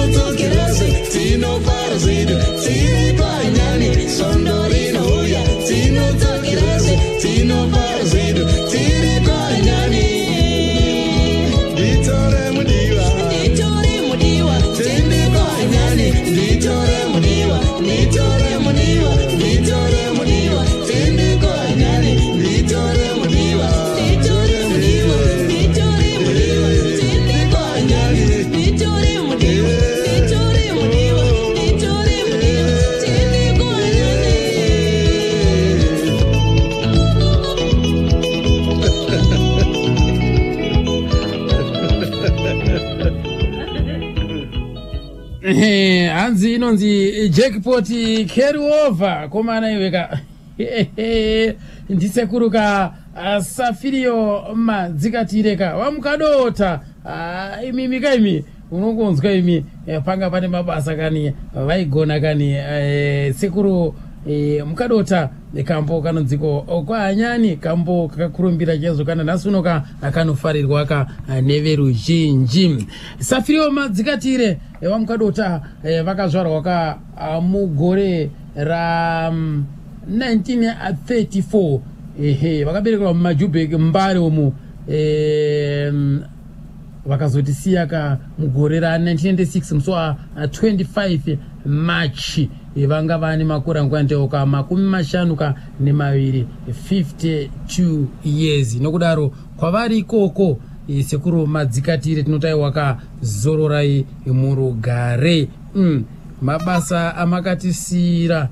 Sono Hanzi inonzi jackpot carry over komana iweka ndisekuruka Safirio madzikatireka wamukadota imi mikaimi unokonzwa imi panga pane mabasa kani vaigona kani sekuru mukadota kambo kanonziko kwa anyani kambo kakakurumbira chezo kana nasunoka akanofarirwa ka neveruzhinji. Safirio madzikatire wamukadota vakazvarwa ka mugore ra 1934 vakaberekwa mumajubheki Mbare omu vakazotisiya ka mugore ra 1996 musi wa 25 March vanga vane makore ngwandeo ka 52 52 years. Nokudaro kwavari ikoko sekuru madzikatire tinotaiwa ka zororai murugare mabasa amakatisira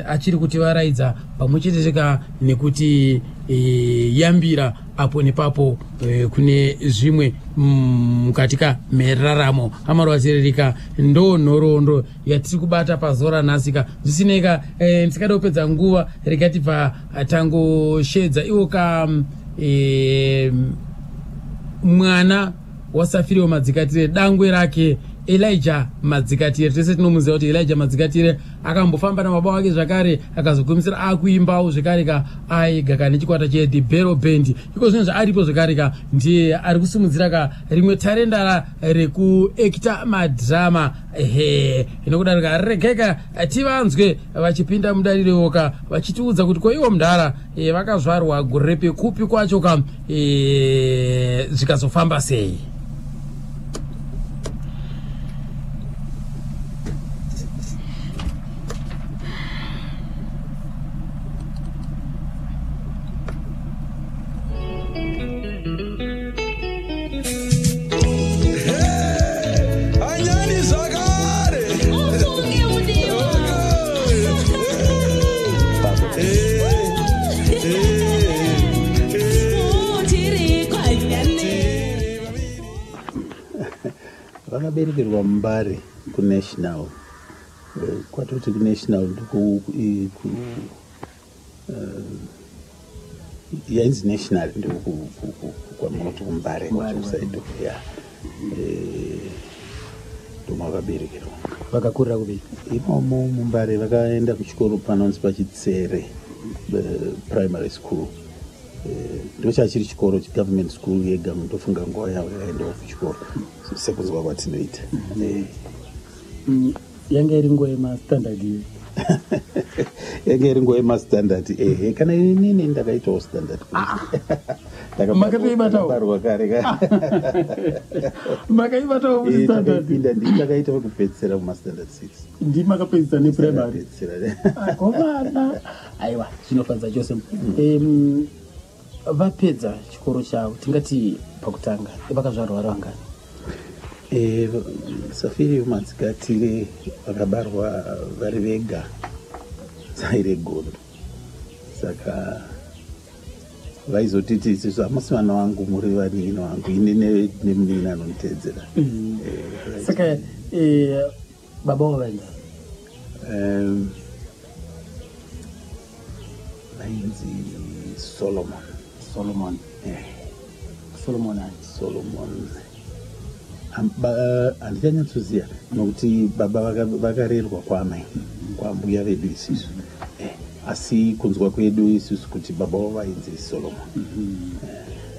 achiri kuti varaidza pamwecheteka nekuti yambira apo nepapo kune zvimwe mukatika meraramo amarwazirika ndo nhorondo yatiri kubata pazora nasika zvisineka ndisikada kupedza nguva rekatibva tangoshedza iwo ka mwana waSafirio madzikatire dangwe rake Elijah madzikatire. Tese tinomuziva kuti Elijah madzikatire akambofamba namababa wake zvakare akazogumisira akuimbawo zvakare ka aiga kana chikwata cheThe Barrel Band iko zvinhu zvaaripo zvakare ka ndiye ari kusimudzira ka rimwe tarenda rekuacta madrama inokudarika regeka tivanzwe vachipinda mudariro ka vachitiudza kuti ko iwo mudhara vakazvarwa gore pekupi kwacho ka zvikazofamba sei. Vakaberekerwa Mbare kunational kwatoti kunational yainzi national ndokwamunoti kuMbare kwachokusaido ndomakaberekerwa. Vakakurira kupi imomo muMbare vakaenda kuchikoro panonzi paChitsere primary school ndochachiri chikoro government school yega mundofunga nguva yavo yakaendawo kuchikoro sekunzwa kwatinoita. yanga iri nguva yemastandard yanga iri nguva yemastandard kana inini ndakaitawo standard makaibatawo kare makaibatawo standard ndakaitawo kupedzisira mumastandard 6 ndi makapedzisa neprimary komana aiwa zvinofadza chose. Vapedza chikoro chavo tingati pakutanga vakazvarwa vangani? Safirio madzikatire vakabarwa vari vega zaire gondo saka vaizotiti isusu hamusi vana vangu muri vanino vangu ini nemunini anoniteedzera. Saka baba wavainzi vainzi Solomon handichanyatsosiya nokuti baba vakarerwa kwaamai kwambuya vedu isusu asi kunzwa kwedu isusu kuti baba wavainzi Solomon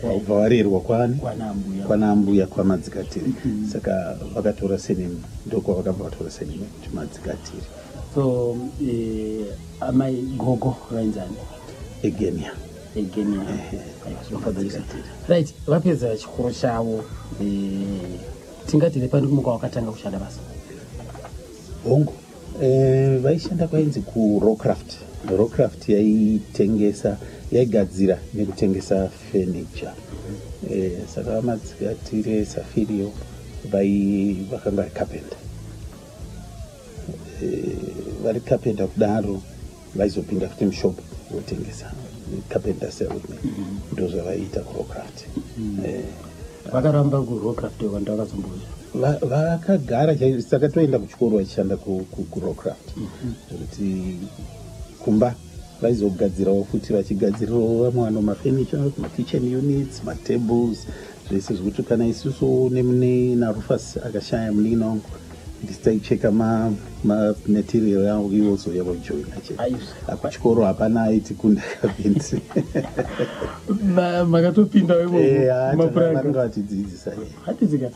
vabva varerwa kwanambuya kwamadzikatire saka vakatora senemu ndokwavakabva vatora senemu kuti madzikatire. So amai gogo vainzani? Egenia. Right, vapedza chikoro chavo tingati nepandikumuka wakatanga kushanda basa hongu vaishanda kwainzi kuRowcraft yaigadzira nekutengesa furniture saka madzikatire Safirio vakanga vari carpenter vari carpenter kudaro vaizopinda kuti mushop votengesa carpenter salesman ndozvavaiita kuRowcraft. vakaramba kuRockcraft vandakazomboja vakagara saka toenda kuchikoro vachishanda kuRockcraft kuti kumba vaizogadzirawo futi vachigadzirirawo vamwe vano mafurniture, makitchen units, matables, zvese zvekuti kana isusu naRufus akashaya munin'ina wangu ndisitaicheka material yangu iwozo yavojoina kuchikoro hapana aiti kunda kapendi makatopinda vakanga vachidzidzisa hatidzika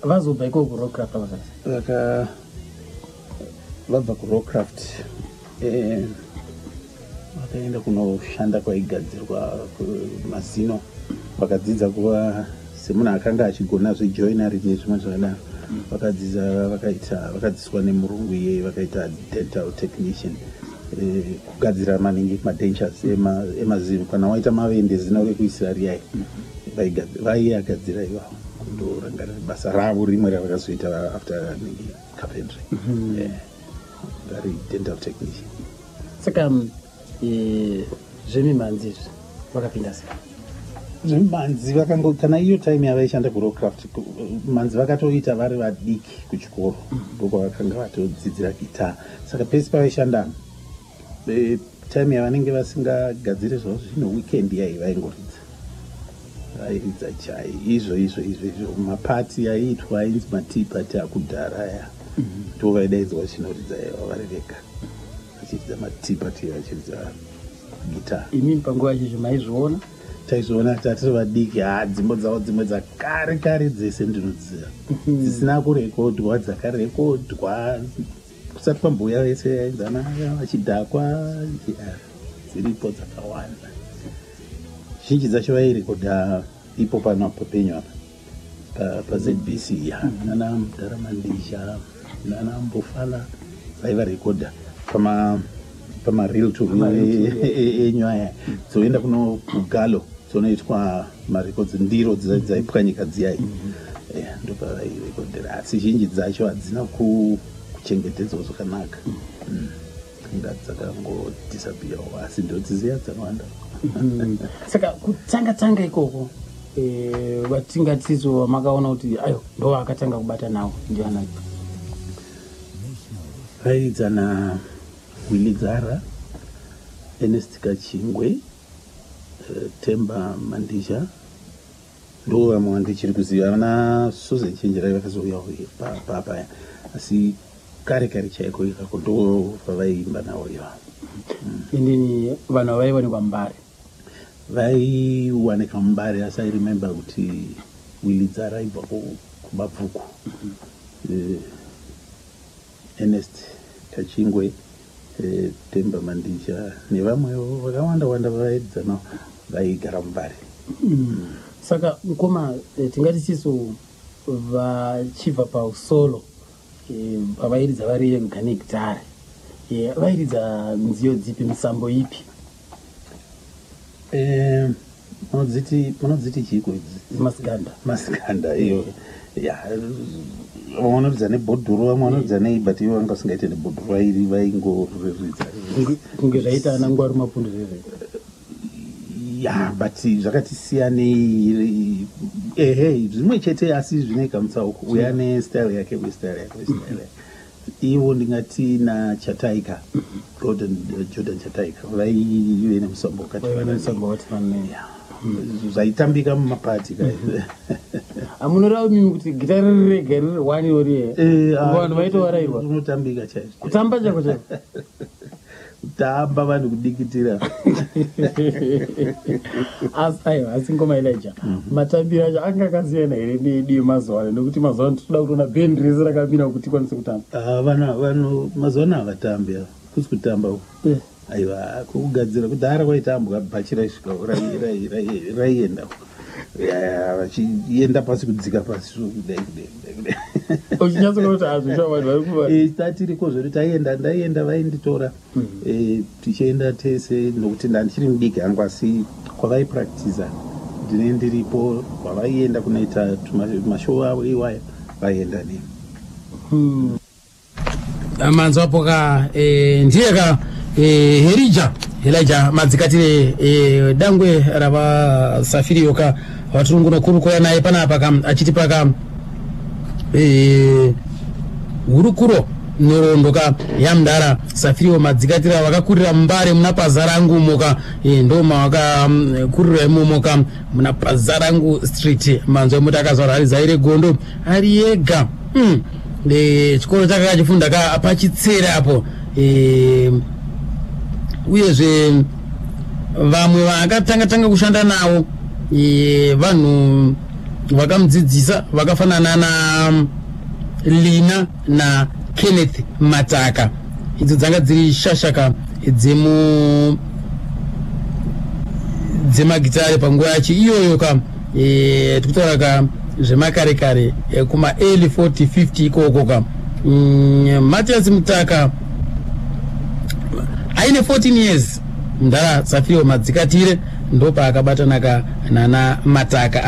vazobva iko kuRockcraft vabva kuRockcraft vakaenda kunoshanda kwaigadzirwa mazino vakadzidza kuva semunhu akanga achigona zvejoinari nezvimwe zvakadaro vakadziswa nemurungu iye vakaita dental technician kugadzira maningi madentures emazino kana waita mavende zino rekuisira riyai vaigadzira ivavo kundorangarira basa ravo rimwe ravakazoita after carpentry vari dental technician. Saka zvemimhanzi izvi vakapinda sei? Manzi kana iyo time yavaishanda kuRockcraft manzi vakatoita vari vadiki kuchikoro ndoko vakanga vatodzidzira gita saka pesi pavaishanda time yavanenge vasingagadziri zvavo zvino weekend yai vairidza chai izvo mapati aiitwa ainzi matea party akudhara aya ndo vaidaidzwa chinoridza vari vega vachiridza matea party vachiridza gita. Imi panguva yacho maizviona? Taizoona tati vadiki dzimbo dzavo dzimwe dzakare dzese ndinodziva dzisina kurekodwa dzakarekodwa kusati kwambuya vese aenzana vachidhakwa dziripo dzakawanda zhinji dzacho vairekodha ipo pano papenyu apa paZBC nana Mudhara Mandizha nana Mbofana vaivarekodha pamareel tour enyu aya dzoenda kuno kugalo dzonoitwa marekodzi ndiro dzaipwanyika dziyai ndopavairekodhera asi zhinji dzacho hadzina kuchengetedzwa zvakanaka nga dzakangodisapirawo asi ndodziziya dzakawanda. Saka kutanga ikoko vatingatizo makaona kuti ayo ndo vakatanga kubata nawo ndianayo vaidzana Wilidzara, Ernest Kachingwe, Temba Mandisha, ndo vamwe vandichiri kuziva vana Susan Chenjerai vakazouya papa asi kare chaiko ikako ndo vavaimba nawo iva. Indini vanhu vaiwanikwa Mbare vaiwanika Mbare asi I remember kuti Wilidzara aibva kuMabvuku Ernest Kachingwe Temba Mandisha nevamwewo vakawanda vaiedzana vaigara Mbare. Saka mukoma tingati siso vachibva pausolo pavairidza vari ganegitare vairidza midziyo dzipi misambo ipi? Munodziti chiko masikanda iyo vamwe vanoridza nebhodhoro vamwe vanoridza nei but ivo vanga vasingaite nebhodhoro vaingoridza kunge zvaita ana Ngwari Mapundu but zvakati siyanei zvimwe chete asi zvine kamutsauko uya nestyle yake ivo ndingati naChataika Jordan Chataika vaive nemusambo wakati zvaitambika mumapati amunorawo mimi kuti gita rega riri wani ori vanhu vaitowarairwa unotambika chaizvo kutamba chako kutamba vanhu kudikitira asi ngoma Elijah matambiro acho anga akasiyana here needi mazuva ano nekuti mazuva ano toda kutoona bhendi rese rakamira kuti tikwanise kutamba vanhu mazuva ano havatambi kusi kutamba aiwa kugadzira kudhara kwaitambwa bhachi raisvika raienda vachienda pasi kudzika pasi tatiriko zvori ndaienda vainditora tichienda tese nokuti ndandichiri mudiki hangu asi kwavaipractiza ndine ndiripo kwavaienda kunoita mashow avo iwaya vaienda nemi manzwa poka ndiyeka Elijah madzikatire dangwe rava Safiri yoka vaturunguno kurukura naye panapa achiti paka hurukuro noroondoka yamdara Safirio madzikatira vakakurira mbare muna pazarangu moka ndoma vakakurira imomoka muna pazarangu street manzwa muti akazaura ari Zaire Gondo ari yega chikoro chake kachifunda pachitsera apo uyezve vamwe vakatanga kushanda nawo vanhu vakamudzidzisa vakafanana na Lina na Kenneth Mataka. Idzo dzanga dziri shashaka dzemagitare panguva yacho iyoyo tikutaura zvemakarekare kuma early 40-50 ikoko Matias Mutaka aine 14 years mndara Safirio madzikatire ndopa akabatana nana Mataka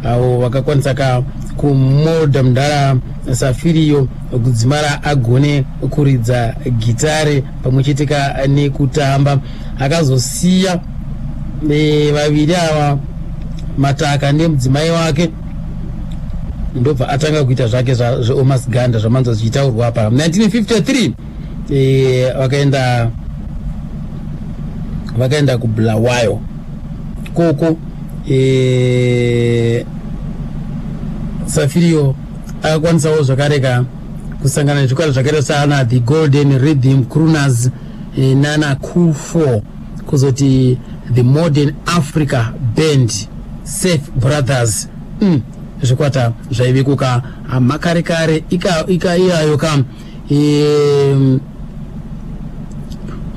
avo vakakwanisa kumolda mndara Safirio kudzimara agone kuridza gitare pamwechete nekutamba akazosiya vaviri ava Mataka nemudzimai wake ndobva atanga kuita zvake zveOmas Ganda zvamanzo zvichitaurwa apa 1953 vakaenda kuBulawayo koko Safirio akakwanisawo zvakareka kusangana nezvikwata zvakaita sana The Golden Rhythm Crooners nana Cool4 kuzoti The Modern Africa Band Safe Brothers zvikwata zvaivekuka makarekare iyayo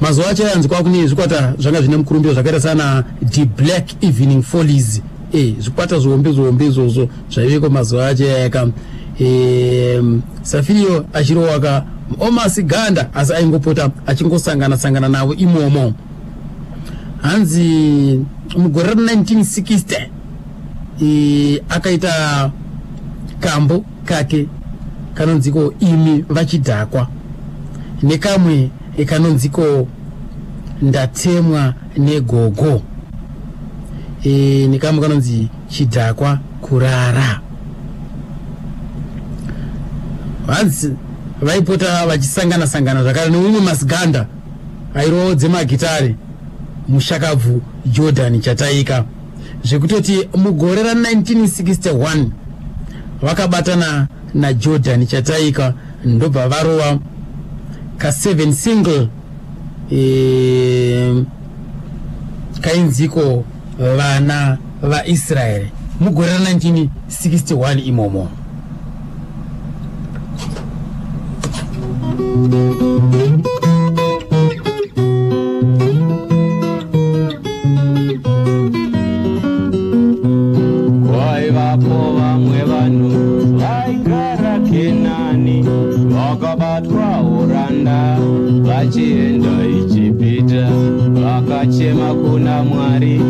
mazuva acho yanzwa kune zvikwata zvanga zvine mukurumbiro zvakaita sana The Black Evening Follies zvikwata zvihombe izvozvo zvaiveko mazuva acho yayaka Safirio achirowa Omas Ganda asi aingopota achingosangana navo imomo hanzi mugore 1960 akaita kambo kake kanonziko Imi Vachidhakwa nekamwe kanonziko Ndatemwa neGogo nekamwe kanonzi Chidhakwa Kurara. Vanzi vaipota vachisangana zvakare neumwe Masganda airodze magitare mushakabvu Jordan Chataika zvekutoti mugore ra1961 vakabatana naJordan Chataika ndobva varova ka7 single kainziko vana vaIsrael mugore ra1961 imomo. Kwaivapo vamwe vanhu vaigara Kenani vakabatwa uranda vachienda Ijipita vakachema kuna Mwari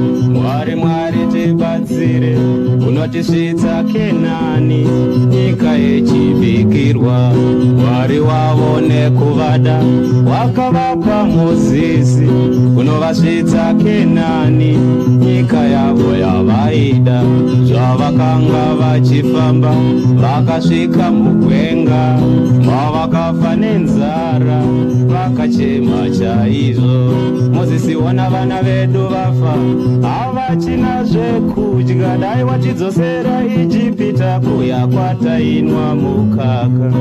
tibatsire unotisvitsa Kenani nyika yechibikirwa. Mwari wavo nekuvada wakavapa Mozisi unovasvitsa Kenani nyika yavo yavaida. Zvavakanga vachifamba vakasvika mugwenga mavakafa nenzara vakachema chaizvo. Mozisi ona vana vedu vafa havachina zvekudya dai wachidzosera Ijipita kuya kwatainwa mukaka.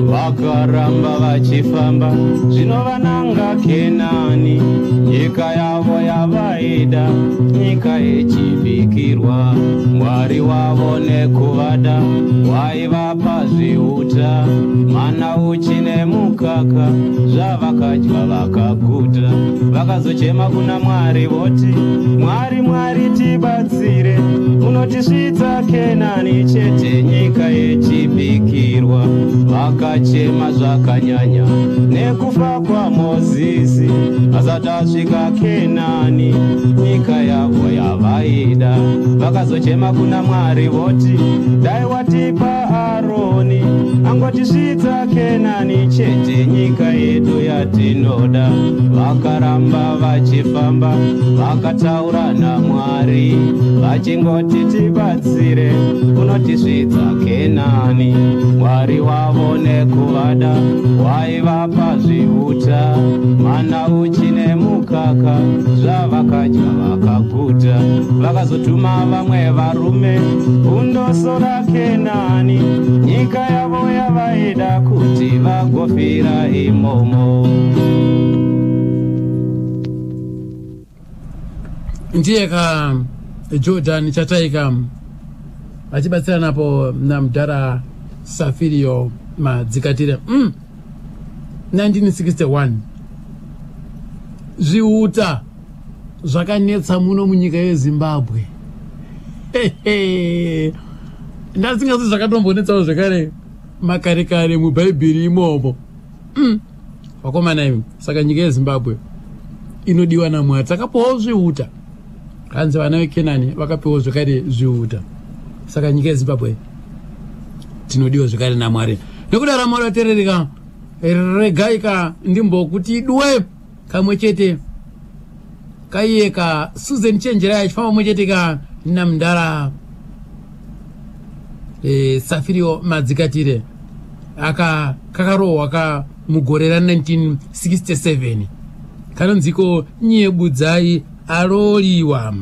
Vakaramba vachifamba zvinovananga Kenani nyika yavo yavaida nyika yechibikirwa. Mwari wavo nekuvada waivapa zviuta mana uchi nemukaka zvavakadya vakaguta. Vakazochema kuna Mwari voti Mwari tibatsire unotisvitsa Kenani chete nyika yechibikirwa. Vakachema zvakanyanya nekufa kwaMozisi tabva tasvika Kenani, nyika yavo yavaida. Vakazochema kuna Mwari voti, dai watipa Aroni angotisvitsa Kenani chete, nyika yedu yatinoda. Vakaramba vachifamba, vakataura naMwari vachingoti tibatsire kunotisvitsa Kenani. Mwari wavo nekuvada waivapa zviuta, mana uchi nemukaka zvavakadya vakaguta. Vakazotuma vamwe varume kundosora Kenani, nyika yavo yavaida kuti vagofira imomo. Ndiye ka Jordan chataika achibatsira napo namudhara Safirio Madzikatire 1961. Zviuta zvakanetsa muno munyika yeZimbabwe. Ndasingazi zvakatombonetsawo zvakare makare kare muBhaibheri imomo. Vakomana imi, saka nyika yeZimbabwe inodiwa naMwari. Takapawo zviuta. Kanzi vana veKenani vakapiwa zvakare zviuta. Saka nyika yeZimbabwe tinodiwa zvakare naMwari. Nekudaro Mwari waterereka, regaika ndimbokuti idwe kamwe chete kaiyeka Susan Chenjerai achifamba mwechete ka namudhara Safirio Madzikatire kakarohwa ka mugore ra 1967 kanonziko Nyebudzai aroliwa.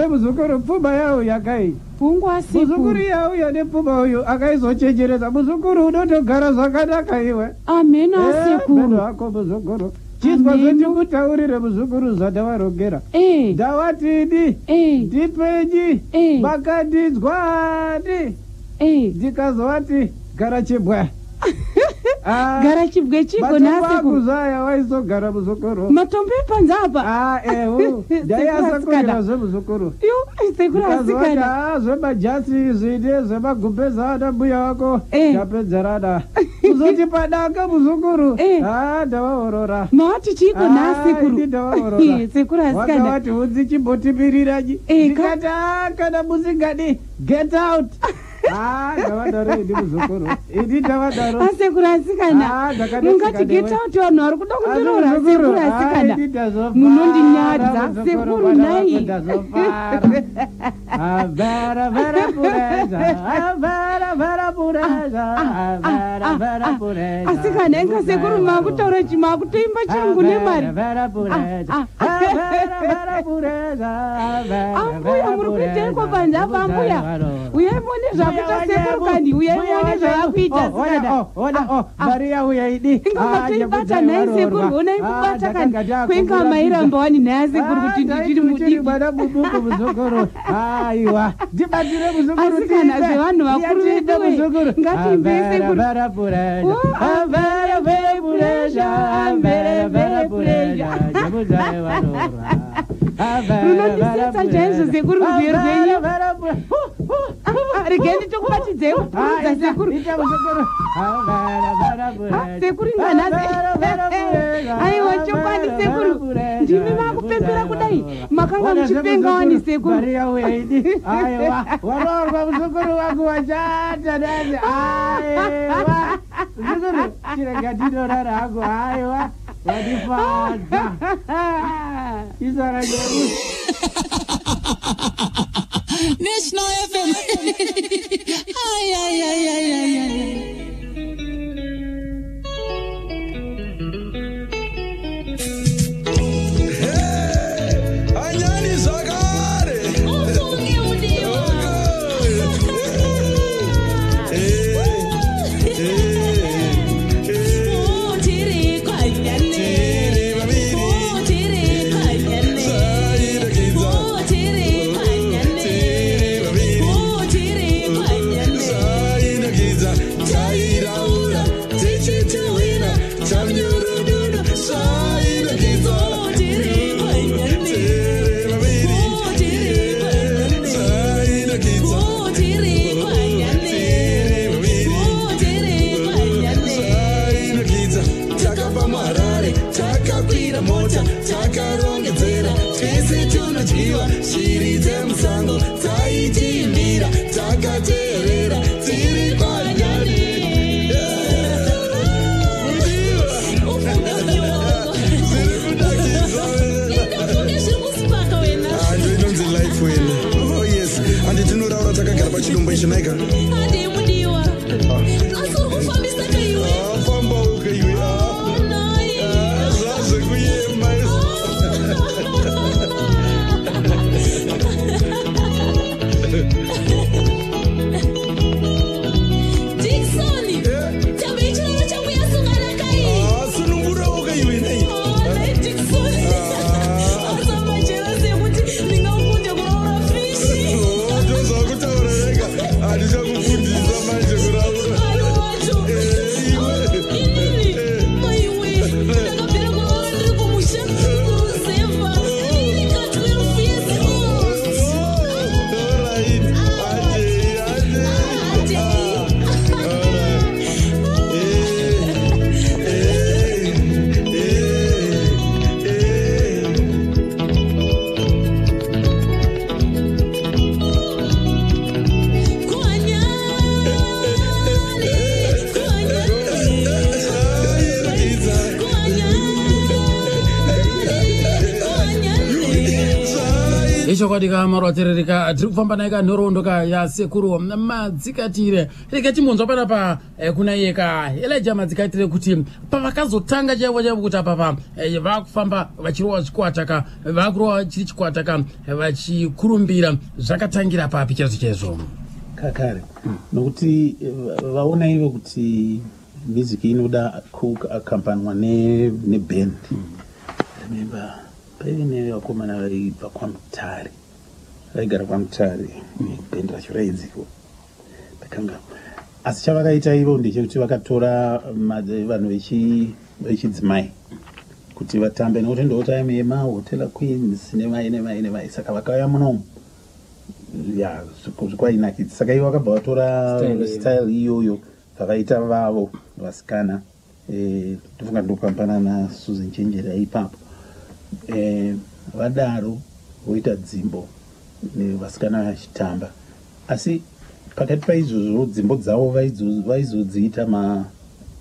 Muzukuru pfuma yao yakai pungwa siku muzukuru yao yane pfuma uyu akaizochenjereza muzukuru unotogara zvakanaka iwe. Amena sekuru Bendo hako muzukuru chizwa zvendikutaurire muzukuru zvadavarogera ndawatidi ndipeji makandinzwani ndikazovati gara chibwa gara chibwe chiko nasiku zaya waizogara muzukuru matombe panzapa ndaiasakurira zvemuzukuru yo sekuru asikana zvemajasi zvine zvemagumbeza ana mbuya wako ndapedzerana kuzoti padaka muzukuru ndavaorora mawati chiko nasikuru sekuru asikana wakavati udzi chimbotimiriraji ndikati kana musingadi get out ndavadaro idi muzukuru idi ndavadaro asekuru asikana mungati get out vanhu vari kuda kundirora sekuru asikana munondinyadza sekuru nai asikana enga sekuru makutaura chimakutoimba chirungu nemari ambuya muri kuiteiko panzapa ambuya uyaimone zvakuita sekuru kandi uyaimone zvavakuita Maria uyaidi ingamateibata naye sekuru unaimubata kandi kwenga mairamba wani naye sekuru kuti nditiri mudiku bada buduku muzukuru aiwa ndibatire muzukuru asikana zvevanhu vakuru vedu ngatimbe sekuru runondisetsa chaizvo sekuru ruvero rwenyu regai nditokubatidze kuudza sekuru sekuru inganhasi aiwa chokwadi sekuru ndimi makupembera kudai makanga muchipenga wani sekuru aiwa wanorwa muzukuru wangu wachata nani aiwa muzukuru chirega ndinorara hangu aiwa wadifadza isara jeru National FM. Ay, ay, ay, ay, ay, ay. dzinodyiwa shiri dzemusango taitimbira takateerera tiri kwanyani inonzi life wena oh yes andi tinoraura takagara pachilumba ichinaika fambauke iwe zvazvekuyema sunungurauke iwe nai ndozvakutaura rega handichakufundisa manje kuraura ichokwadi kamarwaterereka tiri kufamba naika nhoroondo yasekuru madzikatire rega timbonzwa panapa kuna yeka Elijah madzikatire kuti pavakazotanga chaivo chaivo kuti apapa vakufamba vachirowa chikwata vakurowa chiri chikwata vachikurumbira zvakatangira papi chaizvo chaizvo kakare nokuti vaona ivo kuti miziki inoda kukampanwa neband remember paine vakomana vaibva kwaMutare vaigara kwaMutare bhendi racho raidziko takanga asi chavakaita ivo ndechekuti vakatora vanhu vechidzimai kuti vatambe nokuti ndo time yemahotela queens nemai saka vakauya munomu ya zvikwainakidza saka ivo vakabva vatora style iyoyo vavaita vavo vasikana tofunga ndopambana naSusan Chenjera ipapo vadaro voita dzimbo nevasikana vachitamba asi pakati paizvozvo dzimbo dzavo vaizodziita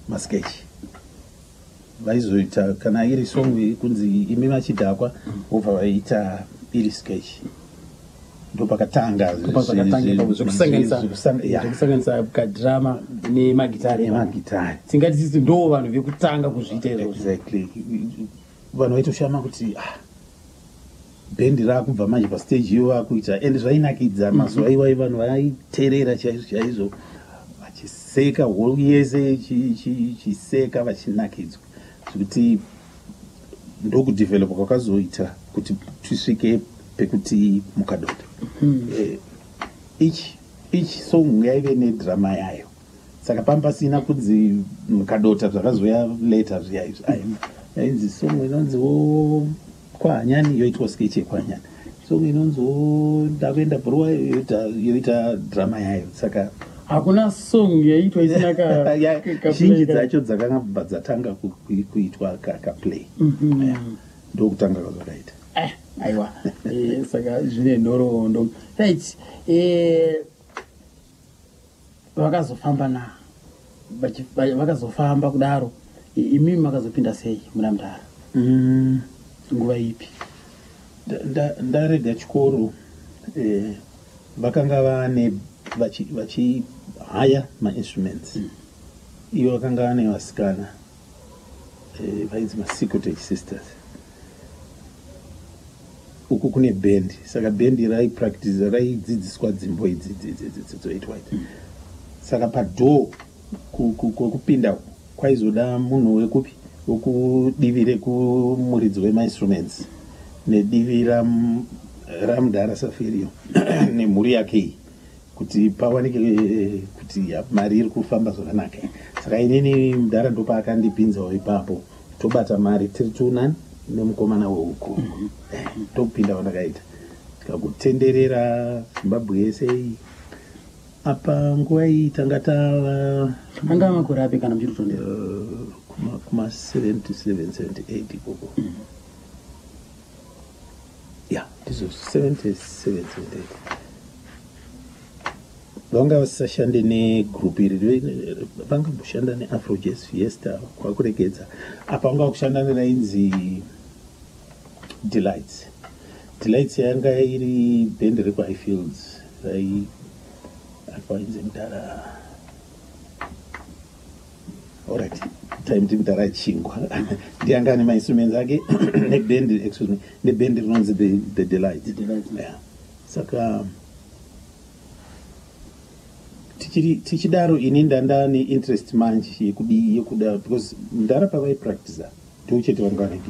masketch vaizoita kana iri song kunzi imi machidhakwa vobva vaiita iri sketch ndopakatanga zvekusanganisa kadhirama nemagitari tingati sisi ndo vanhu vekutanga kuzviita izvozvo exactly vanhu vaitoshama kuti bhendi raakubva manje pastage iyo vakuita ende zvainakidza mazuva iwai vanhu vaiterera chaizvo vachiseka hall yese chiseka vachinakidzwa zvekuti ndokudevelopa kwakazoita kuti tisvike pekuti mukadota each song yaive nedhirama yayo saka pambasina kunzi mukadota zvakazoya later zviyaizvo yainzi song inonziwo kwahanyani yoitwa sketch yekwahanyani song inonziwo ndakuenda bhurwa yoita drama yayo saka hakuna song yaitwa isina zhinji dzacho dzakangabva dzatanga kuitwa kaplay ndokutanga kwazvakaita aiwa saka zvine nhoroondo right vakazofamba kudaro imimi makazopinda sei muna Mudara nguva ipi ndarega chikoro vakanga vane vachihaya mainstruments ivo vakanga vane vasikana vaidzi maSecretary Sisters uku kune bendi saka bendi raipractice raidzidziswa dzimbo idzi dzoitwa saka padhoo kwekupinda kwaizoda munhu wekupi wokudivi rekumuridzi wemainstruments nedivi raMudara Safario nemhuri yake kuti pawanike kuti mari iri kufamba zvakanaka saka inini Mudara ndopaakandipinzawo ipapo tobata mari tiri tunani nemukomana weuku topinda vanakaita tikakutenderera Zimbabwe yese apa nguva iyi tanga tava anga makore api kana muchiri kutondera kuma 77 78 ikoko ya izvo 77 vanga vasashande negroup iri vangamboshanda neafro jazz fiesta kwakuregedza apa vanga kushanda nerainzi delights yanga iri bhendi rekuhighfields akwainzi mudhara alright time ti mudhara achingwa ndianga ane mainstruments ake nebendi rinonzi the delights yeah. Saka tichidaro ini ndanda interest manje yekuda because ndara pavaipractiza ndochete vanga vane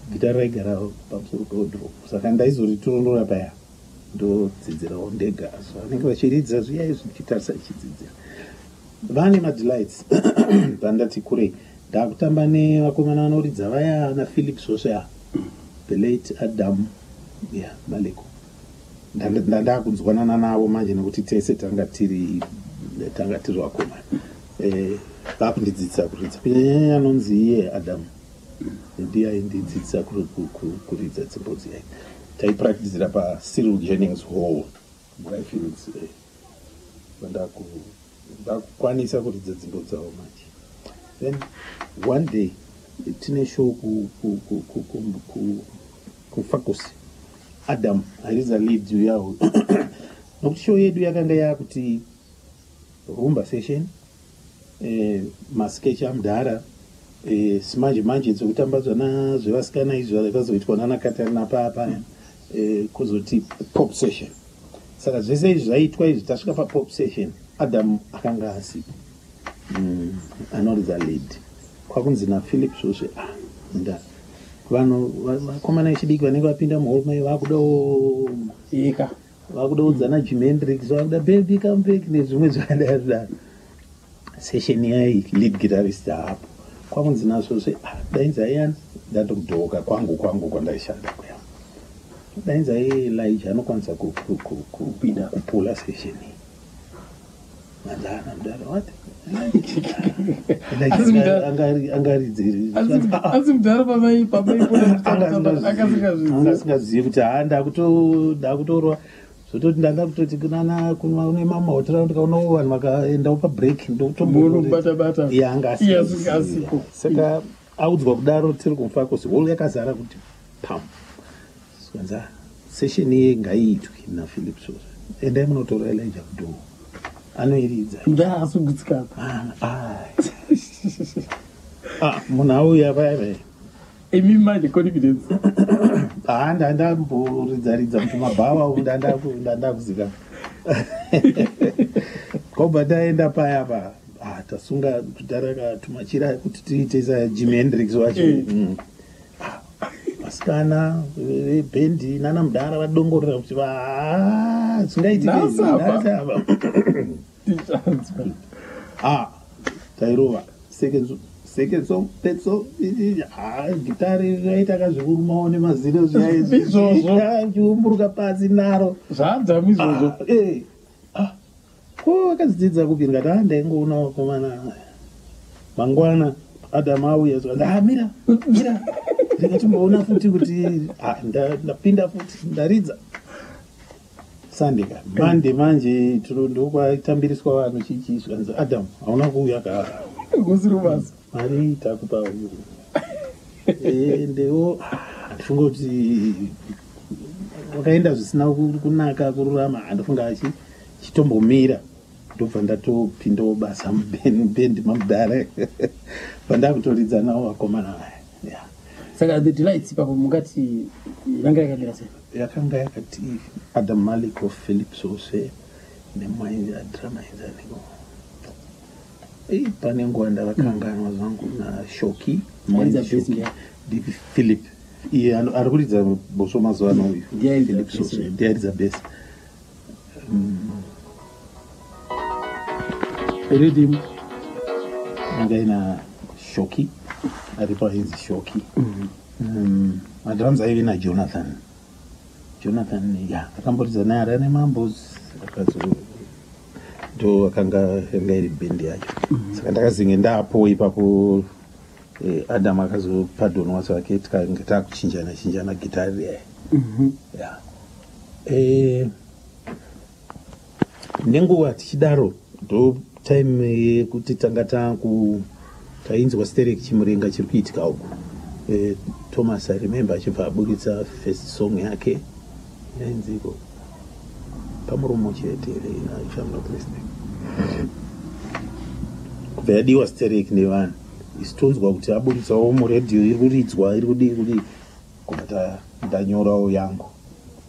gitara raigara pamusoro pedrop saka ndaizoritorondora paya ndodzidzirawo ndega so vanenge vachiridza zviya zvichitarisa ichidzidzira vane madelights vandati kurei ndakutamba nevakomana vanoridza vaya naphilip sosha the late adam maleko ndakunzwanana navo manje nekuti tese tanga tiri vakomana vakundidzidzisa kuridza kunyanya anonzi iye adam ndiye aindidzidzisa kuridza dzimbo dziyai taipracticira paCyril Jennings Hall Highfields ndakukwanisa kuridza dzimbo dzavo manje. Then one day tine show kuFacos Adam airidza lead yawo nokuti show yedu yakanga yakuti rumba session masketch amudhara manje dzokutambadzwa nazvevasikana izvo zvakazoitwa nanakatarina papa kuzoti pop session. Saka zvese izvi zvaitwa izvi tasvika papop session Adam akanga asipo anoridza lead kwakunzi naphilip soshe vakomana vechidiki vanenge vapinda muhall vakudaodzana Jimi Hendrix vakuda baby come back nezvimwe zvakadaro session yai lead guitarist hapo kwakunzi nasoshe dainza iyani ndatokudhoka kwangu kwandaishanda kuya dainza Elijah anokwanisa kupula session mandana mudhara what asi mudhara pamaipoasingazivi kuti ndakutorwa zvototi ndanda kutoti kunana une mamahotera ndikaonawo vanhu vakaendawo pabreak ndotombobatabata yangaasipo saka audzwa kudaro tiri kumFacos hall yakazara kuti pam skanza session ye ngaiitwe naphilip sosha endai munotora Elijah kudo anoiridza ndaasugutsikana munhu auya paya emi manje confidence ndandamboridzaridza kuti mabhava ndandakuzikana kobva taenda paya pa tasunga tarakatumachirai kuti tiite saJimi Hendrix wacho vasikana vebhendi nana mudhara vadongorera kuti zingaitikeizinasava tairova second song third song gitari raitaka zvekurumawo nemazino zviyachiumburuka pasi naro zvadzama izvozvo ko akadzidzidza kupi ndikati ndaingoona vakomana mangwana Adam auya mira ndikatimboona futi kuti ndapinda futi ndaridza Sunday Monday manje ndokwatambiriswa vanhu chichisvanza Adam hauna kuuya gosirubasa mari takupa ndewo ndifunga kuti wakaenda zvisina kunaka kururama handifunga chitombomira ndobva ndatopindawo basa mubendi mamudhara pandakutoridza nawo vakomana vaya. Saka the delights ipapo mungati yanga yakamira sei? Yakanga yakati Adam Maleko, Philip Sose nemwainza drama inzaniko pane nguva ndavakanganwa zvangu naShoki Philip iye ari kuridza boso mazuva ano uyu Philip Sose ndiaridza best rhythm angaina Shoki aripo ainzi Shoki madrums aive naJonathan akamboridza naye ari ane Mambos ndo akanga iri bendi yacho saka ndakazinge ndapo ipapo Adam akazopadhonwa wasi wake tikanga takuchinjana gitari yeah. Nenguva tichidaro ndo time yekuti tanga tainzwa Sterek Chimurenga chiri kuitika uku. Thomas I remember achibva aburitsa first song yake yainziko pamuromo chete if I'm not listening. Kubva yadiwa Sterek nevanhu isitonzwa kuti aburitsawo muredhiyo iri kuridzwa iri kudii kubva ndanyorawo yangu.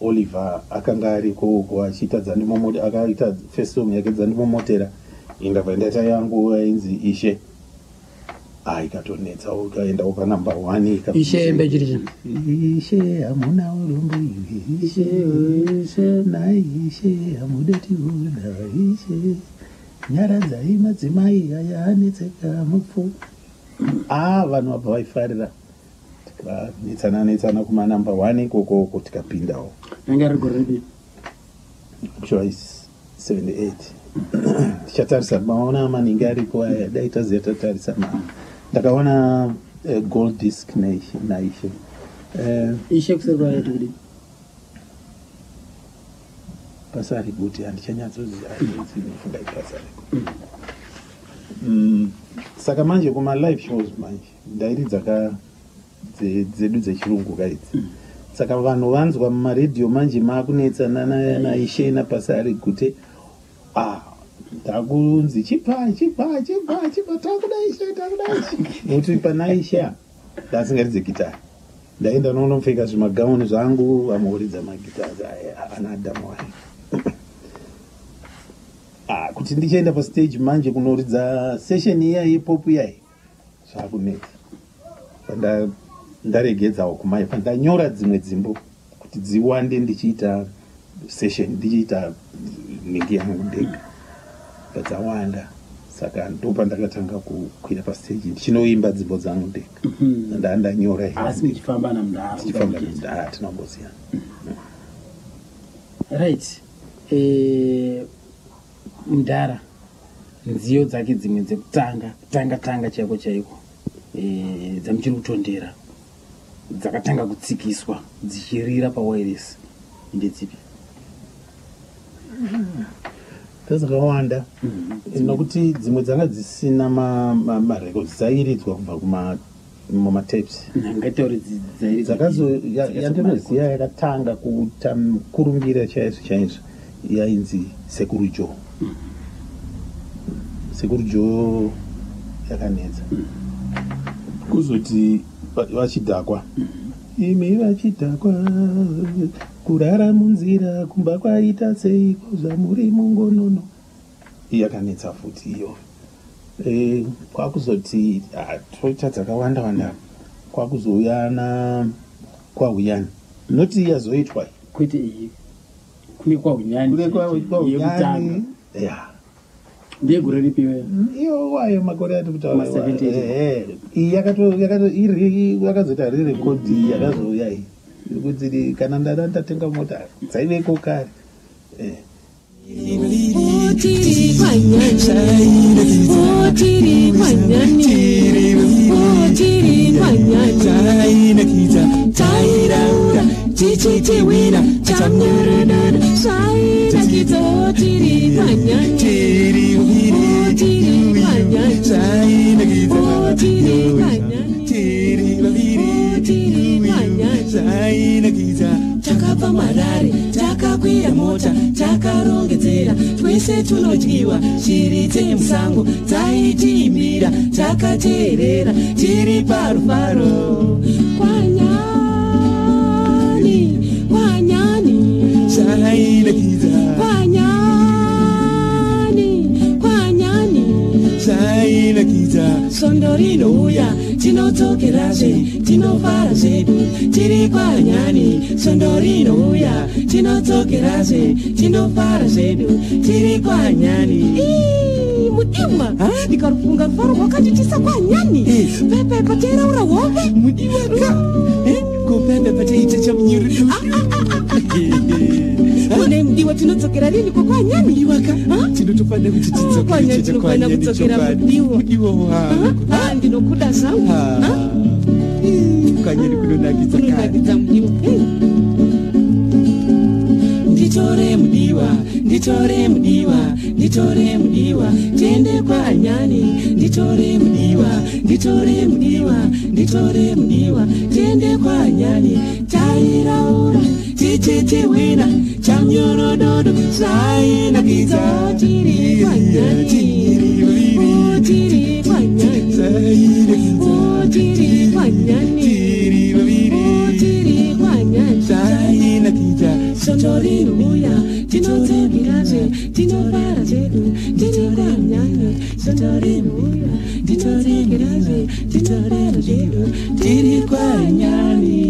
Oliver akanga ariko achiita akaita first song yake dzandimomotera indabva ndaita yangu yainzi Ishe ikatonetsawo ikaendawo panumber 1 Ishe embe chiri Ishe hamuna urombo Ishe nai Ishe hamudeti uda Ishe nyaradzai madzimai aya anetseka mupfu vanhu vabva vaifarira netsana kuma number 1 ikoko tikapindawo nanga rigoridi choice 78 tichatarisa maona maningi ariko aya dai taziva tatarisa ndakaona gold disc naishe Ishe kuserwa yetu kudi pasari kuti handichanyatsozviziva pasari saka manje kuma live shows manje ndairi dzedu dzechirungu kaidzi saka vanhu vanzwa mumaredhiyo manje makunetsana naishe napasari kuti takunzi chipa takuda Ishe nokuti panaishe ndasingaridze gitari ndaenda nonomupfeka zvimagauni zvangu vamuuridza magitari ana Adamu wai kuti ndichaenda pastage manje kunoridza session iya yepopu yai zvakunetsa ndaregedzawo kumai pandanyora dzimwe dzimbo kuti dziwande ndichiita session ndichiita ningi yangu ndega padzawanda saka ndopa ndakatanga kukwira pastage ndichinoimba dzimbo dzangu ndega ndanyora asi ndichifamba namundara tinambosiyana right Mundara nziyo dzake dzimwe dzekutanga chaiko dzamuchiri kutondera dzakatanga kutsikiswa dzichirira pawireless ndedzipi dzakawanda nokuti dzimwe dzanga dzisina marecords dzairidzwa kubva mumatapes nangaitauri yandinoziva yakatanga kurumbira chaizvo yainzi Sekuru Joe yakanetsa kuzoti vachidhakwa imi vachidhakwa kurara munzira kumba kwaita seiko zvamuri mungonono yakanetsa futi iyo kwakuzoti toita dzakawanda kwakuzouya kwauyani noti yazoitwa kwete iyi kune kwauyani yekutanga ndegore ripiwe iyo wayo makore ati kutaura yakazoita ri rekodhi yakazouya iyi kuti kana ndatenga mota dzaiveko kare Tichitiwira chamnurunuru Shaina kito tiri panyani Tiri panyani Shaina kito tiri panyani Tiri panyani Shaina kito Takapa marari, takakwira mota Takarongedzera, twese tunodyiwa Shiri temusango, taitimbira Takateerera, tiri parufaro Kwanyani Sondorino uya, tinotokera zvedu, tinofara zvedu, tiri kwanyani. Sondorino uya, tinotokera zvedu, tinofara zvedu, tiri kwanyani. Mudiwa, ndikarufunga rufaro rwakanditisa kwanyani. Pepe patera ura hope, mudiwa kupepe pateita chamunyuru. Kune mudiwa mudiwo tinodzokera rini kwa nyani iwaka tinotofana kuti kwanyani tinofana kudzokera mudiwo ndinokuda zvangu kwanyani kunonakidza mudiwo nditore mudiwa tiende kwa nyani nditore mudiwa tiende kwa nyani tairaura tititiwina chamnyorododo sainakidza tiri kwa nyani tiri kwa nyani tiri kwa nyani sainakidza sotori uya tinodzokeraze tinofara zedu tiri kwa nyani sotori uya tinodzokeraze tinofara zedu tiri kwa nyani.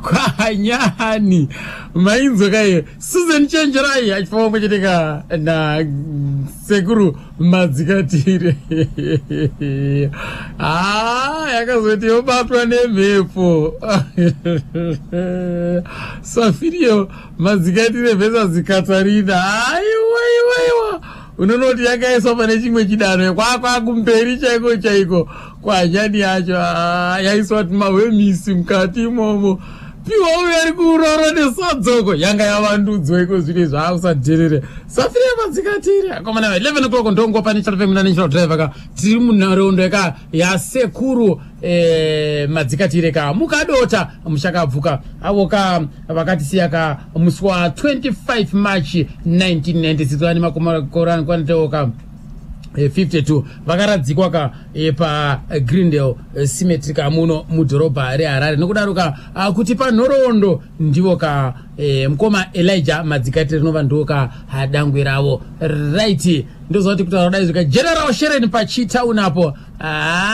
Kwa nyani mainzokai Susan Chenjerai achifamba chitika na sekuru madzikatire yakazoti yobatwa nemhepo Safirio madzikatire vesa zikatarina aiwaiwaiwa unonoti yakaiswa pane chimwe chidanho kwakumberi chaiko kwa nyani yacho yaiswa mahwemisi mukati imomo piwa uyo ari kuroro nesadzoko yanga yavandudzwa iko zviri zvaakusadherere Safiria madzikatire akomana 11 o'clock ndongo pane chatopemuna national driver ka tiri munharaunda ka yasekuru madzikatire ka mukadota muchakabvuka avo ka vakatisiya ka musi wa 25 March 1996 vane makomakora kwanitewo ka 52 vakaradzikwa ka pa Greendale Cemetery ka muno mudhorobha reHarare nokudaro ka kuti panhoroondo ndivo ka mukoma Elijah madzikatire rinova ndo ka dangwe ravo right ndozoti kuti rodai zvika General Shereni pachitown apo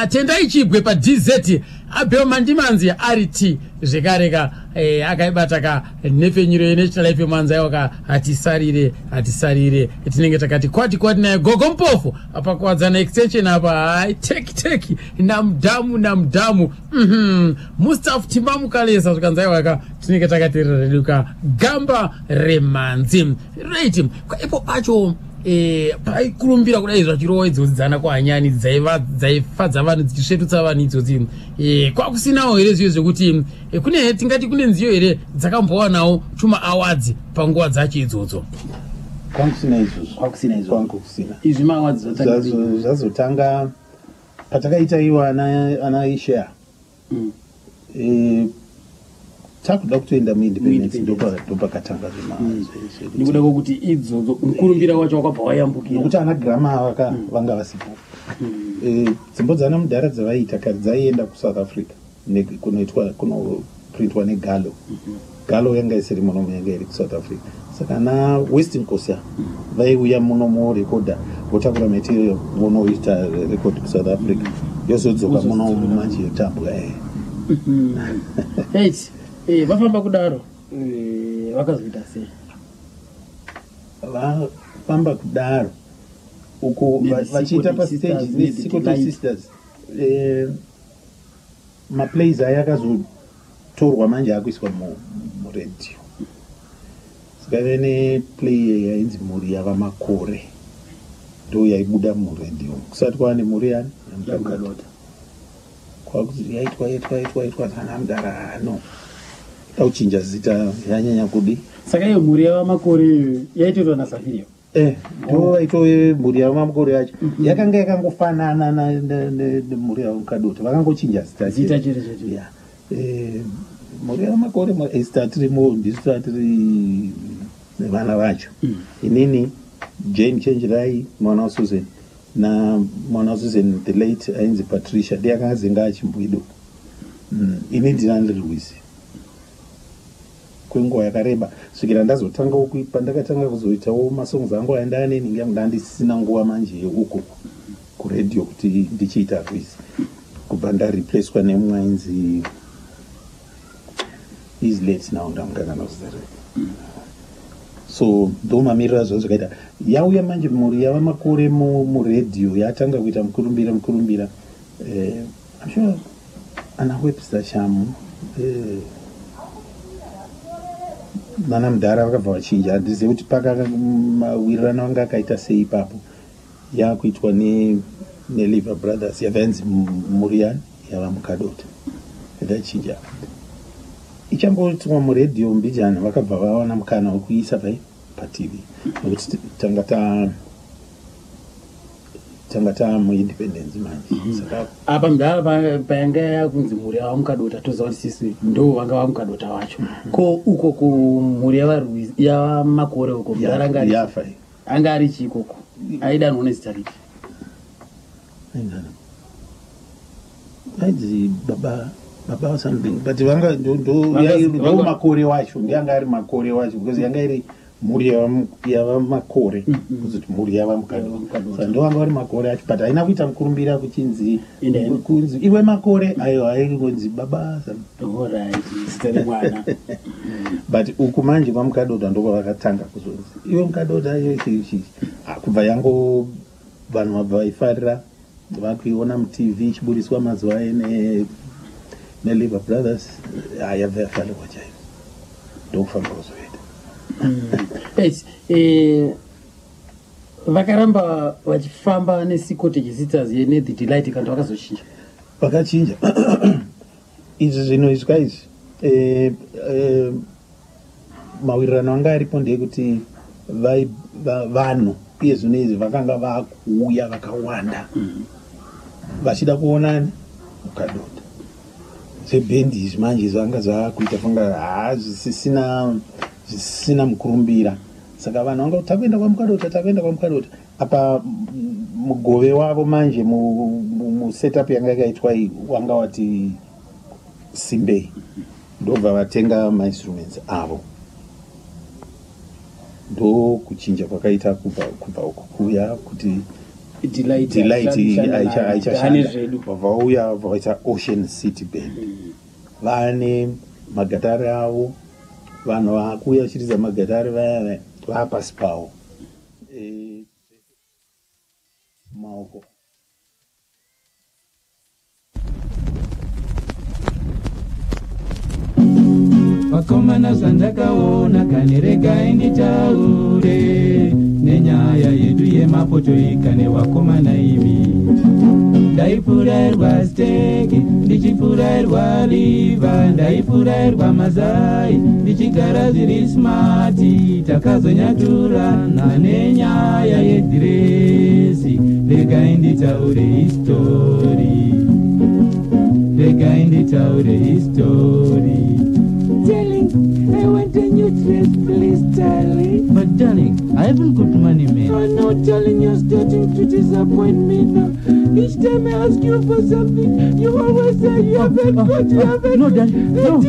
tenda ichibwe pa DZ Abel Mandimanzi RT zvekareka akaibata ka nefenyuro yeNational Life manza yaka hatisarire tinenge takati kwati naye gogo mpofu apa kwadzana extension apa teki namdamu Mustafa Timbamu Kalesa zvikanza yaka tinenge takati reduka gamba remanzi right ipo pacho paikurumbira kudai zvachirowa idzodzidzana kwa nyani dzaifadza vanhu dzichisvetutsa vanhu idzodzi kwakusinawo here zviyo zvekuti kune tingati kune nziyo here dzakambowanawo chuma awards panguva dzacho idzodzo kwakusina izvi maawards zvazotanga patakaita iwo ana ishare takuda kutoenda muindependence ndopakatanga nikuda kwokuti idzodzo mukurumbira wacho wakabva wayambukira nokuti ana grama vanga vasipo dzimbo dzana mudhara dzavaiita kare dzaienda kuSouth Africa kunoprintwa negalo galo yanga isiri munomo yanga iri kuSouth Africa saka ana Western Coast vaiuya munomo recorder votakura material vonoita record kuSouth Africa yozodzoka muno manje yotambwa vafamba kudaro vakazoita sei vafamba kudaro uko vachiita pastage neSecret Sisters maplays aya akazotorwa manje akuiswa muredio sikave neplay yainzi mhuri yavamakore ndo yaibuda muredio kusati kwava nemhuri yani yamukadota kwakuti yaitwa sanamudara ano tauchinja zita yanyanya kudi saka iyo mhuri yavamakore yaitorwa naSafirio ndo vaitove mhuri yavamakore yacho yakanga yakangofanana nemhuri yavamukadota vakangochinja zita chete mhuri yavamakore estatirimo ndisu tatiri nevana vacho inini Jane Chenjerai mwana waSusan na mwana waSusan the late ainzi Patricia ndiakanga zenga achimbwido ini ndinandiri Lewis kwenguva yakareba svikira ndazotanga pandakatanga kuzoitawo masongs angu aenda neningi yangu ndandisina nguva manje uko kuredio kuti ndichiita Lewis kubva ndareplaced nemumwe ainzi is late now ndamukana kuzere so ndo mamirira zvo zvakaita yauya manje mhuri yavamakore muredio yatanga kuita mukurumbira I'm sure ana webster shamu mana mudhara vakabva vachinja handizivi kuti pakawirirana vanga akaita sei ipapo yakuitwa neliver brothers yavanzi muriani yava mukadota yadachinja ichambotumwa muredhiyo mbijana vakabva vawana mukana wekuisa patv nokuti tanga tamuindependence manje saka apa mudhara payanga yakunzi mhuri yava mukadota toziva kuti sisi ndo vanga va mukadota wacho ko uko kumhuri yava makore uko mudhara yafa anga ari chii ikoko aidanwa nezita ripi aizi baba something but vanga ndo makore wacho yanga ari makore wacho because yanga iri mhuri yava makore kuzoti mhuri yava mukadota ndo vanga vari makore acho but haina kuita mukurumbira kuchinzi iwe makore ayo aingonzi baba zita remwana but uku manje vamukadota ndo vakatanga kuzonzi iwe mukadota kubva yango vanhu vabva vaifarira vakuiona mutv ichiburiswa mazuva aye neliver brothers yabva yafarirwa chaivo ndokufamba kuzoita vakaramba vachifamba neSecret Sisters neThe Delight kana vakazochinja vakachinja izvi zvinoizwa izvi mawirirano anga aripo ndeyekuti vanhu uye zvino izvi vakanga vakuuya vakawanda vachida kuonani mukadota zvebhendi izvi manje zvanga zvakuita funga zvisina mukurumbira saka vanhu vanga takuenda kwamukadota apa mugove wavo manje musetup yanga yakaitwa iyi wanga wati simbei ndobva vatenga mainstruments avo ndo kuchinja kwakaita kubva uko kuya kuti Delight aichashanda vauya vaita Ocean City Band vane magatari avo vanhu vakuya vachiriza magatari vaya vapasi pavo maoko vakomana zvandakaona kaneregai nditaure nenyaya yedu yemapotoika nevakomana imi ndaipfurairwa steki ndichipfurairwa liva ndaipfurairwa mazai ndichigara zviri smati takazonyaturana nenyaya yedhiresi regai nditaure histori regai nditaure histori. Darling, I want a new dress, please, darling. But darling, I haven't got money, man. Oh no, darling, you're starting to disappoint me now. Each time I ask you for something, you always say you haven't got, you haven't. No, darling, no,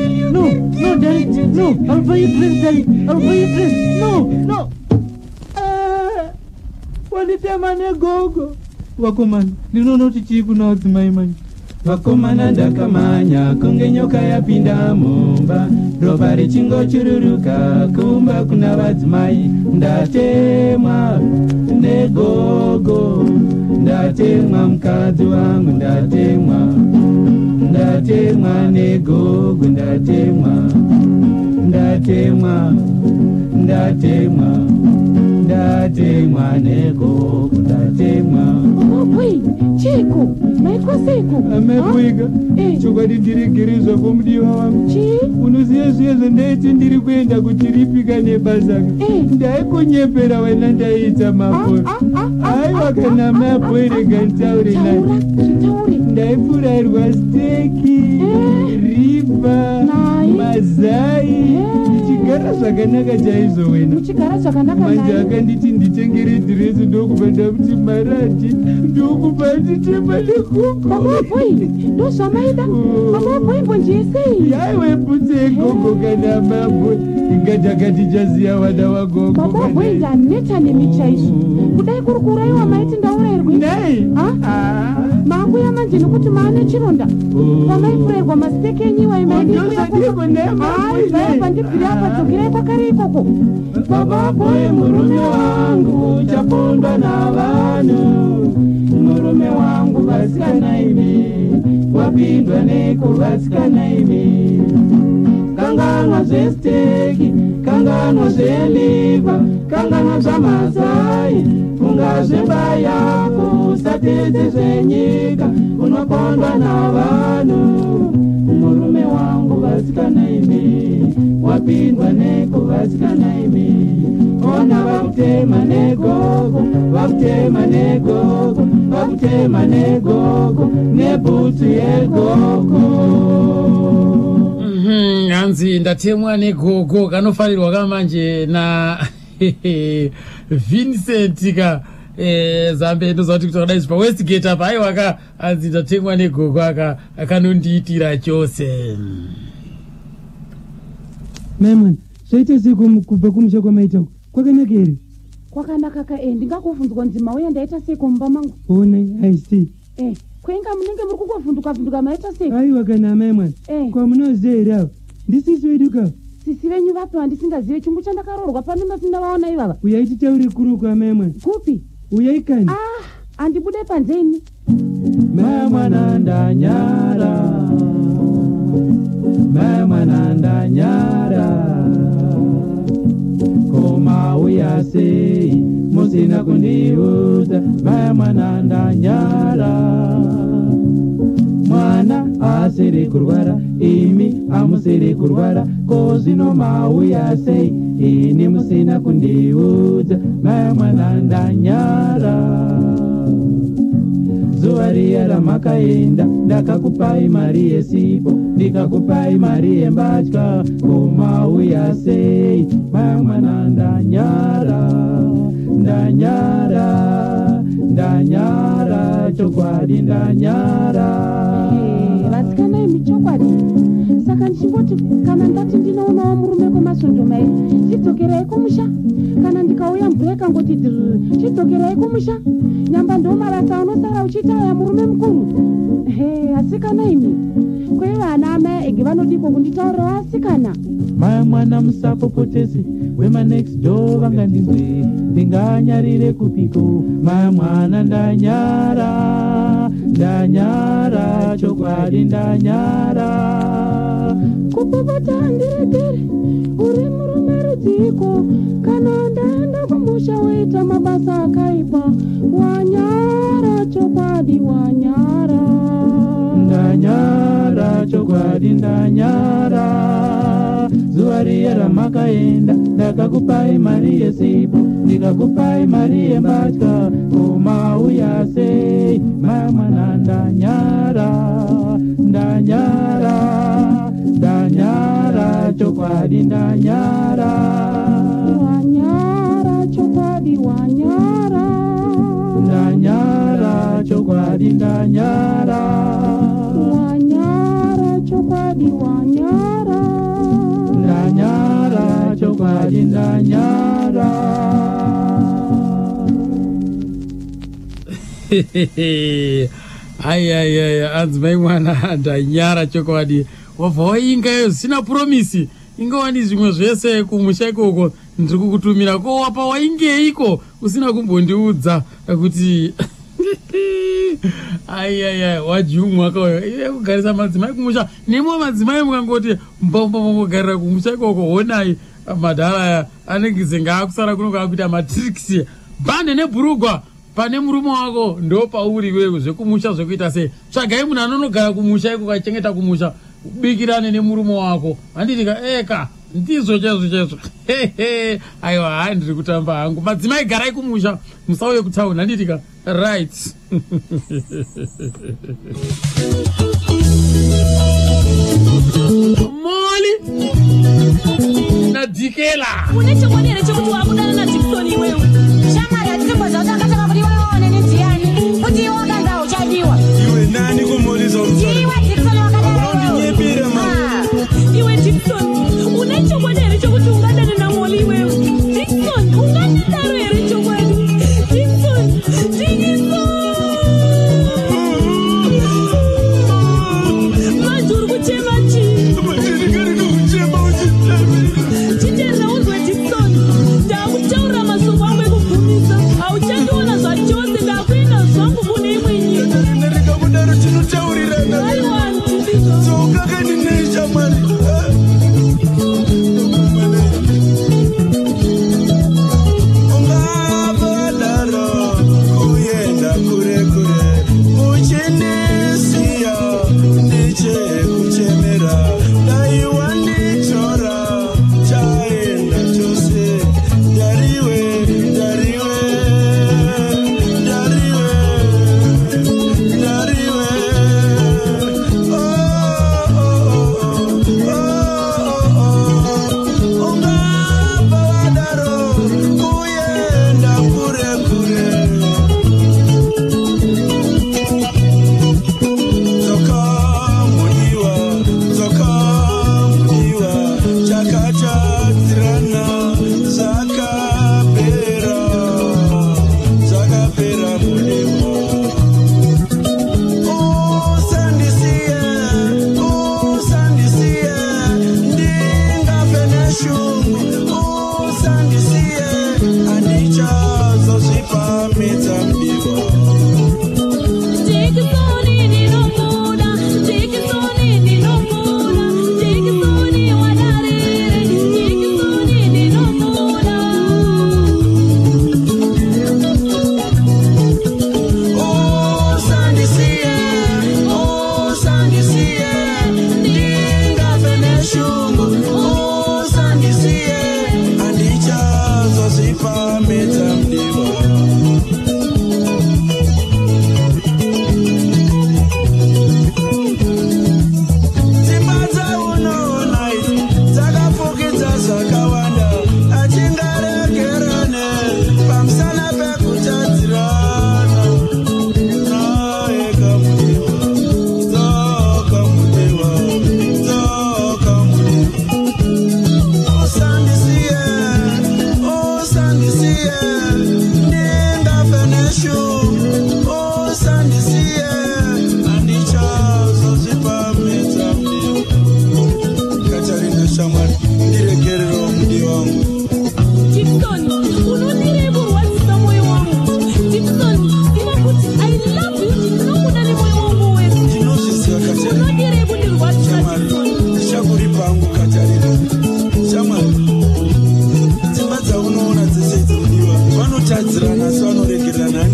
darling, no. I'll buy you dress, darling. I'll buy you dress. No. Wanitemane gogo. Wakomani, ndinonoti chii kuna wadzimai manje. Vakomana ndakamanya kunge nyoka yapinda mumba ropa richingochururuka kumba kuna vadzimai ndatemwa negogo ndatemwa mukadzi wangu ndatemwa negogo ndatemwa negogo ndatemwa. Wait, Chico, maikoseko amepuika chokwadi ndirigirizwa kumudiwa wangu unoziya zviya zvandaiti ndiri kuenda kutiripika nebasa ndaikunyepera wena ndaita mabhoi aiwa kana mabhoi rega ntaure naye ndaipfurairwa steki riba mazai ndichigara zvakanaka chaizvo wena manje akanditi nditengere dhiresi ndokupa ndakuti marati ndokupa nditema nekuko ndozvamaida amabhoi mbonjesei yaiwe putse gogo kana mabhoi ingadakatichaziya vana vagogo mabhoi ndaneta nemi chaizvo kudai kuri kuraiwa maiti ndaurayirwi nei mangu yamanje nekuti maane chironda pamaifurayirwa masiteki enyiwa imaidipandibviri apadzokirai kwakare ikoko mabhoi murume wangu chapondwa navanhu murume wangu vasikana imi wapindwa nekuvasikana imi. Kanganwa zvesteki, kanganwa zveliva, kanganwa zvamazai, funga zvemba yako, usatedze zvenyika, unokondwa navanhu. Murume wangu vasikana imi, wapindwa nekuvasikana imi. Ona vakutema negogo, vakutema negogo, vakutema negogo, nebhutsu yegogo. Hanzi ndatemwa negogo kanofarirwa kamanje na Vincent ka zambe ndozati kuti kudai pa Westgate apa aiwa hanzi ndatemwa negogo akanondiitira chose. Mama, zvaita siku kubva kumusha kwamaita kwakanaka here? Kwakanaka ka ndingakufunzwa nzima uye ndaita sei kumba mangu? Ona, I see. Kwenga munenge muri kuvhunduka maita sei? Aiwa kana amai mwana. Kwamunoziva here ava? Ndisisi wedu ka? Sisi venyu vapi handisingazive chungu chandakaroorwa pano masinda vaona ivava? Uyai titaure kuru kwa amai mwana. Kupi? Uyai kani? Handibude panzeni. Mai mwana ndanyara, mai mwana ndanyara, koma uya sei musina kundiudza, mai mwana ndanyara. Mwana asiri kurwara, imi amusiri kurwara, ko zvino mauya sei ini musina kundiudza, mai mwana ndanyara. Zuva riya ramakaenda ndakakupai mari yesipo, ndikakupai mari yembatya, ko mauya sei mai mwana ndanyara. Ndanyara, ndanyara, chokwadi ndanyara. Vasikana imi chokwadi. Saka ndichingoti kana ndati ndinoonawo murume kwemasondo mai, chidzokerai kumusha. Kana ndikauya mvura ikangoti chidzokerai kumusha. Nyamba ndo mabasa anosara uchiita aya murume mukuru. Asikana imi. Kwe vana amai ege vanodiko kunditaurira asikana. Mai mwana musapopotesi, wema next door vangandinzwe, ndinganyarire kupiko. Mai mwana ndanyara, ndanyara, chokwadi ndanyara. Kupopota ndiredere, uri murume rudziko, kana ndaenda kumusha waita mabasa akaipa, wanyara, chokwadi wanyara. Ndanyara, chokwadi ndanyara. Zuva riya ramakaenda ndakakupai mari yesipo, ndikakupai mari yembatya, ko mauya sei mai mwana ndanyara. Ndanyara, ndanyara, chokwadi ndanyara. Wanyara, chokwadi wanyara. Ndanyara, chokwadi ndanyara. Wanyara, chokwadi wanyara. Ndanyara, chokwadi ndanyara. Ai anzi mai mwana ndanyara chokwadi. Wabva waingayo zvisina promisi, ingawani zvimwe zvese kumusha ikoko ndiri kukutumira, ko wapa waingeiko usina kumbondiudza kuti wajumwa akauya kugarisa madzimai kumusha. Nemwe madzimai mukangoti mbombogarira kumusha ikoko, honai madhara aya anenge zenga akusara kuno kwakuita matriksi bhande nebhurugwa pane murume wako ndo pauri wewe zvekumusha zvekuita sei. Tsvagai munhu anonogara kumusha ikoko achengeta kumusha, ubikirane nemurume wako. Handitika eka ndizvo chaizvo. Aiwa handiri kutamba hangu. Madzimai garai kumusha, musauye kutauni. Handitika right. Moli nadikela unechokwadi here chekuti wakudana naDickson iwewe. Shamari atisimboza kuti akataka kuti iwe waone nenziani kuti iwe wakanza uchadiwa. Iwe nani kumoliza urutsari? Iwe Dickson wakadana Unyepira ma. Iwe Dickson unechokwadi here chekuti ungadana namoli iwewe. Dickson ungadaro here chokwadi. Dickson manje uri kuchema chii? Chitenda unzwe Dickson, ndakutaura masoko angu ekubvumisa, hauchandi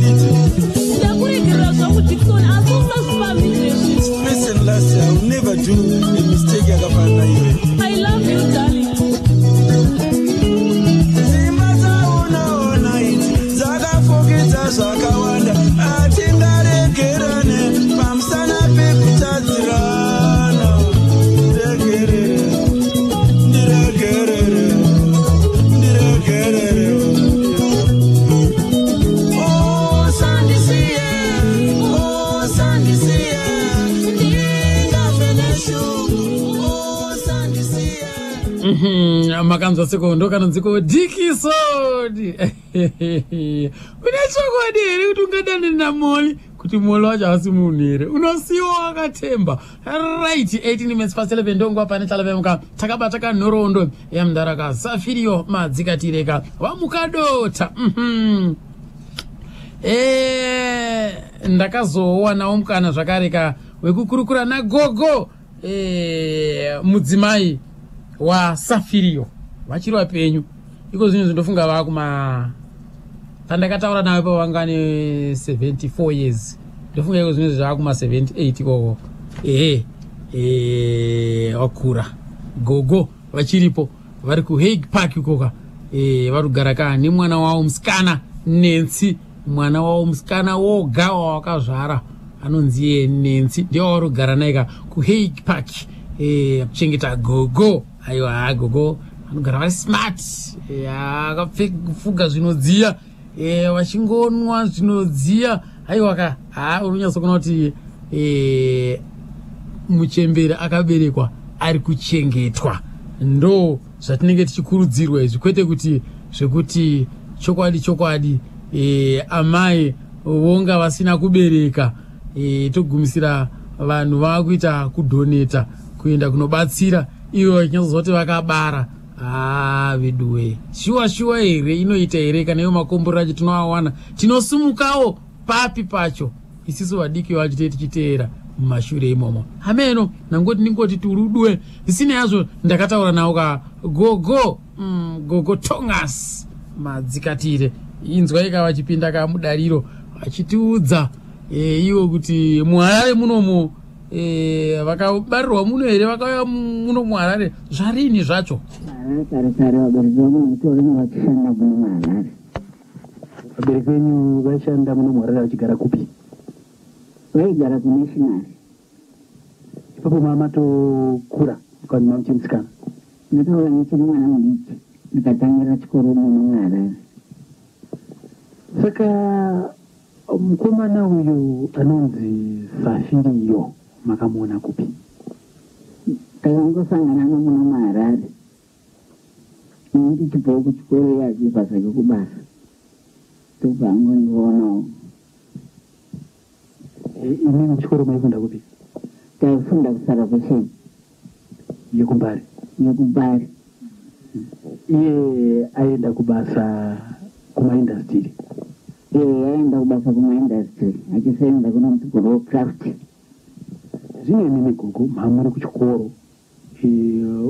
handiti. ndakuregerera zvangu Dickson asi usazvifambidze izvi. Listen, last I will never do a mistake yakafanana iwe. I love you darling. Zimba dzaunoona idzi dzakafokedza zvakawanda atingaregerane pamusana pekutadzirana. Ndiregerere, ndiregerere, ndiregerere. Oh, sandisiye, oh, sandisiye, ndingafele shuku, oh, sandisiye. makanzwa sekondo kanonziko Dickson. Une chokwadi here kuti ungadane namoli kuti moli wacho hasi munhu here unosiyiwa wakatemba. Right, 18 minutes past 11 ndongwa pane chalavemuka takabata kanhoroondo yamudaraka Safiriyo Madzikatireka vamukadota. Ndakazowanawo mukana zvakareka wekukurukura nagogo mudzimai wa Safiriyo vachiri vapenyu iko zvinhu zvindofunga vakuma pandakataura nawe pavangane 74 years ndofunga iko zvinhu zvavakuma 78 ikoko wakura gogo vachiripo vari kuHague Park ikoka vari kugara ka nemwana wavo musikana Nancy mwana wavo musikana woga wawakazvara anonzi Nancy ndiye vari kugara naye ka kuHague Park kuchengeta gogo. Aiwa gogo anogara vari smart akapfuga zvinodziya vachingonwa zvinodziya. Aiwa ka unonyatsokuona kuti muchemberi akaberekwa ari kuchengetwa. Ndo zvatinenge tichikurudzirwa izvi kwete kuti zvekuti chokwadi amai vonga vasina kubereka togumisira vanhu vakuita kudoneta kuenda kunobatsira ivo vachinyatsoziva kuti vakabara. Veduwe shuwa here inoita here kana iwo makombori acho tinoawana tinosumukawo papi pacho isisu vadiki vacho tichiteera mumashure imomo. Hameno nangoti ndingoti turudwe zvisina yazvo ndakataura nawo ka gogo Thomas Madzikatire inzwa ikava chipinda kamudariro achitiudza iwo kuti muHarare munomo vakabarirwa muno here vakauya muno muHarare zvarini zvacho. Kare vabereki vangu mutorini vachishanda muno muHarare. Vabereki venyu vaishanda muno muHarare vachigara kupi? Vaigara kuNational. Ipapo mamatokura mukanyuma muchimusikana? Ndakauya ndichiri mwana mudiki ndikatangira chikoro muno muHarare. Saka mukomana uyu anonzi Safiriyo makamuona kupi? Takangosangana muno muHarare. Ndichibva kuchikoro yachibva zvake kubasa. Tobva angondionawo. Imi muchikoro maifunda kupi? Taifunda kuSalvation. Yekumbari? Yekumbari. Iye aenda kubasa kumaindastiri? Aenda kubasa kumaindastiri achisevenza kuna mutsogoro wecraft. Zvine mimi gogo mhamuri kuchikoro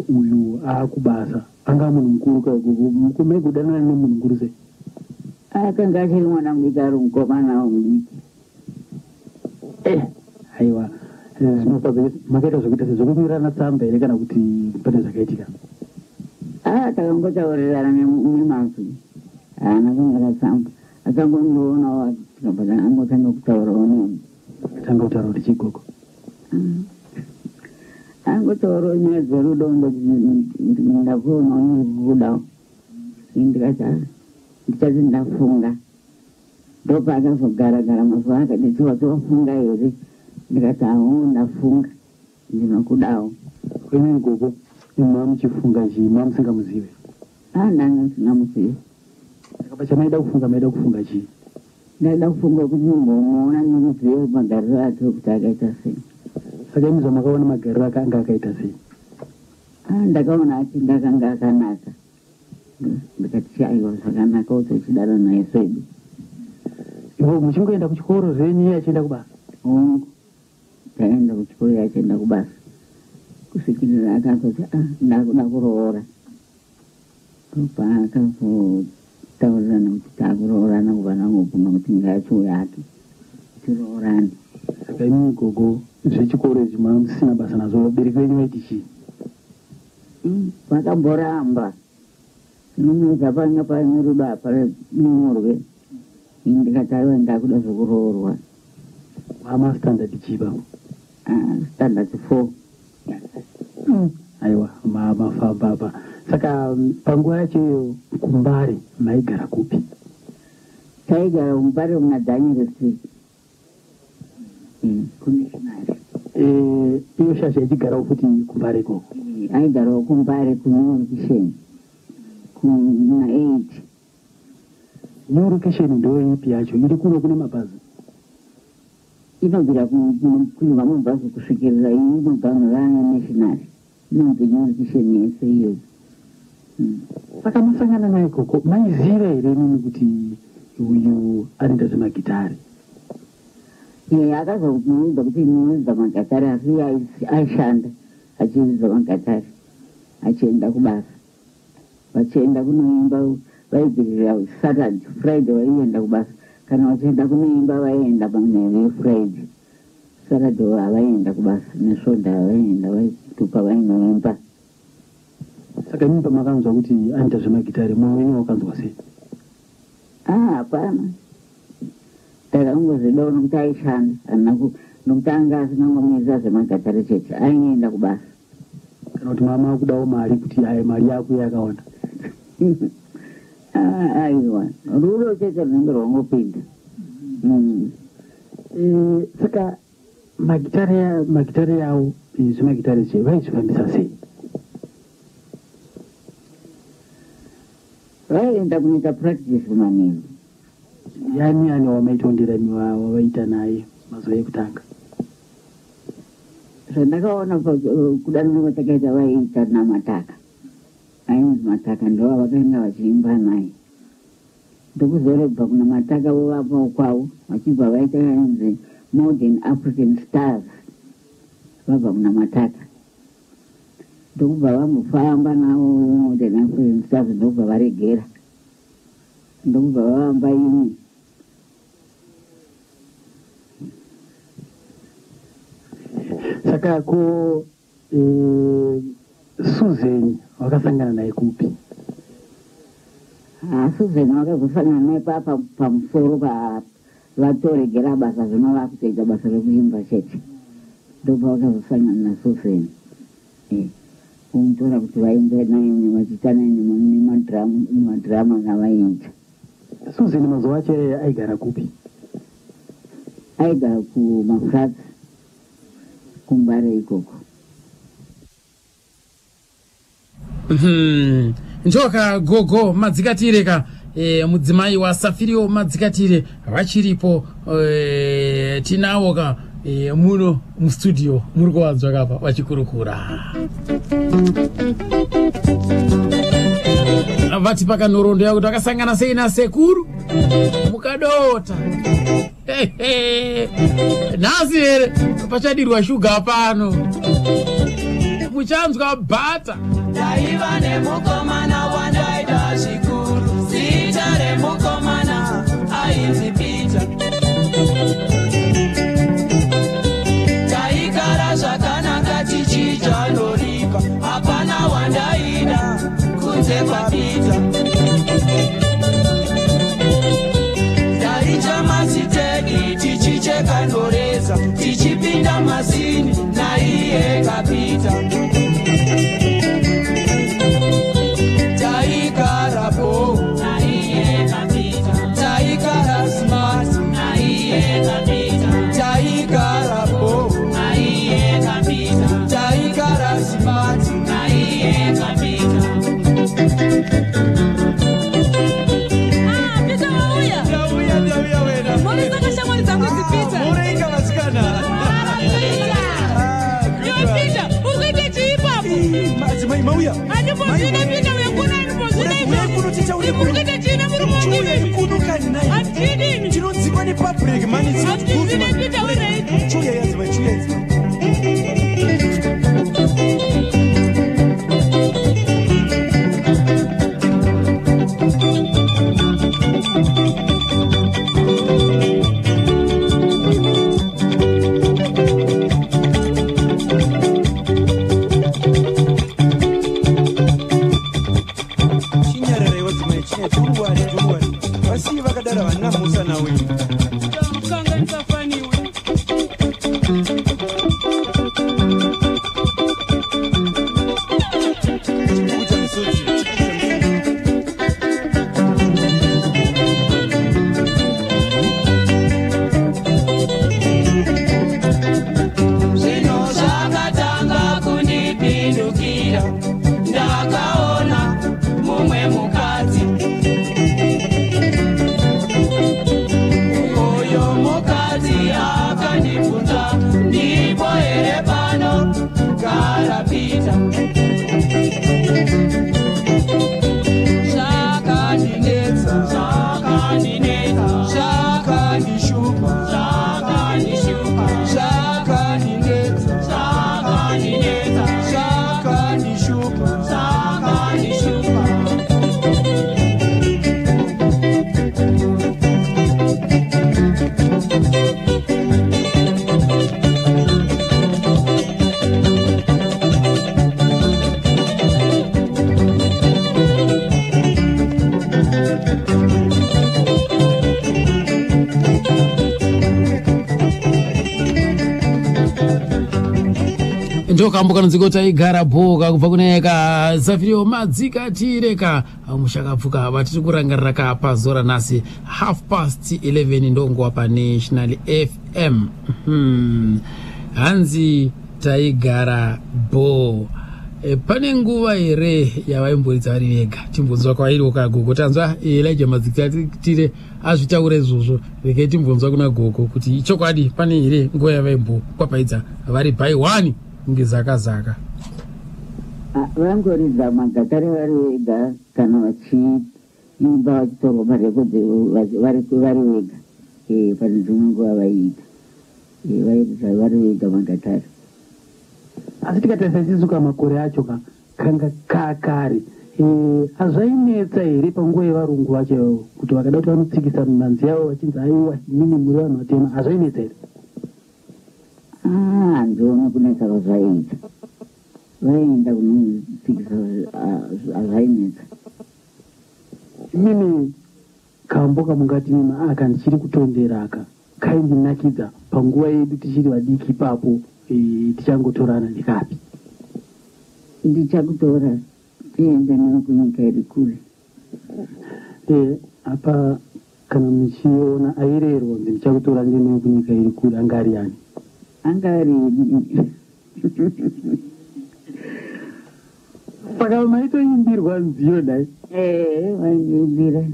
uyu akubasa anga munhu mukuru kagogo mukomai kudanana nemunhu mukuru sei? Akanga achiri mwana mudiki ari mukomana womudiki. Aiwa zvinofadza makaita zvokuita sezvokunyorana tsamba here kana kuti pane zvakaitika? Takangotaurirana nemazwi haana kunyora tsamba akangondionawo tikabva angotanga kutaurawo neni. Tanga kutaura kuti chigogo? Angotaurawo nyaya dzerudo ndakuonawo nyekudawo ndikati ndichati ndafunga. Ndopa akazogara mazuva akati tiwafunga here ndikati ndafunga ndinokudawo. Kwemini gogo ima muchifunga chii mamusingamuzive? Ndanga ndisinamuzive. Saka pachamaida kufunga chii? Ndaida kufunga kuti ndimbomuona ndimuzive magariro ake kuti akaita sei. Saka imi zvamakaona magariro ake anga akaita sei? Ndakaona ati ndakanga akanaka. Ndikati aiwa zvakanaka utochidaro naye swedu. Ivo muchingoenda kuchikoro zvenyu iye achienda kubasa? Taenda kuchikoro iye achienda kubasa. Kusvikirira akazoti ndakuda kuroora. Ndopa taurana kuti takuroorana kuva nangopfunga kuti ngacho yake tiroorane. Saka imi gogo zvechikoro izvi musina basa nazvo, vabereki venyu vaiti chii? Vakamboramba nomwedza panga paine rudo apa runyorwe, ndikati aiwa ndakuda zvokuroorwa. Mama standard chipa? Standard 4. Aiwa mafamba apa. Saka panguva yacho kuMbare maigara kupi? Taigara kuMbare muna Daniel Street. Kumishinari. Iyo Shasha ichigarawo futi kuMbare koko? Aigarawo kuMbare kuNew Location kuna 8. New Location ndo ipi yacho? Iri kuno kune mabhazi? Inobvira kunyuma mabhazi kusvikirira inobva muvana National. Inonzi New Location yese iyo. Saka masangana naye koko, maiziva here nini kuti uyu anoita zvemagitari? Akazokuudza kuti inoudza magatari, asi aishanda achiudza magatari achienda kubasa. Vachienda kunoimba vaibhirira Saturday, Friday vaienda kubasa. Kana vachienda kunoimba vaienda paneve Friday. Saturday havaienda kubasa, nesonda havaienda, vaitupa vainoimba. Saka imi pamakanzwa kuti anoita zvemagitari, mwoyo wenyu wakanzwa sei? Hapana. Takangozvidawo nokuti aishanda, nokuti anga asinangomisa zvemagatari chete, aingoenda kubasa. Kana kuti mama akudawo mari kuti hai mari yako yakawanda? Aiwa, rudo chete runenge rwangopinda. Saka magitari yawo, zvemagitari che vaizvifambisa sei? Vaienda kunoita practice maningi. Yani wamaitondera wavaita naye mazuva ekutanga? Zvandakaona kudanana kwatakaita vaiita naMataka. Ainzi Mataka ndo vakainga vachiimba naye. Ndokuzorobva kuna Mataka vovapo kwavo, vachibva vaita ainzi Modern African Stars. Vabva kuna Mataka. Ndokubva vamufamba navo Modern African Stars, ndokubva varegera. Ndokubva vavamba ini. Saka ko Susan wakasangana naye kupi? Susan wakazosangana naye pamusoro vatoregera basa zvino vakutoita basa rekuimba chete. Ndobva wakazosangana naSusan. Umutora kuti vaimbe naye vachiita naye nemadhirama navainja. Susan mazuva acho aigara kupi? Aigara kumaFlats kuMbare ikoko. Njoka gogo madzikatire ka mudzimai waSafirio madzikatire vachiripo tinawo ka muno mustudio muri kuvanzwa kapa vachikurukura. Vati pakanorondo yakuti akasangana sei nasekuru mukadota. Nasi here pachadirwa shuga pano muchanzwa bhata. Daiva nemukomana wandaida zvikuru, zita remukomana ainzi Peter. Taigara zvakanaka tichidya noripa, hapana wandaida kunze kwaPeter. Taita masitegi tichicheka noreza, tichipinda masini naiye kaPeter. Taikarapo naiye kaPeter. Taikara smart naiye kaPeter. Taikarapo naiye kaPeter. Taikara smart naiye kaPeter. Peter wauya. Ndauya wena. Mori saka shamwari dzangu dzipita. Mureika vasikana. Peter, ukuite chiipapo. Madzimai mauya. Andipozvine Peter wekuna andipozvine. Ticha uri ukuite china muri chuya mumwe. ikudukani naye. Atidini. Tinodzikwa nepublic mani. Andipozvine Peter wena. Chuya yazima chuya. ndokambuka nziko taigara bhoka kubva kuneka Zafiro Madzikatire ka mushakapfuka vatiri kurangarira ka pazora nasi 11:30 ndongowa pa National FM. Hanzi taigara bo pane nguva here yavaimboridza vari vega timbunzwa kwairi ukagogo tanzwa Elijah Madzikatire azvitaura izvozvo regai timbunzwa kuna gogo kuti chokwadi pane here nguva yavaimbokwapfaidza vari by 1 ngezakazaka. Vangoridza Madzikatire vari vega kana vachiimba vachitorwa marekodzi vari vega. Pane dzimwe nguva vaiita vairidza vari vega Madzikatire. Asi tikatarisa isuka makore acho kanga kakare hazvainetsa here panguva yevarungu vacho kuti vakada kuti vanotsikisa manzi yavo vachinzi aiwa inini muri vanhu vatema hazvainetsa here? Handiona kunetsa kwazvaita vaenda kunotsikisa hazvainetsa. Inini kambo kamungati nima aka ndichiri kutondera aka kaindinakidza panguva yedu tichiri vadiki ipapo tichangotorana ndikapi ndichakutora tienda nayo kunyika iri kure. apa kana muchiona airerwa ndichakutora ndiende kunyika iri kure angari yani angari saka maitoimbirwa nziyo dai vaimbira.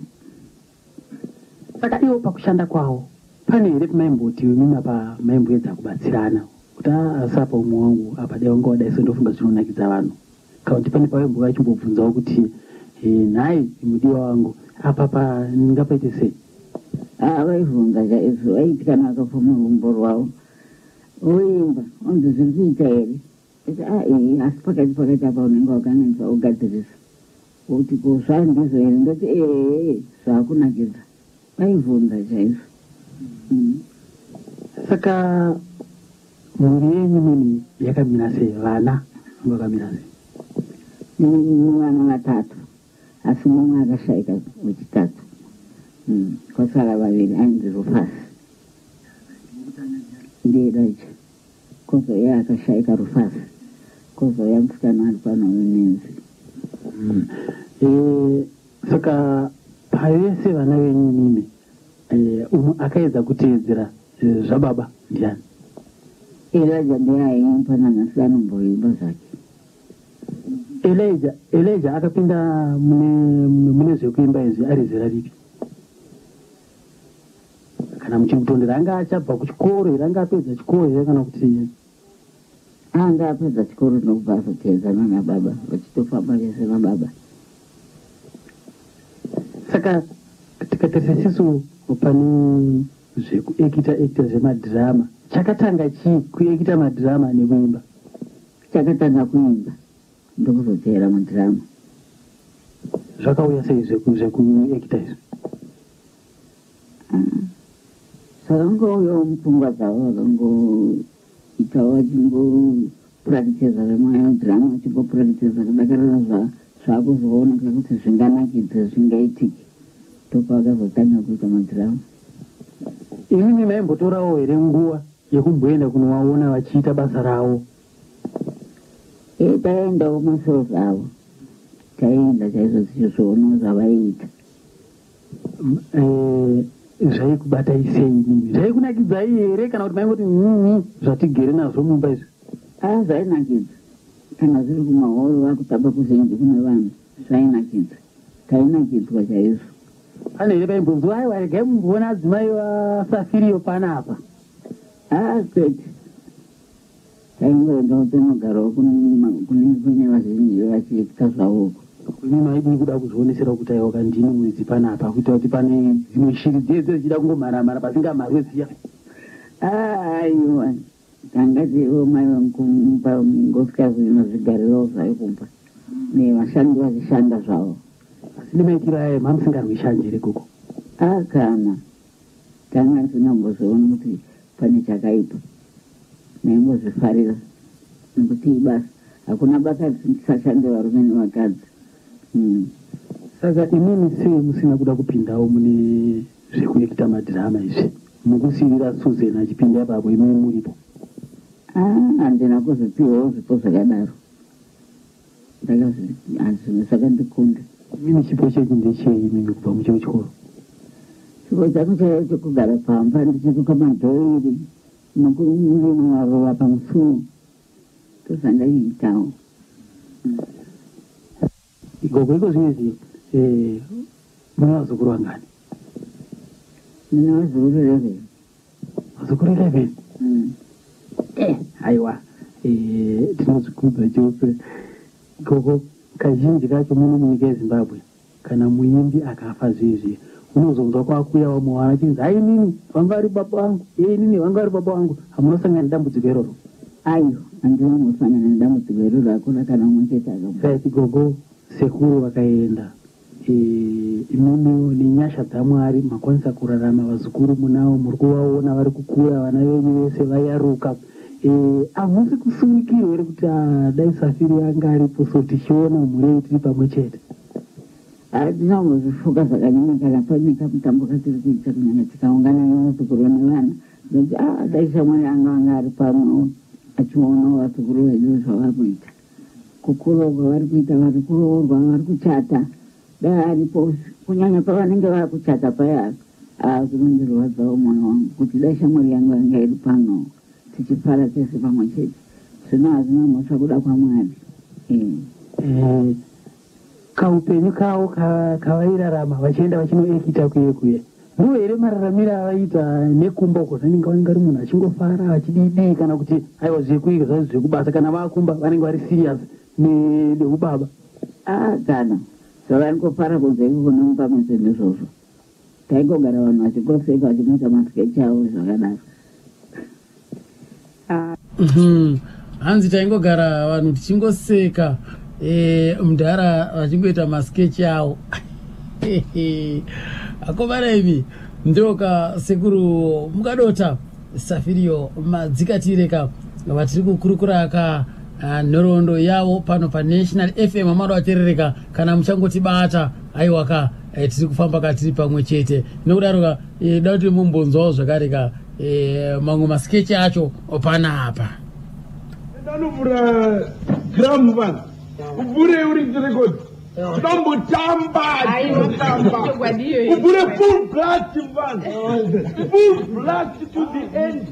Saka iwo pakushanda kwawo pane here pamaimboti mima pamaimboedza kubatsirana kuti asapa umwe wangu apa dai wanga wadai sendofunga zvinonakidza vanhu kauti pane pavaimbo vachimbobvunzawo kuti nhai mudiwa wangu apa ndingapaite sei? Vaivhunza chaizvo vaiti kana akafoma rumbo rwavo voimba onzi zviri kuita here asi pakati apa unenge wakanganisa kugadzirisa kuti ko zvandizo here ndoti zvakunakidza vaivhunza chaizvo. Saka mhuri yenyu mimi yakamira sei? Vana vakamira sei? Vana 3 asi mumwe akashaika wechitatu kwasara vaviri ainzi Rufasi ndiye kozouya akashaika Rufasi kozouya musikana ari pano Menzi. Saka pavese vana venyu mimi umwe akaedza kuteedzera zvababa ndiani? Elijah ndiye aiimba nanhasi anomboimba zvake. Elijah akapinda mune zvekuimba izvi ari zera ripi? Kana muchimutondera anga achabva kuchikoro here anga apedza chikoro here kana kuti anga apedza chikoro nokubva azoteedzana nababa vachitofamba vese nababa. Saka tikatarisa isusu pane zvekuekita zvemadhirama chakatanga chii kuekita madhirama nekuimba? Chakatanga kuimba ndokuzotevera madhirama. Zvakauya sei zvekuekita izvi? Zvakangouyawo mupfungwa dzavo vakangoitawo vachingopuractiza vemadhirama vachingopuractiza kudakarira zvaakuzoona kuti zvinganakidze zvingaitiki ndopavakazotanga kuita madhirama. Imimi maimbotorawo here nguva yekumboenda kunovaona vachiita basa ravo? Taendawo mashows avo taenda chaizvo tichizvoonawo zvavaiita. Zvaikubatai sei imimi? Zvaikunakidzai here kana kuti maingoti zvatigere nazvo mumba izvi? Zvainakidza kana zviri kumahoro vakutamba kuzhinji kune vanhu zvainakidza tainakidzwa chaizvo. Pane here paimbonzwa aiwa regai mumboona adzimai vaSafiriyo panapa? Kwete taingoendawo tinogarawo kune vazhinji vachiita zvavoko. Kune maidi kuda kuzvionesera kuti aiwa kandini mwedzi panapa kuita kuti pane dzimwe shiri dzese dzichida kungomharamhara pasingamarwe ziya. Aiwa tangatiwo mai vangupa ngosvika zvino zvigarirawo zvaikumba nevashandi vachishanda zvavo. Asi nemaitiro ayo mamusingarwi shanje here koko? Kana tanga tinambozviona kuti pane chakaipa naingozvifarira nekuti ibasa hakuna basa risashande varume nevakadzi. Saka imimi sei musina kuda kupindawo mune zvekuekita madhirama izvi mukusiyira Susan achipinda ipapo imimi muripo? handina kuzopiwawo zvipo zvakadaro saka ndikunda. Mimi chipo chechi ndechei mimi kubva muchiro chikoro? Chipo changu chaiva chekugara pamba ndichituka madhoiri maruva pamusuwo tozvandaitawo. Gogo iko zvinezvi muna vazukuru vangani? Nina vazukuru 11. Vazukuru 11? Aiwa tinozvikudza chose. Gogo kazhinji kacho muno munyika yeZimbabwe kana muimbi akafa zvezve unozonzwa kwakuya vamwe vanachinzi nini vanga vari baba vangu, nini vanga vari baba vangu. Hamunosangana nedambudziko iroro? Aiyo, handinonosangana nedambudziko iroro akuna kana umwe chete akafa. Saiti gogo sekuru vakaenda imimiwo nenyasha dzaMwari makwanisa kurarama. Vazukuru munavo muri kuvaona vari kukura, vana venyu vese vayaruka. Hamusi kusurukirwa here kuti dai Safiri anga aripo so tichiona mhuri tiri pamwe chete? Hatinambozvifuka zvakanyanya kana pane kamutambo katiri kuita kunyanya tikaungana nevazukuru nevana kuti dai Shamwari anga ari pamwewo achionawo vazukuru vedu zvavari kuita, kukurawo kwavari kuita, vari kuroorwa, vari kuchata, dai aripo kunyanya pavanenge vari kuchata paya zvinondirwadzawo mwoyo wangu kuti dai Shamwari yangu anga iri pano tichifara tese pamwe chete. Zvino hazina mhosva kuda kwaMwari. Kaupenyu kavo kavairarama vachienda vachinoekita kuye kuye, ndiwo here mararamiro avaita nekumba uko? Zvanenge vanenge vari munhu achingofara achidii kana kuti aiwa zvekuika zvazvo zvekubasa, kana vakumba vanenge vari serious neubaba? Kana zvavanongofara kunze ikona mupamwese nezvozvo taingogara vanhu vachingoseka vachinoita masikechi avo zvakadaro. Hanzi taingogara vanhu tichingoseka mudhara vachingoita masikechi avo. Akomana imi ndoka sekuru mukadota Safiriyo madzikatireka vatiri kukurukura aka nhoroondo yavo pano paNational FM amado aterereka kana muchangotibata aiwaka tiri kufamba katiri pamwe chete nekudaroka da kuti mumbonzwawo zvakareka mamwe masikechi acho panapa. Danuvura gram vanhu ubure uri record tombotamba ubure full blast vanhu full blast to the end.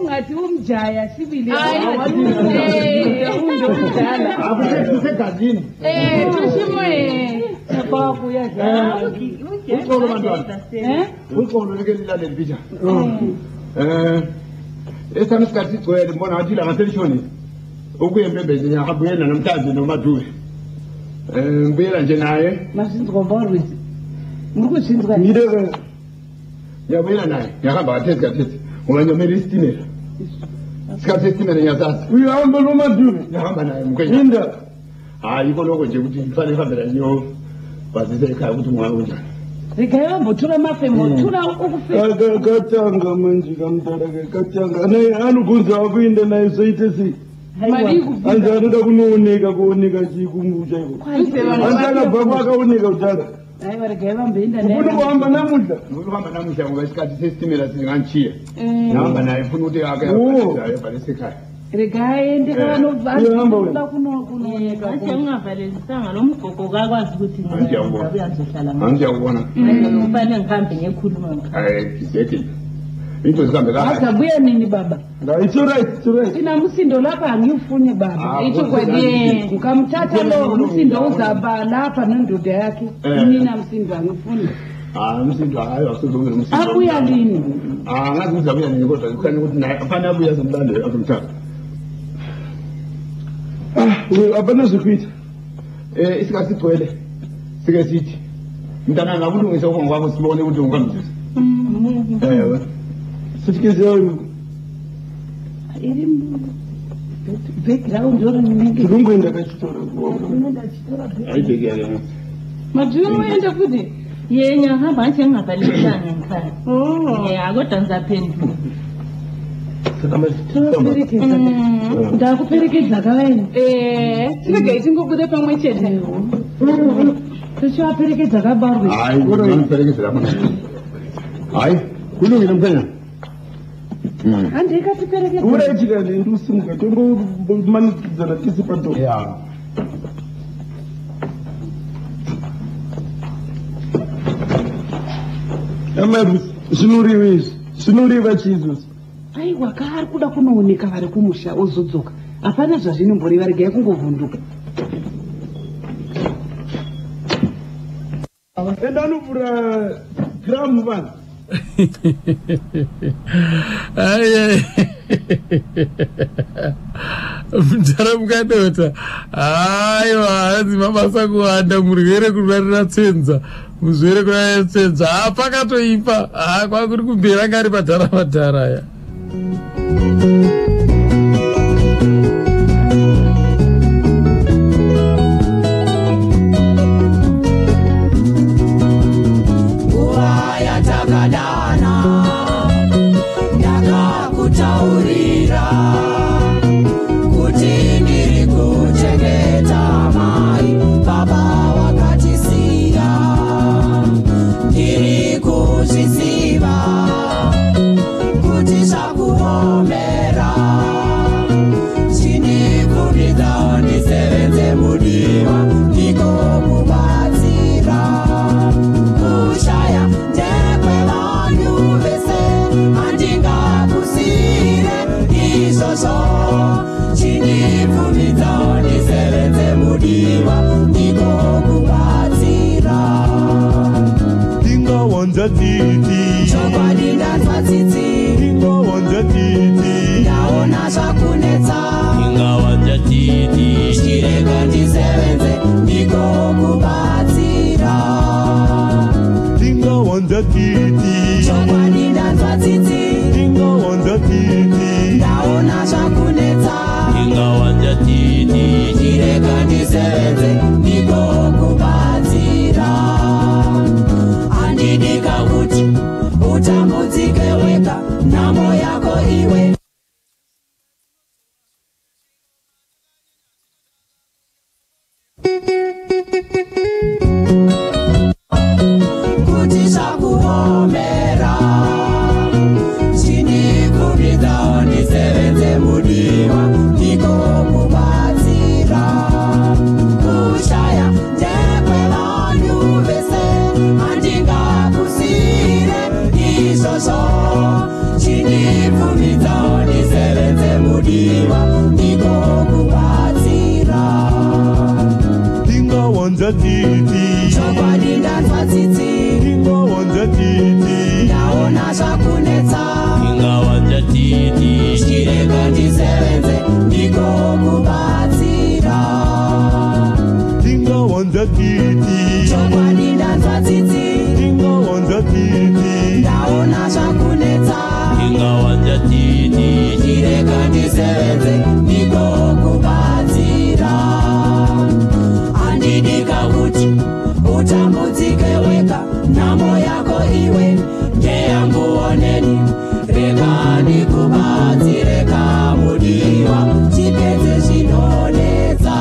Ungati umjaya sibili Akusekazini. Tushimwe. Kwakuya. Ukhona bantwana. Ukhona lekelilale libiza. Esami sikhathi sigcwele mbona ngathi la ngaselishoni. Ukuyempembezi ngiyahambuyena namhlanje nomaduze. Ngibuyela nje naye. Masinzikomborwisi. Ngikusinzika. Ngideke. Ngiyabuyela naye. Ngiyahamba kathesi. Ngoba ngiyomela isitimela. Sikhathi isitimela ngiyasazi. Uyahamba nomaduze. Ngiyahamba naye mkwenye. Inda. Hayi lokho nje ukuthi kufanele ngihambela nyo. Bazise ekhaya ukuthi ungaka kanjani. Zikaya mbothula mafemo thula ukufika. Katanga manje kamdala ke katanga. Naye anukunza akwinde naye soyithe si. Anjani ndakunonika kuonika chikumbusha iko. Anjani baba kaunika utata. Hayi barigeba mbinda naye. Ufuna kuhamba namuhla? Ukuhamba namuhla ngoba isikhathi sesitimela singanchiya. Ngihamba naye ufuna ukuthi ake balese ekhaya. Regaye ndikano Uyahamba kuno. Manje ungavalelisanga lomgogo kakwazi ukuthi Ngiyabona. Ngiyabona. Kufanele ngihambe ngekhuluma ngayo. Hayi kisethi. Into zihambe kahle. Akabuya nini baba? No, it's alright. Sina msindo lapha angifuni baba. Ithi kwediye. Ukamthatha lo msindo uzaba lapha nendoda yakhe. Mina msindo angifuni. Msindo hayi asizongela msindo. Abuya lini? Ngazi uzabuya nini kodwa kukhanya ukuthi naye afana abuya semlando akumthatha. Abana zokwitha. Isikhathi sigcwele. Sike sithi. Mntana ngabulungisa ubongo wakho sibone ukuthi ungamzisa. Ewe. Sithikizeyo. Background yoro ningi. Kulungwenda kachitora. Ayibheke yake. Majuno uenda futhi. Yenya hamba nje ngingavalelisanga ngikhaya. Kodwa ngizaphendula. Ndakuperekedza kawena. Sibeke isingokude pamwe chete. Tuchaperekedza kabarwe. Hayi, ngikuperekedza lapha. Hayi, kulungile mfana. Andikatiperekedza. Urechika ndusimuka tongo manikidzana tisi pato. Yeah. Amaru, sinuriva Jesus. Aiwa kari kuda kunooneka vari kumusha ozodzoka. Hapana zvazvinombori varigai kungovhunduka. Endanuvura gramu vanhu. Mutara mukadota. Aiwa, hanzi mabasa kuwanda murwere kurwarira tsenza. Muzwere kurwarira tsenza. Pakatoipa. Kwakuri kumbera ngari padhara ya. Kushaya Ndingawanza titi chokwadi ndanzwa tsitsi Ndingawanza titi ndaona zvakunetsa Ndingawanza titi chireka ndisevenze ndikokubatsira Ndingawanza titi chokwadi ndanzwa tsitsi Ndingawanza titi ndaona zvakunetsa Ndingawanza titi chireka ndisevenze ndikokubatsira handidika kuti utambudzike wega nhamo yako iwe ndeyanguoneni rega ndikubatsire kamudiwa chipedze zvinonetsa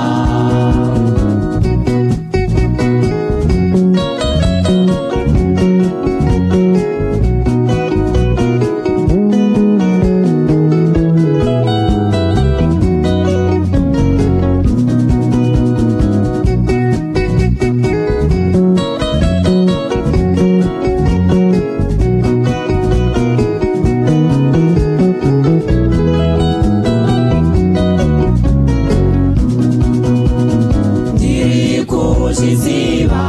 zviziva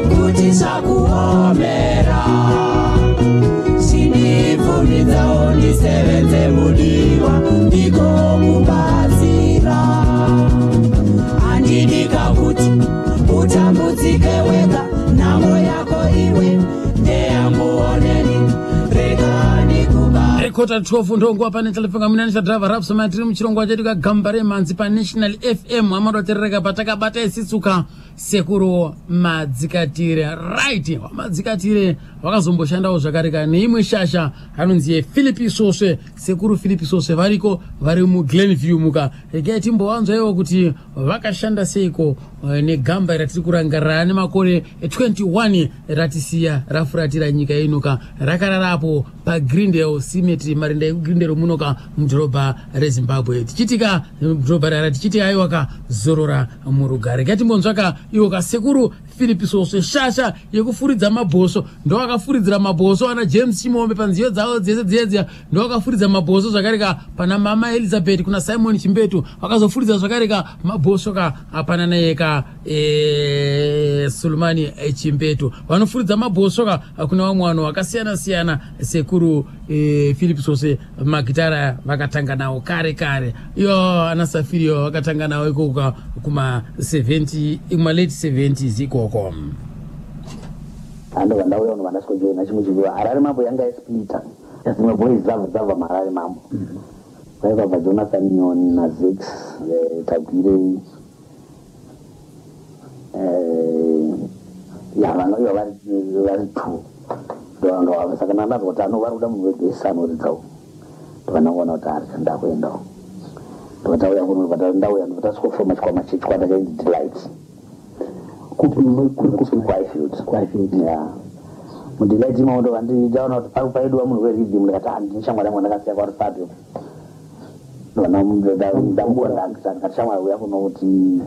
kuti zvakuomera zvinibvumidzawo ndisevenze mudiwa ndikokubatsira handidika kuti utambudzike wega nhamo yako iwe ndeyanguoneni rega ndikuba rekota 12 ndongo pane telefonga munani driver rap somatiri muchirongo chedu kagamba remanzi pa National FM amadoterereka patakabata isitsuka sekuru madzikatire right madzikatire vakazomboshandawo zvakareka neimwe shasha anonzi Philip Soswe sekuru Philip Soswe variko vari mu Glenview muka regai timbowanzwaiwo kuti vakashanda seiko negamba ratiri kurangarira nemakore 21 ratisiya rafuratira nyika inuka rakararapo pa Greendale Cemetery marinda eGreendale munoka mudhorobha reZimbabwe tichitika mudhorobha rara tichiti aiwaka zorora murugare katimbonzvaka iwo kasekuru Philip Soswe shasha yekufuridza mabhoso ndo akafuridzira mabhoso ana James Chimombe panziyo dzawo dzese ndo akafuridza mabhoso zvakareka pana mama Elizabeth kuna Simon Chimbetu akazofuridza zvakareka mabhoso ka apana nayeka Sulmani Chimbetu vanofuridza mabhoso ka kuna vamwe vanhu vakasiyana siyana sekuru Philip Soswe magitara vakatanga nawo kare iyo ana Safirio vakatanga nawo ikoko kuma 70 kuma late 70s ikoko ando vandauya vanhu vanasikojoina chimwe chiviwa Harare mambo yanga esplita yazimwe boys dzava maharare mambo vaibva Jonathan Nyoni naZex Tagwire vanoiva vari two ndovanga saka nandaza kuti vari kuda munhu webesano ridzawo ndovanangoona kuti ari ndakuendawo ndovatauya kuno ndauya ndovatasukofoma chikwama chechikwata chainzi Delight Quifield ya mudelight imondo vandijaona kuti paidiwa munhu weridhi ndikati handishamwari yangu ndakasiya kwauri pato ndambuwa ndikati shamwari uya kuno kuti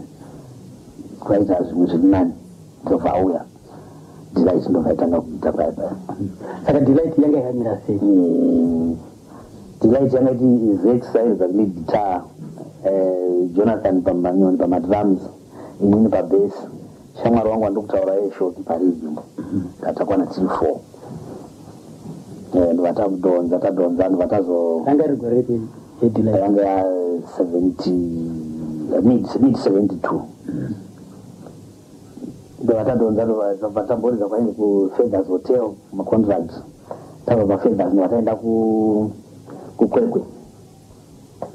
kwaita zvimwe zviri nani ndobva auya Delight ndovaitanga kuita paipa saka Delight yanga yakamira sei Delight yanga iti Zex airidza lead guitar Jonathan Pambanyoni pamadrums inini pabass shamwari wangu andikutaura yeshoki paridhimu katakwana tiri 4 ndivatamudonza tadonza ndivatazo anga rigoreti yanga ya 70 mid 72 ndivatadonza ndivatamboriza kwaende kuFeathers Hotel macontract tava paFeathers ndivataenda kukwekwe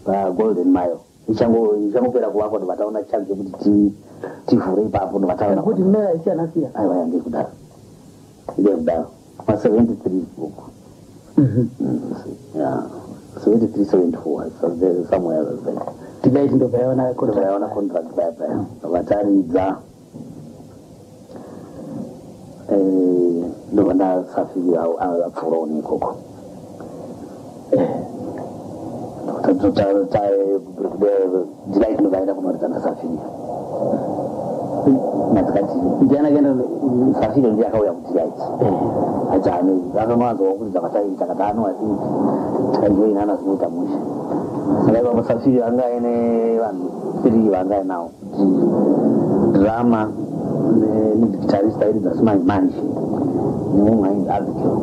paGolden Mile ichangopera kuvakwa ndivataona chance kuti tivhure ipapo ndivataona kuti mmera ichanasiya aiwa yange kudaro pa73 book 73 74 somewhere there Delight ndobvayaona contract paya vataridza ndovanda Safiri apfuurawo nekoko Delight ndovaenda kunoridza naSafiri ndiana kenda Safiri ndiye akauya kuDelight achane anowanzawo kuridza vataita kati tikajoina anazinoita musha saka Safiri anga aine vanhu 3 vanga ainawo drama negitarista iri dzasimanjimanje neumwe ainzi Abigail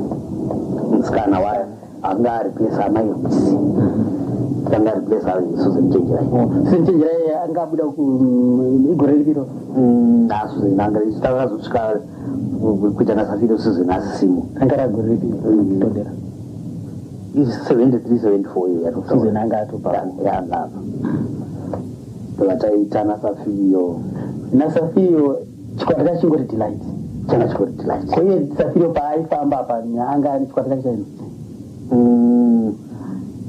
musikana wayo anga ariplesa amai kuti anga ariplesa Susan Chenjerai. Susan Chenjerai angabuda igore riro Susan anga ichitavazosvika kuita naSafiro Susan asisimo anga ragore riro todera 73-74 years Susan anga atopa yanga vataita naSafiro chikwata chachingori delight changa chingori delight koye Safiro paaifamba apa anga ari chikwata chacho chaino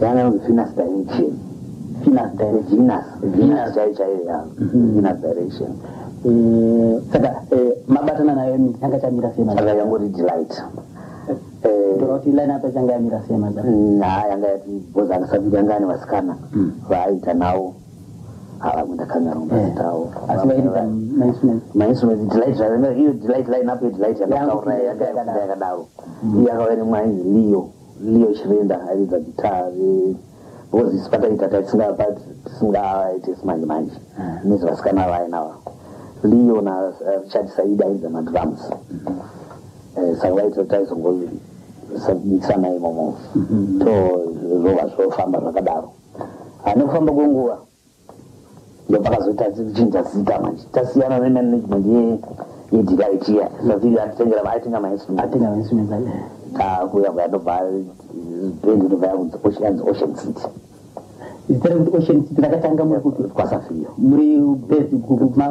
yanga Venus Direction Venus Venus Direction saka mabatana nayo yanga chamira sema changa yangori delight ndoti line apa changa yamira sema yanga yati bozana Safiro yanga ni vasikana vaita nawo munda kanyaromba zitawo asivairika mainstruments delight iyo delight line up delight yakaura yakadaro yakawene mwainzi Leo Shirenda aidza guitar bozi sipataita tisingaite simanje nezvasikana vainawa Leo na Richard Said aidza madrums saka vaita taizongomitsana imomo to zvova zvofamba zvakadaro nekufamba kwenguva ndopakazoita tichinja zita manje tasiyana nemanagement yedelight iya Safiro atitengera vaitinga mainstruments takuya kuyatobva bendi ndobva yakunzi Ocean City izitara kuti Ocean City rakatanga mukuti kwaSafiro muri base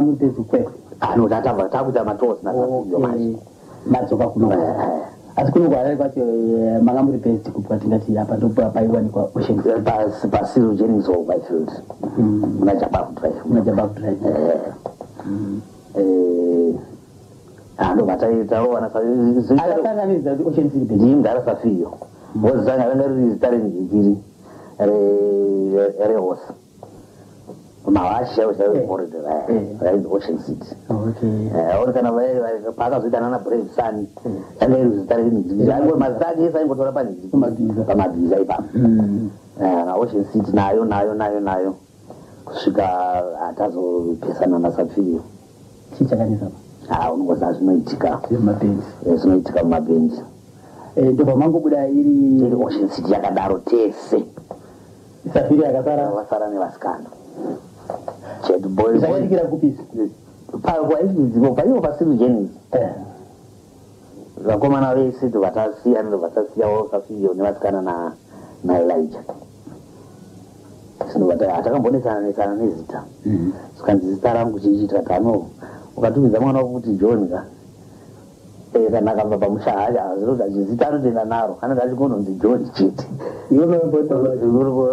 muri base kwe tatava takuita matosi naSafiro manje madzoka kuno asi kuno kwaari kwacho manga muri base kubva tingati apa ndipo paiwanikwa Ocean City pasiro Jennings Hall Byfield muna Jabavu Drive ndobataitaona akasanganidza kuti Ocean City ndimgara Safiro wozanga ranga riri zita renzikiri rehosa mavasha chaikoride rainzi Ocean City ori kana pakazoita nana Brave Sun yanga iri zita renzikiri aingo mazita ake ese aingotora pamabhiza ipapo naOcean City nayo kusvika atazopesana naSafiro chii chakanisa unongoziva zvinoitika mumabhendi ndobva mangobuda iri Ocean City yakadaro tese Safiro yakasara vasara nevasikana zvakatikira kupisa paivo pasiri Jennings vakomana vese vatasiyawo Safiro nevasikana naElijah atakambonesana nezita sikanzi zita rangu chichita kano ukatumidza mwana wokuti John kana akabva pamusha azvinoti achizita anotoenda naro anenge achigononzi John chete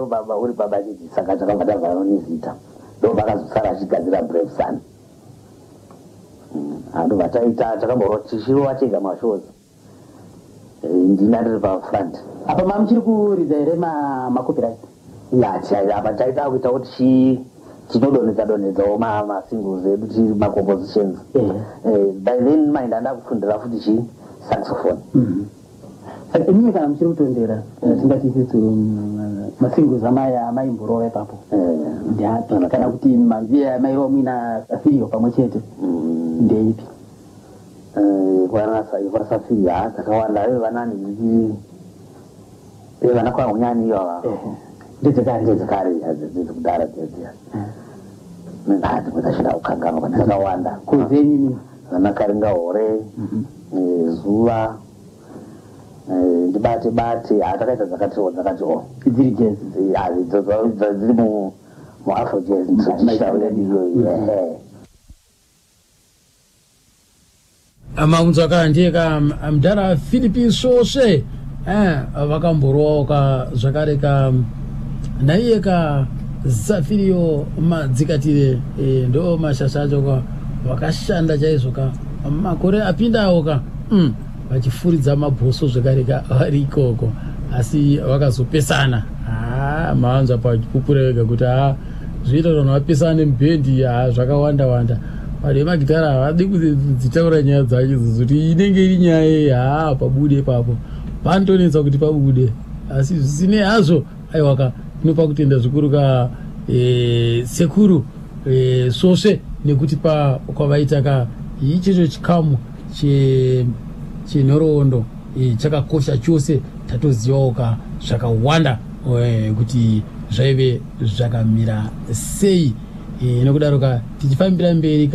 baba uri baba chete saka takabva tabvaro nezita ndopakazosara achigadzira Brave Sun andobva taita takamborwa tichirova chega mashozi ndina ndiri pafront apa mamuchiri kuridza here macopyright apa taita kuita kuti tinodonedzawo masingles edu tiri macompositions by then mind andakufundira futi saxophone imimi kana muchiri kutondera tingati isusu masingles amaimborova ipapo ndeapi kana kuti manzi amairova muina Safiro pamwe chete ndeipi kwaSafiro dzakawanda vevanani vana kwahunyani ivava ndedzekare dzekudhara dzedzia dzimwedzachida kukanganwa pane dzakawanda kuzenyini vanakaringa hore zuva ndibate takaita dzakati dziri jazz dziri muafro jazz amaunzo akandieka mudhara Philip Soshe vakamborowa zvakare naiye Safiro madzikatire ndo mashasha acho vakashanda chaizvo makore apindawo vachifuridza mabhoso zvakare vari ikoko asi vakazopesana maanza pachipupura vega kuti zvoita kuti vanhu vapesana nemubhendi zvakawanda vane magitara havadi kudzitaura nyaya dzacho kuti inenge iri nyaya pabude ipapo panotonetsa kuti pabude asi zvisine hazvo aiwaka inopa kutenda zvikuru sekuru Soshe nekuti kwavaitaka ichicho chikamu chenhoroondo chakakosha chose tatozivawo zvakawanda kuti zvaive zvakamira sei. Nokudaro tichifambira mberi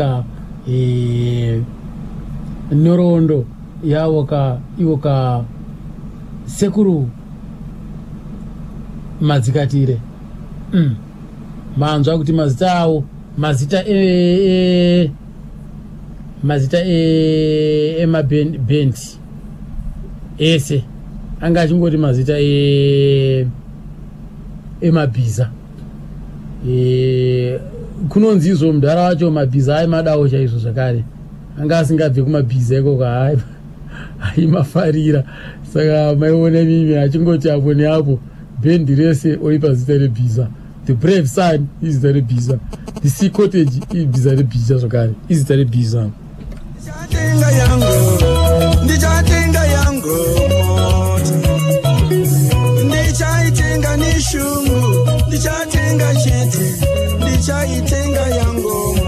nhoroondo yavo ivo sekuru madzikatire manzwa kuti mazita avo mazita emabhendi ese anga achingoti mazita emabhiza kunonzi izvo mudhara wacho mabhiza aimadawo chaizvo zvakare anga asingabve kumabhiza ikoko aimafarira saka maiona mimi achingoti apo neapo bhendi rese oipa zita rebhiza. The Brave Sun izita rebhiza, the Sea Cottage ibhiza rebhiza zvakare izita rebhiza. Ndichatenga yangu ndichaitenga neshungu ndichatenga chete ndichaitenga yangu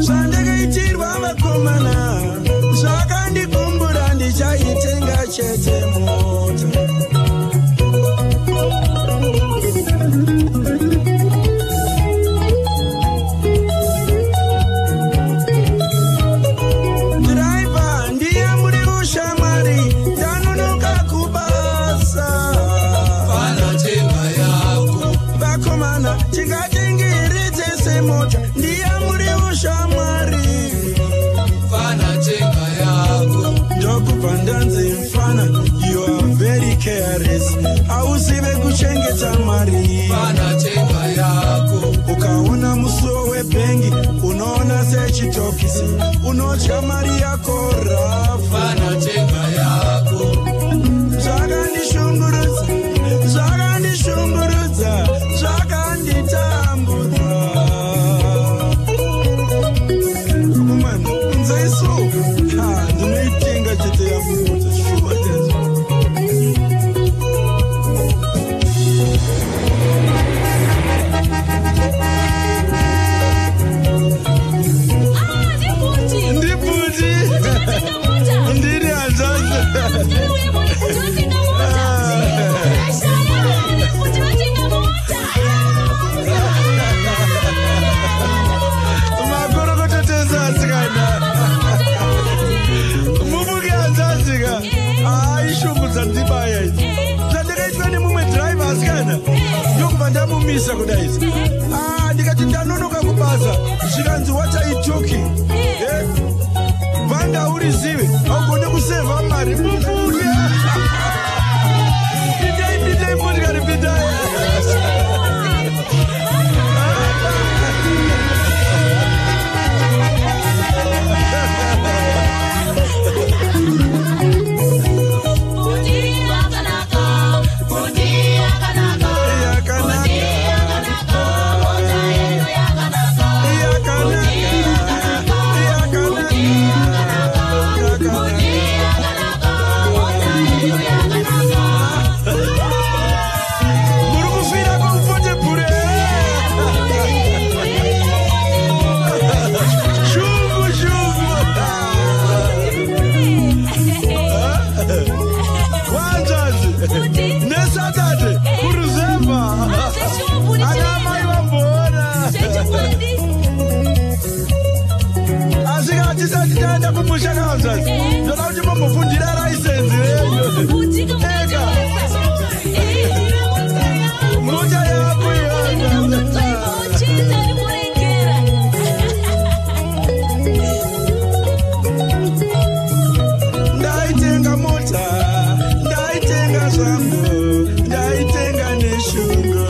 zvandakaitirwa vakomana zvakandikumbura ndichaitenga chete mota. You are very careless. Ausive kuchengeta mari. Panatenga yako. Ukaona musuo webengi, unaona sechitokisi. Unocha mari yako rafu. Panatenga yako. Zvakandishungurudza, zvakandishungurudza, zvakanditambudza. Kumana, nzaiso. Ndinoitenga chete yamuta. Ndamumisa kudaiza ndikati ndanonoka kubaza zvikanzi wachaitoki vanga urizive augone kusevha mari mubuya bidai motikari bidai ndaitenga zvangu ndaitenga neshungu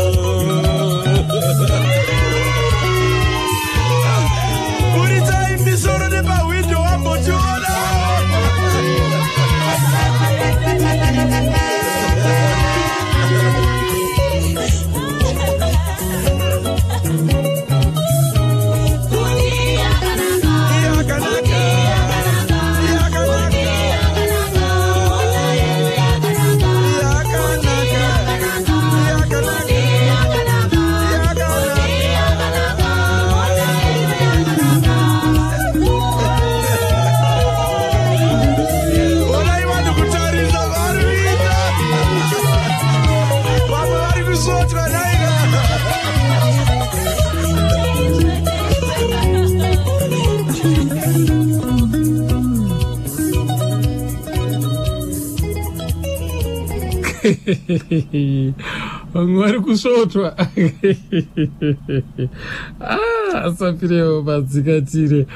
mwari kusvotwa asapireo madzikatire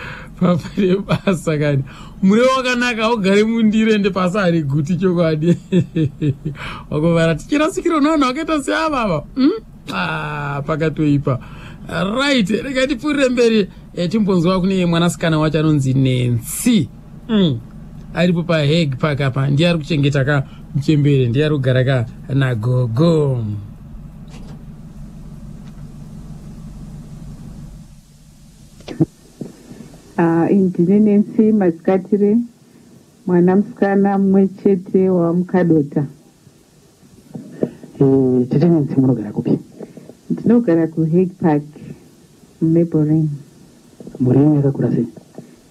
papare basa kani mure wakanaka ugare mundire ende pasa hari guti chokwadi wakovara tichirasikiro nana wakaita seavava pakatoipa right rega tipfuurire mberi timbonzwa kune mwanasikana wacho anonzi Nancy aripo paHague Park apa ndiye ari kuchengeta ka muchembere ndiye ari kugara ka nagogo. Ndine Nancy Mazikatire, mwana musikana mumwe chete wamukadota. Tete Nancy munogara kupi? Ndinogara kuHague Park muMaple. Muri yakakura sei?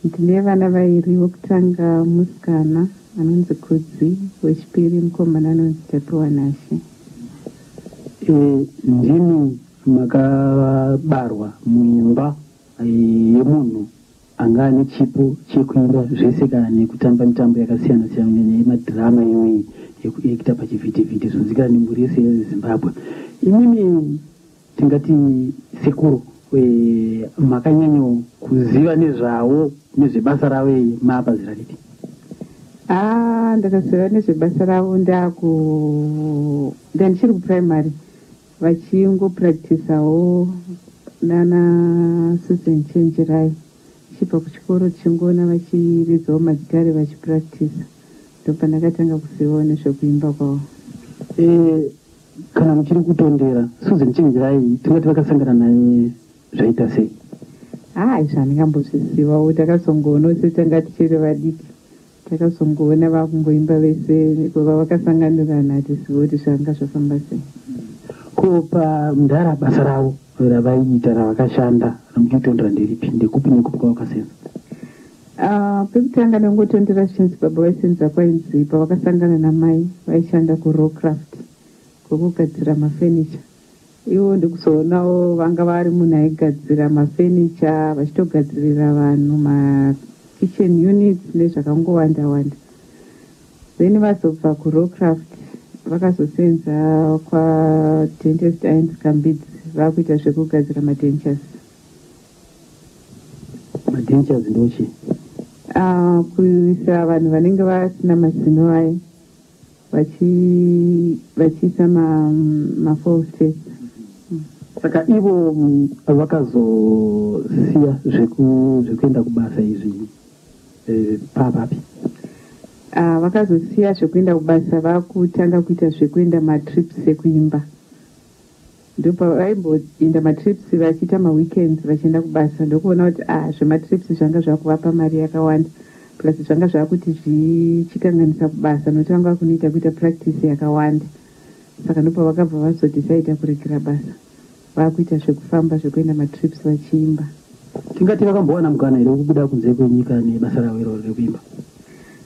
Ndine vana vairi, wokutanga musikana anonzi Kudzi, wechipiri mukomana anonzi Tapiwa Nashe. Ndimi makabarwa muimba yemunhu anga ane chipo chekuimba zvese kana nekutamba mitambo yakasiyana siyana yemadhirama iyoyi yekuita pachivhitivhiti zvinzikana nemburi yese yeZimbabwe. Imimi tingati sekuru makanyanyo kuziva nezvawo nezvebasa ravo maapa zira ripi? Ndakaziva nezvebasa ravo ndichiri kupuraimary vachingopuractisawo nana Susan Chenjerai, chibva kuchikoro chingona vachiridzawo magitare vachipuractisa, ndopandakatanga kuzivawo nezvekuimba kwavo. Kana muchiri kutondera Susan Chenjerai tingati vakasangana naye zvaita sei? Zvandingambozvizivawo, takazongoona setanga tichiri vadiki, takazongoona vakungoimba vese vakasanganirana, hatizivi kuti zvanga zvafamba sei. Ko pamundara basa ravo ravaiita ravakashanda ramuchitondera nderipi, ndekupi nekupi kwavakasenza? Pekutanga ndangotondera zvinzi baba vaisenza kwainzi pavakasangana namai vaishanda kuRowcraft kwokugadzira mafenicha. Ivo ndikuzoonawo vanga vari munhu aigadzira mafenicha vachitogadzirira vanhu makitchen units nezvakangowanda wanda. Then vazobva kuRowcraft vakazosenza kwaDentist Irons Kambidzi, vakuita zvekugadzira madentures. Madentures ndochi? Kuisa vanhu vanenge vasina mazino aya vachiisa mafalse teeth. Saka ivo vakazosiya zvekuenda kubasa izvi papapi? Vakazosiya zvekuenda kubasa, vakutanga kuita zvekuenda matrips ekuimba. Ndopavaimboenda matrips vachiita maweekends vachienda kubasa, ndokuona kuti zvematrips zvanga zvakuvapa mari yakawanda, plus zvanga zvakuti zvichikanganisa kubasa nokuti vanga vakunoita kuita practice yakawanda. Saka ndopa vakabva vazodhisaidha kuregera basa, vakuita zvekufamba zvekuenda matrips vachiimba. Tingati vakambowana mukana here wekubuda kunze kwenyika nebasa ravo iroro rekuimba?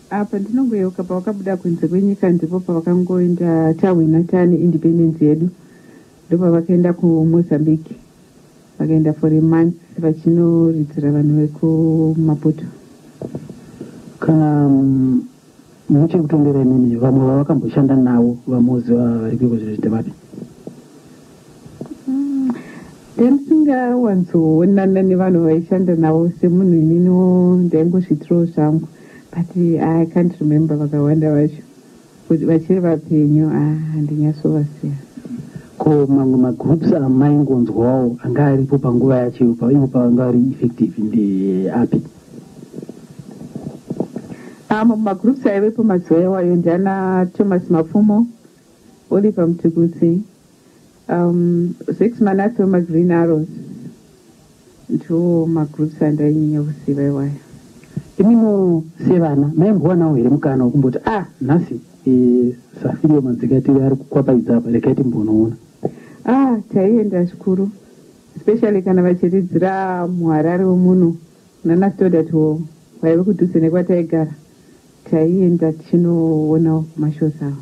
Apa ndinongoyeuka pavakabuda kunze kwenyika ndipo pavakangoenda tawina tane independence yedu, ndopa vakaenda kuMozambique, vakaenda for a month vachinoridzira vanhu vekuMaputo. Kana muchiri kutondera imimi vamwe vavakamboshanda navo vamoziva vari kuiko zviro zvevapi? Ndisingawanzoonana nevanhu vaishanda navo semunhu inini ndaingozvitirawo zvangu, but I can't remember vakawanda vacho kuti vachiri vapenyu handinyasovasiya. Ko mamwe magroups amaingonzwawo anga aripo panguva yacho ivo pavanga vari effective ndeapi? Magroups aivepo mazuva iwayo ndiana Thomas Mapfumo, Oliver Mtukudzi, Zex Manase wemaGreen Arrows, ndiwo magroups andainyanya kuziva iwayo. Imimo sevana maimbowanawo here mukana wekumboti nhasi Safirio Mazikatire ari kukwapaidza apa, regai timbonoona? Taienda zvikuru, especially kana vachiridzira muHarare womuno nana Stodatwo vaive kudhuze nekwataigara, taienda tichinoona mashows avo.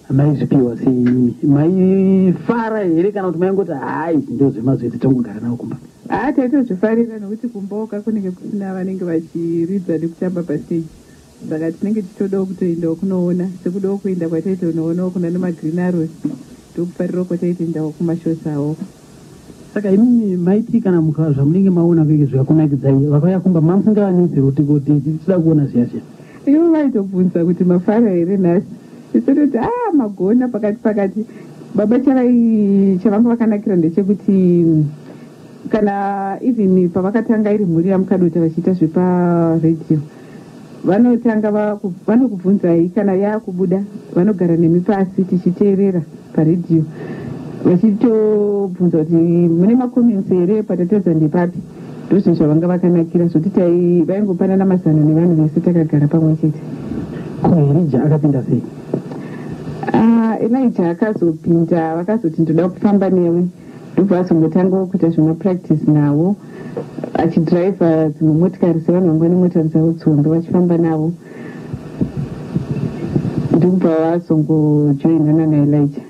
Maizvipiwa sei? Maifara here kana kuti maingoti ndo zvemazoita tongogara nawo kumba? Taitozvifarira nokuti kumba kunenge kusina vanenge vachiridza nekutamba pastage, saka tinenge tichitodawo kutoendawo kunoona sekudawo kuenda kwataita unoonawo kuna nemagreen arrows tokufarirawo kwataitendawo kumashosawo. Saka imimi maiti kana mukava zvamunenge maona veke zvakakunakidzai vakauya kumba mamusingavanisi kuti tichida kuona zviyazviya ivo vaitobvunza kuti mafara here nhasi isototi magona pakati baba chavanga vakanakira ndechekuti kana even pavakatanga iri mhuri yamukadota vachiita zveparedhiyo vanotanga vanokubvunzai kana yakubuda vanogara nemi pasi tichiteerera paredhiyo vachitobvunza kuti mune makomensi here patatedza ndepapi ndozvinhu zvavanga vakanakira zvokuti vaingopanana mazano nevanhu vese takagara pamwe chete. Ko Elija akapinda sei? Elija akazopinda vakazoti ndoda kufamba newe ndobva azongotangawo kuita zvemapractice nawo achidhiraivha dzimwe motikari sevanhu vangwane motikari dzavo dzombe vachifamba navo ndobva vazongojoinana naElija.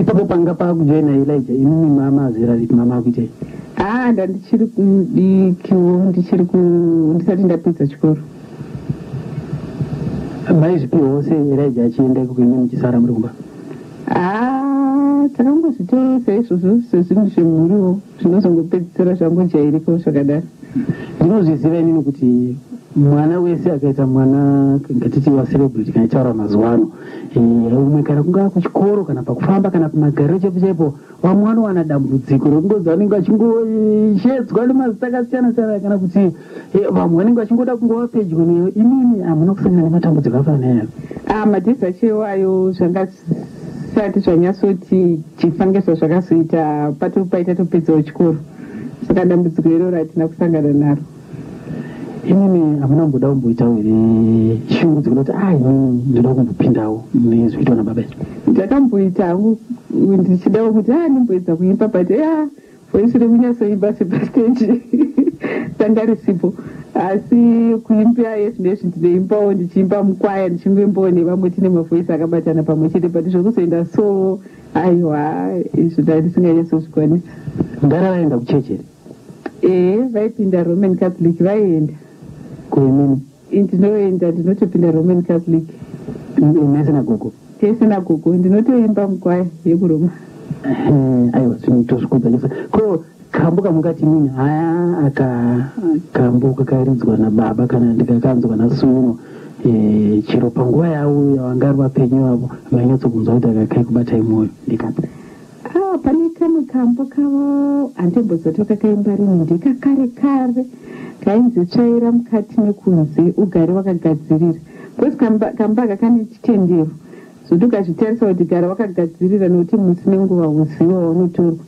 Ipapo panga pakujoina Elija imimi mamazera ripi mama akuitai? Ndichiri kudikiwo ndisati ndapedza chikoro. Maizvipiwo seElija achienda kuimwe muchisara muri kumba? Takangozvitora saizvozvo sezvinhu zvemhuriwo zvinozongopedzisira zvangojairikawo zvakadaro. Ndinozviziva inini kuti mwana wese akaita mwana ngatiti wacelebrity kana ichitaura mazuva ano umwe kana kungaa kuchikoro kana pakufamba kana kumagariro chaipo vamwe vanowana dambudziko rokungodza vanenge vachingoshedzwa nemazita akasiyana-siyana kana kuti vamwe vanenge vachingoda kungova pedyo newe. Imimi hamuna kusangana nematambudziko afanaya? Madhesi achewayo zvangasati zvanyatsoti chifangezwa zvakazoita paita topedzawo chikoro saka dambudziko iroro hatina kusangana naro. Imimi hamuna mboda kumboitawo here shungu dzekunoti inini ndoda kumbopindawo nezvikuitwa nababa? Ndakamboita hangu ndichidawo kuti ndimboedza kuimba but voisu rekunyatsoimba sepasteji tanga risipo asi kuimba yezvi nezvi ndinoimbawo ndichiimba mukwaya ndichingoimbawo nevamwe tine mavhoisi akabatana pamwe chete but zvokuzoenda so aiwa izvo ndandisinganyatsouzvikwanisa. Ngara vaenda kuchechi here? Vaipinda Roman Catholic vaienda. Kuimini? Ndinoenda ndinotopinda Roman Catholic. Nesinagogo? Sinagogo ndinotoimba mukwaya yekuroma. Aiwa tozvikudza chose. Ko kambo kamungati nini kambo kakaridzwa nababa kana ndikakanzwa nasuno chero panguva yavo yavangari vapenyu vavo vanyatsobvunzwa kuti akakai kubatai mwoyo ndikapi? Pane kamwe kambo kavo handimboziva kakaimba rini ndekakare kainzi tsvaira mukati nekunze ugare wakagadzirira bcause kamba aka kane chitendero zvokuti ukazvitarisa kuti gara wakagadzirira nokuti musi nenguva uziva waunotorwa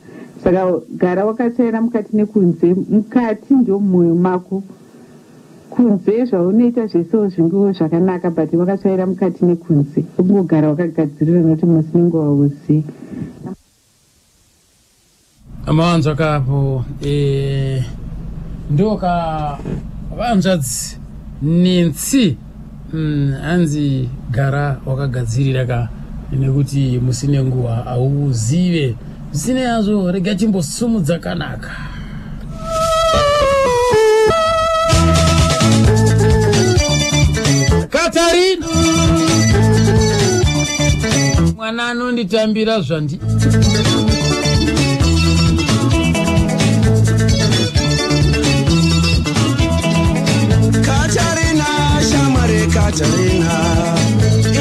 saka gara wakatsvaira mukati nekunze mukati ndio mumwoyo mako kunze zvaunoita zvesewo zvinguvo zvakanaka but wakatsvaira mukati nekunze ungogara wakagadzirira nokuti musi nenguva uziva. Amawanzo kapo ndoka vanzvadzi Nensi anzi gara wakagadzirira ka nekuti musine nguva auzive zvisine yazvo rega chimbosumudza kanaka. Katarina mwana anonditambira zvandi Katarina,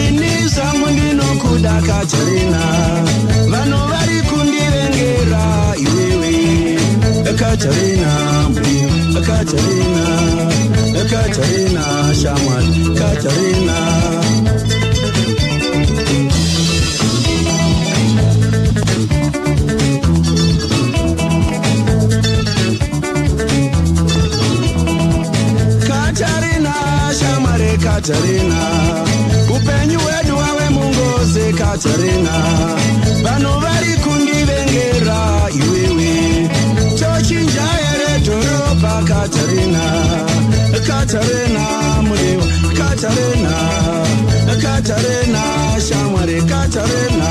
ini zvangu ndinokuda Katarina, vanhu vari kundirengera iwewe Katarina, Katarina, shamwari Katarina. Katarina, upenyu wedu wawe mungoze Katarina, vanhu vari kundivengera iwewe, tochinja here dhorobha Katarina, mudiwa Katarina, shamwari Katarina.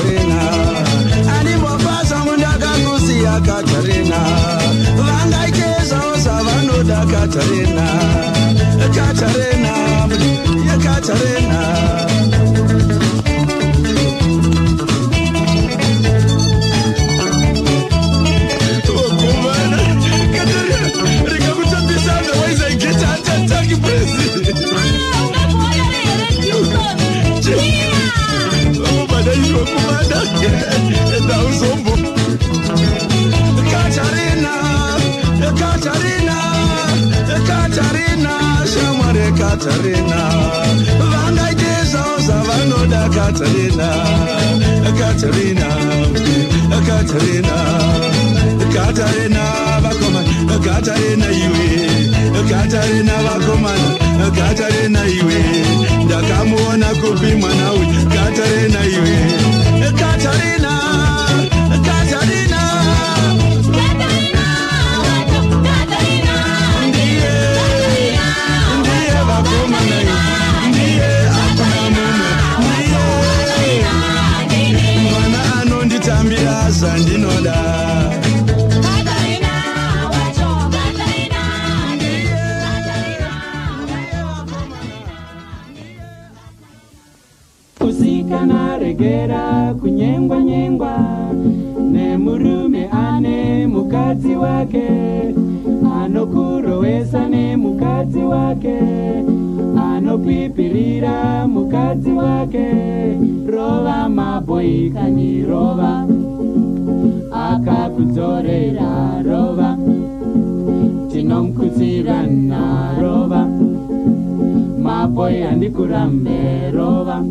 Katarina Animofasa mundaka kusiya Katarina Vangaikeza osavanoda Katarina Katarina ya Katarina Katarina vangaiteza osavanoda Katarina Katarina Katarina Katarina vakoma Katarina iwe Katarina vakoma Katarina iwe ndakamuona kupi mwana uyu Katarina iwe Katarina Katarina Sandinoda Usikana regera kunyengwa nyengwa nemurume ane mukadzi wake anokurowesa nemukadzi wake anopipirira mukadzi wake rova maboi kanirova akakudzorera rova tinomkutsirana rova maboi handikurambe rova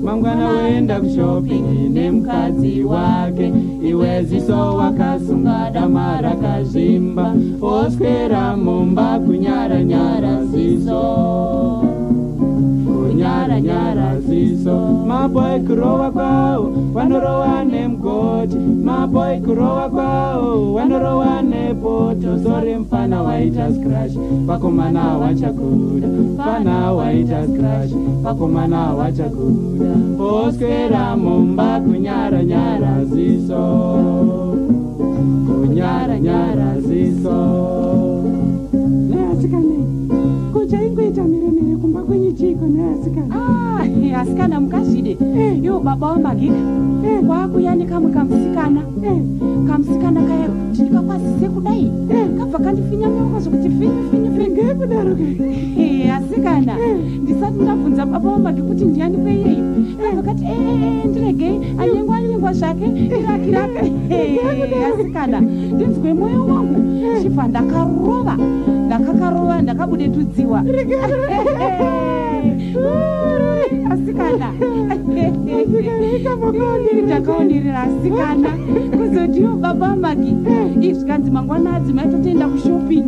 mangwana wenda kushopping nemukadzi wake iwe ziso wakasunga dama rakazvimba oswera mumba kunyara nyara ziso kunyara nyara ziso maboi kurova kwao wanorowa nemugoti maboi kurova kwao wanorowa nepoto sore mfana waita scratch vakomana wachakuda mfana waita scratch vakomana wachakuda oswera mumba kunyara nyara ziso kunyara nyara ziso neasikane kuchaingoita miremire kumba kwenye chiko neasikana asikana mukazvide iwo baba wamagika kwakuya kamwe kamusikana kamusikana kaya kuti ndikakwazise kudai kabva kandifinya nyamazo kuti finyafinyafingaekudaro asikana ndisati ndabvunza baba wamagi kuti ndiani kweiyeyo vakati ndiregei anyengwa zvake irakirake asikana ndinzwe mwoyo wangu chibva ndakarova ndakakarova ndakabudetudziwa asikana ndakaonirira asikana kuzotiwo baba amagi izvikanzi mangwana adzimai totoenda kushopping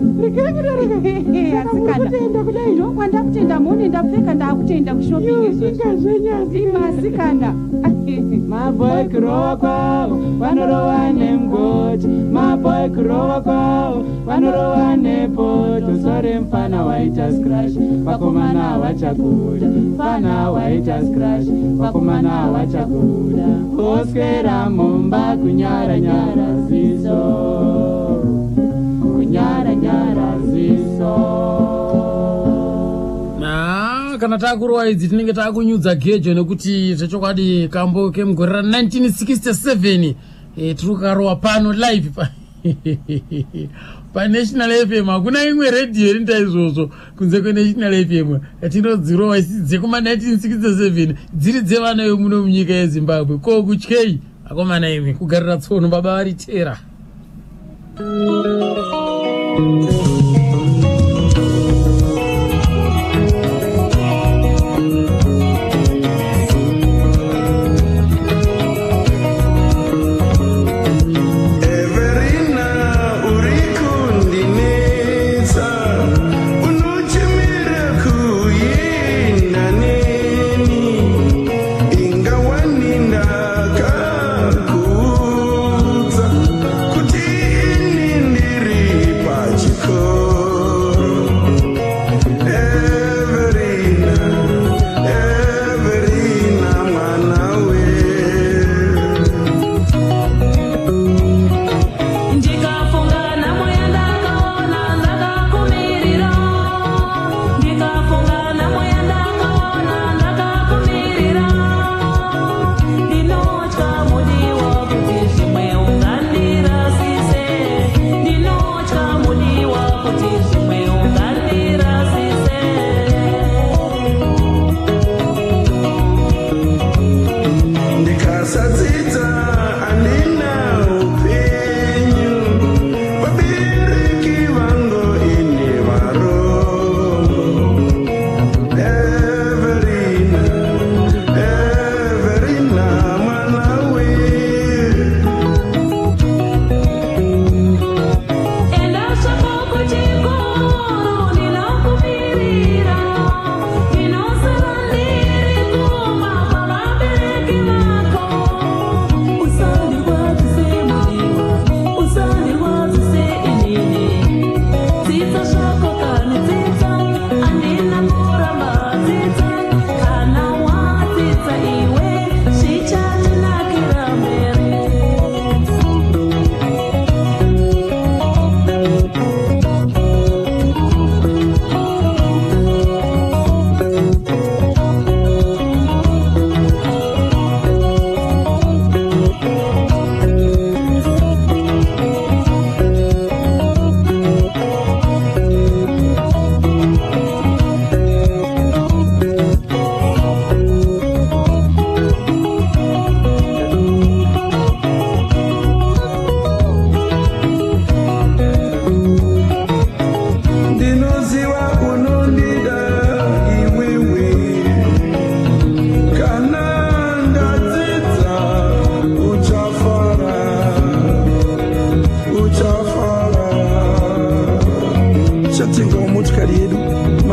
asikana ndokwanda kutenda mone ndapfeka ndakutoenda kushopping izvozvima asikana maboi kurova kwavo vanorowa nemugoti maboi kurova kwavo vanorowa nepoto sore mfana waita scratch vakomana vachakuda mfana waita scratch vakomana vachakuda oswera mumba kunyara nyara ziso kunyara nyara ziso kana takurova idzi tinenge takunyudza gejo nekuti zvechokwadi kambo kemugore ra1967 tiri kukarova pano live paNational FM hakuna imwe redhiyo rinda izvozvo kunze kweNational FM tinodzirowa dzekuma1967 dziri dzevana vemuno munyika yeZimbabwe ko kutyei akomana imi kugarira tsono baba vari tera Kuti ini ndiri pachiko ndadzidza handina upenyu vabereki vangu ini varongo Everina mwana we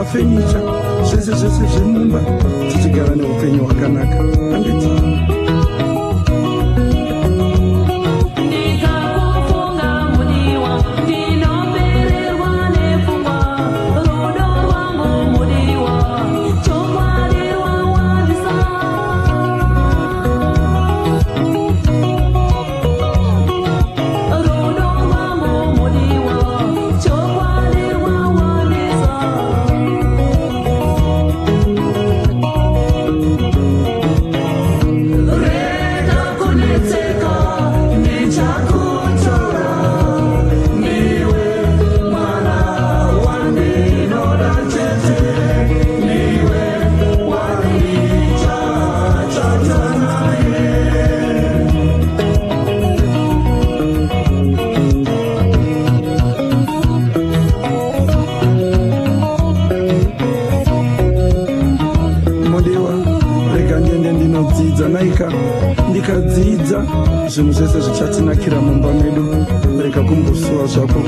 mafenicha zvese zvese zvemumba tichigara neupenyu hwakanaka handiti ndikadzidza zvinhu zvese zvichatinakira mumba medu rega kumbosuwa zvako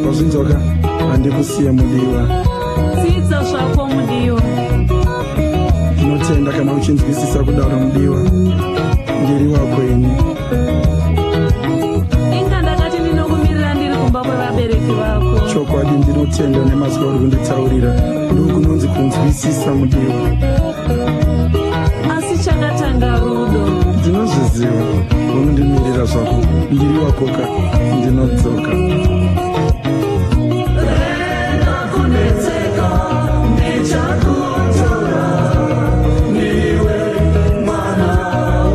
wazvinzwaka handikusiye mudiwa dzidza zvako mudiwa ndinotenda kana uchinzwisisa kudaro mudiwa ndiri wako ini inga ndakati ndinokumirira ndiri kumba kwevabereki vako chokwadi ndinotenda nemazwi auri kunditsaurira ndokunonzi kunzwisisa mudiwa asi chakatanga rudo ndinozviziva unondimirira zvako ndiri wakoka ndinodzoka rega kunetseka ndichakutora niwe mwana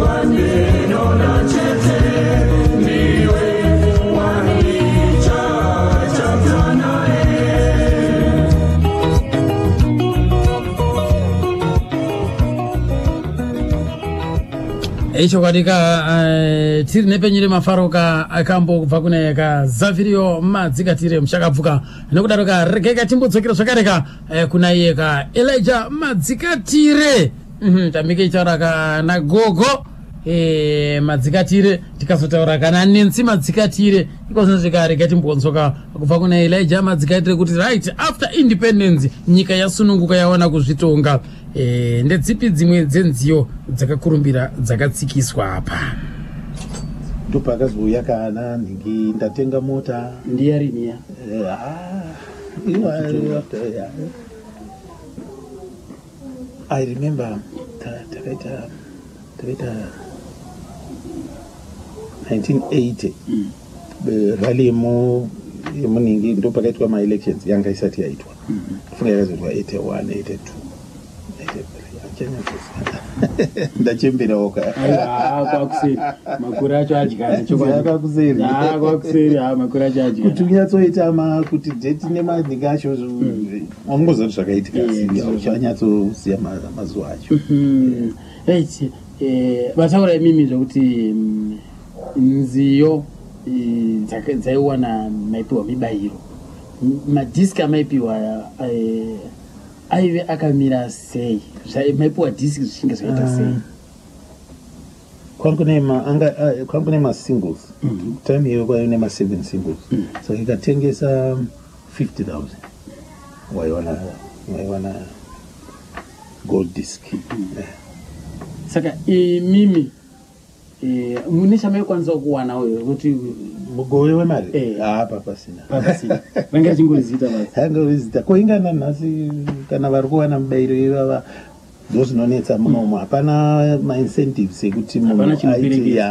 wandinoda chete niwe wandichachata naye icho kwadika tiri nepenyire mafaroka akambobva kuna kazaviriyo madzikatire muchakabvuka nekudaroka regeka timbodzokera zvakareka kuna iye ka Elijah madzikatire tamike ichauraka nagogo madzikatire tikazotaura kana Nancy madzikatire ikozvinozikarega timbonzoka kubva kuna Elijah madzikatire kuti right after independence nyika yasununguka yawana kuzvitonga ndedzipi dzimwe dzenziyo dzakakurumbira dzakatsikiswa apa ndopakazouya kana ndingi ndatenga mota ndiyariniya I remember takaita 1980 rally yemuningi ndopakaitwa ma-elections yanga isati yaitwa funga yakazoitwa 81 82 ndachemberawo kwakuseri makuru acho adyakwakuseri makuru acho adya kuti unyatsoita kuti deti nemadhingi acho wangozati zvakaitika uchanyatsoziya mazuva acho vataura imimi zvokuti nziyo dzaiwana maipiwa mibayiro madhiski amaipiwa aive akamira sei maipiwa dhiski zvichinge zvaita sei kwangu nema-singles time iyo kwaive nema-7 singles saka ikatengesa 50,000 waiwana gold disc saka imimi mune chamaikwanisa kuwana uyo kuti mugove wemari papasina vanga chingozita angozita koingana nhasi kana vari kuwana mubayiro ivava ndo zvinonetsa munomo hapana maincentives ekuti munhu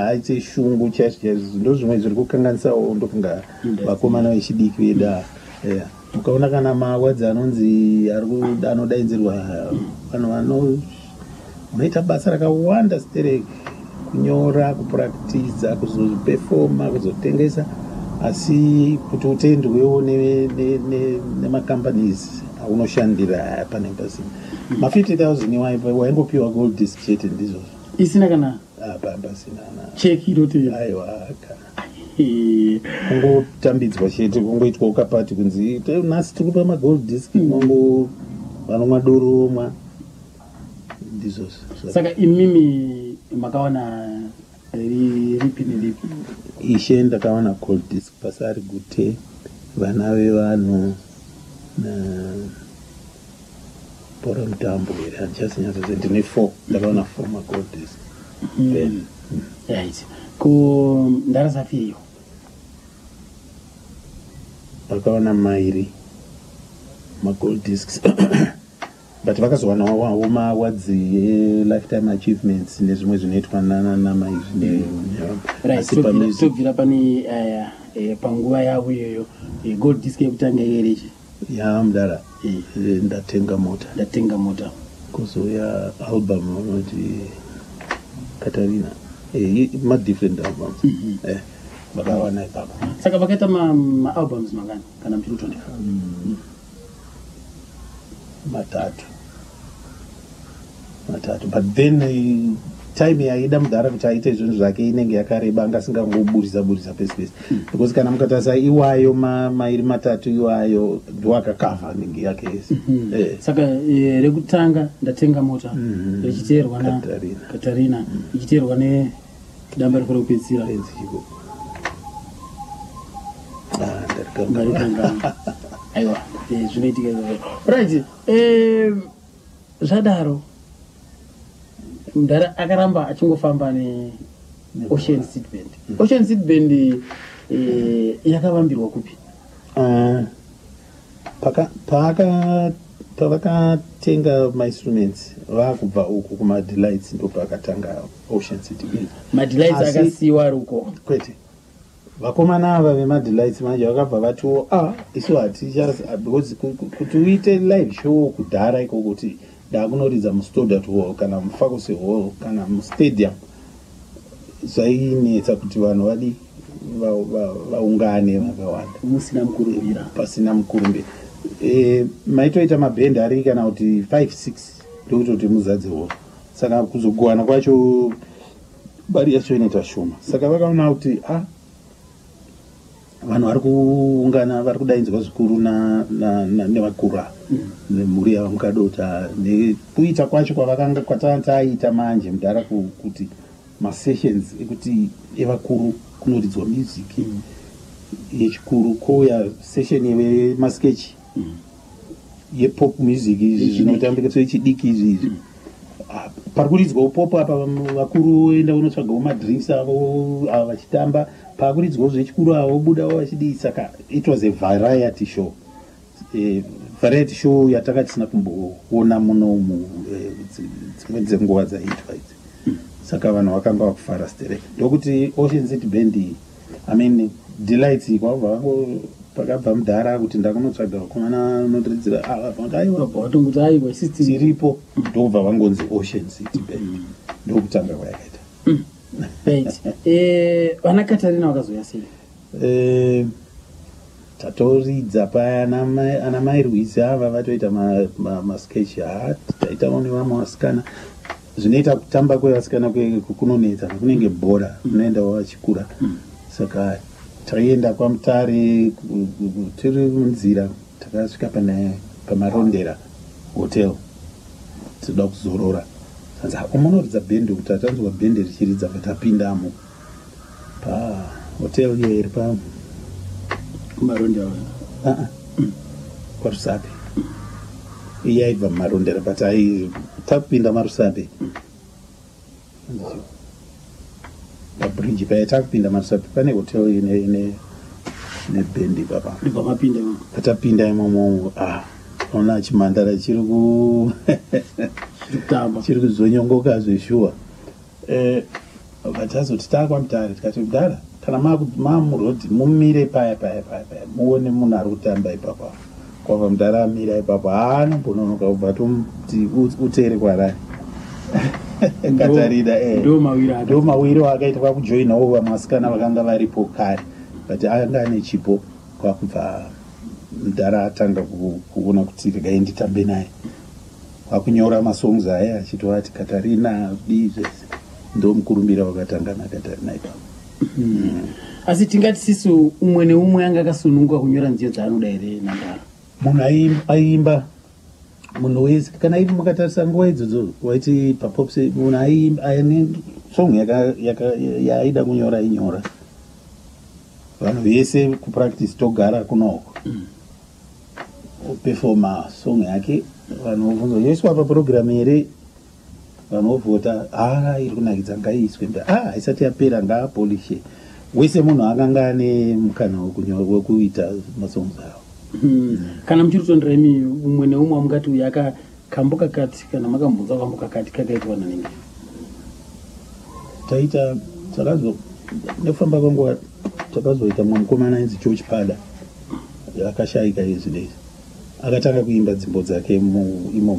aite shungu chaizvo ndo zvimwe zviri kukanganisawo ndofunga vakomana vechidiki veda ukaona kana mawadzi anonzi anodainzirwa vanhu unoita basa rakawanda stereki kunyora kupraktiza kuzopefoma kuzotengesa asi kuti utendwewo nemacompanies aunoshandira panenge pasina ma-50,000 waingopiwa gold disc chete ndizvo isina kana pasina cheki inoti aiwa kungotambidzwa chete kungoitwa ukapati kunzi nhasi tiri kupa magold disc mongo vanomwa doro omwa ndizvozvo saka imimi makawana ripi neripi ishe ndakawana gold disc pasari gute vana vevanhu bhora mutambo here handichazinyatsoze ndine 4 ndakawana 4 magold disc right kundarasafiriyo vakawana mairi magold discs but vakazowanawo mawadzi lifetime achievements nezvimwe zvinoitwa namaizvi tobvira pane panguva yavo iyoyo gold disc yekutanga yerechi mudara ndatenga mota kuzouya album unoti katarina madifferent albums vakawana ipapo saka vakaita maalbums mangani kana mchiri 25 matatu but then time yaida mudhara kuti aite zvinhu zvake inenge yakareba anga asingangoburisa pese pese because kana mukatarisa iwayo mairi matatu iwayo ndoakakavha nenge yake yese saka rekutanga ndatenga mota richiteerwa na Katarina ichiteerwa nedamba rikuru kupedzisira aiwa zvinoitika right zvadaro mudhara akaramba achingofamba neocean seed band ocean seed band yakavambirwa kupi pavakatenga mainstruments vakubva uku kumadelights ndo pakatanga ocean seed band madelights akasiyiwa ruko kwete vakomana ava vemadelights manje vakabva vatiwo isu because kuti uite live show kudhara iko kuti ndakunoridza mustodart hall kana mufakuse hall kana mustadium zvainetsa kuti vanhu vadi vaungane vakawanda pasina mukurumbira maitoita mabhendi ari kana kuti 5-6 ndokutoti muzadze hall saka kuzogowana kwacho bari yacho inoita shoma saka vakaona kuti vanhu vari kuungana vari kudainzwa zvikuru nevakura nemhuri yavamukadota nekuita kwacho kwataita manje mudhara kuti masessions ekuti evakuru kunoridzwa music yechikuru kouya session yemaskechi yepop music izvi zvinotambika yechidiki izvi pari kuridzwawo pop apa vakuru oenda unotsvagawo madrinks avo ava vachitamba pakuridzwawo zvechikuru avo obudawo vachidii saka it was a variety show variety show yatakatisina kumboona munomu dzimwe dzenguva dzaiitwa idzi saka vanhu vakanga vakufara stereke ndokuti ocean city band delights pakabva mudhara kuti ndakunotsvaga vakomana unotiridzira aiwa tiripo ndobva vangonzi ocean city band ndokutanga kwayakaita vana Katarina vakazoya sei tatoridza paya ana mai Rwizi ava vatoita masketch taitawo nevamwe vasikana zvinoita kutamba kwevasikana kunonetsa kunenge bhora unoenda wachikura saka taienda kwaMutare tiri munzira takasvika pamarondera hotel toda kuzorora sanza unoridza bhende kuti atanzwa bhende richiridza patapindamo pahotel iyo iri marondera kwaRusape yaibva marondera but takupinda maRusape pabridge paya takupinda maRusape pane hotel ine bhendi papa patapinda imomo ona chimhandara chiri kuzonyongoka zveshuwa vatazoti takwaMutare tikati Mudara kana mamurodhi mumire paya muone munhu ari kutamba ipapa kwabva Mudara amira ipapa anombononoka kubva tomti utere kwarari katarida ndo mawiro akaita kwakujoinawo vamasikana vakanga varipo kare but anga ane chipo kwakubva Mudara atanga kuona kuti regai nditambe naye kwakunyora masongs aya achitovati Katarina dii zvese ndo mukurumbira wakatanga naKatarina ipapa. Asi tingati sisu umwe neumwe anga akasununguka kunyora nziyo dzaanoda here naNdara. Munhu aimba munhu wese kana ivi mukatarisa nguva idzodzo waiti papopse munhu aine song yaida kunyora inyora vanhu vese kupractice togara kunoko performa song yake vanhu vobvunza yoiswa paprogramu here vanhu vovhota iri kunakidza ngaiiswe isati yapera ngaapolishe wese munhu akanga ane mukana wekuita masongs awo. Kana muchiri kutondera imi umwe neumwe mungati uyu akakambuka kati kana makambunza kambuka kati kakaitwa naningi taita nekufamba kwenguva takazoita mumwe mukomana ainzi George Pada akashayika izvi ndezvi akatanga kuimba dzimbo dzake imo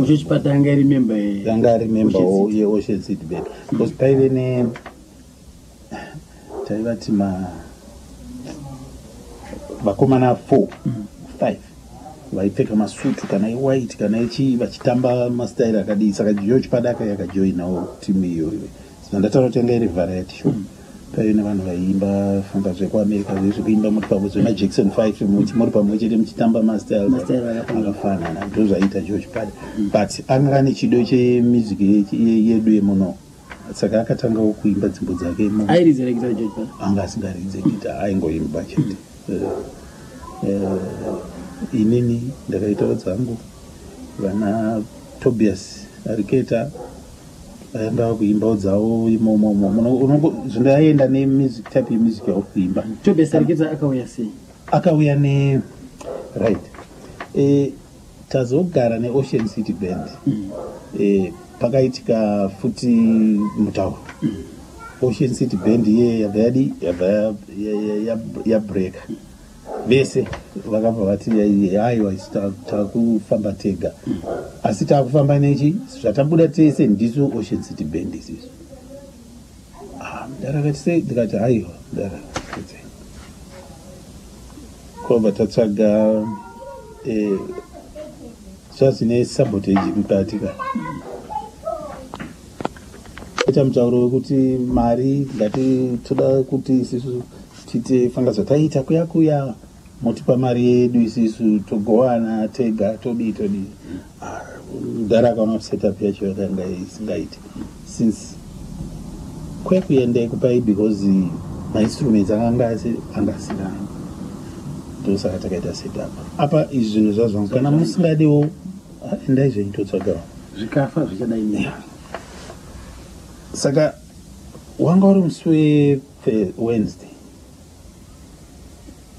George Pada anga ari member yeOcean City Band because paive ne taivati vakomana 4-5 vaipfeka masutu kana white kana vachitamba mastairi akadii saka George Pada akajoinawo timu iyoyo saka ndataura kuti anga iri variety show paive nevanhu vaiimba famba zvekuAmerica zvekuimba muri pamwe zvona Jackson 5 muri pamwe chete muchitamba mastairi akafanana ndo zvaiita George Pada but anga ane chido chemusic yedu yemuno saka akatangawo kuimba dzimbo dzake airidzerekita George Pada anga asingaridzekita aingoimba chete. Inini ndakaitawo dzangu vana Tobias Ariketa aenda kuimba dzavo imomo zvindaenda nemusic type yemusic yakuimba. Tobias Ariketa akauya sei? Akauya ne right tazogara neOcean City Band pakaitika futi mutauro Ocean City Band yabva yabreak vese vakabva vati haiwa takufamba tega asi takufamba nechi zvatabuda tese ndiso Ocean City Band izizvo. Mudara akati sei ndikati haiwa Mudara kwabva tatsvaga zvazine sabotage mukatika ita mutauro wekuti mari toda kuti isisu tite fanga zvataita kuya motipa mari yedu isisu togowana tega todi Mudara akaona setup yacho yakanga isingaiti since kwekuenda ikupai because mainstruments anga asina ndosaka takaita setup apa izvi zvinhu zvazvangu kana musingadiwo endai zveitotsvagawo zvikafa zvichadai saka wanga uri musi weWednesday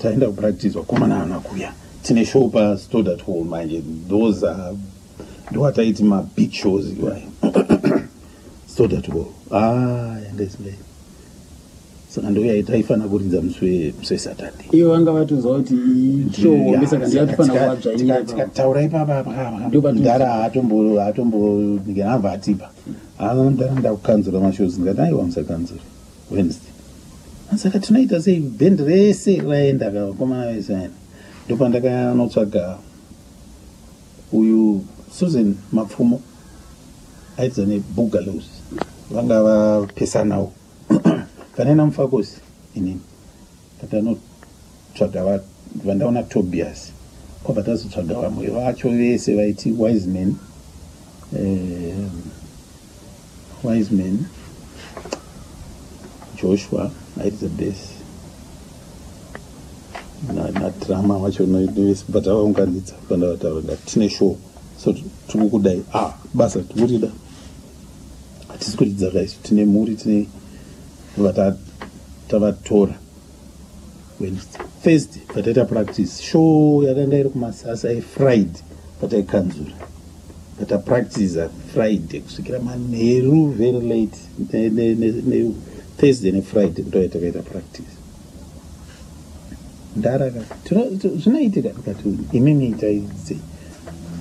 taenda kupractice vakomana vana kuya tine show paStodart Hall manje those ndowataiti mabig shows iwayo Stodart Hall yandaisingei saka ndouya taifana kuridza musi weSaturday iyo vanga vatonzwa kuti show saka ndiyatofana kuwadzvaira tikataura ipapa Mudara haatombo atipa Mudara ndakukanzura mashows ngati aiwa musakanzura Wednesday saka tinoita sei band rese raenda vakomana vese aina ndopandakanotsvaga uyu Susan Mapfumo aidza neboogallows vanga vapesanawo kanena mufakosi inini patanotsvaga vandaona Tobias kwabva tazotsvaga vamwe vacho vese vaiti Wiseman Joshua aiti the best nadrama wacho nevese but avaunganidza vandavataura tine show so tiri kudai basa tikurida hatisi kuridza kaisu tine mhuri tine tavatora Wednesday Thursday pataita practice show yakanga iri kumasasa eFriday pataikanzura practice Friday kusvikira manheru very late ne Thursday ne Friday kuti takaita practice ndaraka zvinoitika tikati imimi itaidze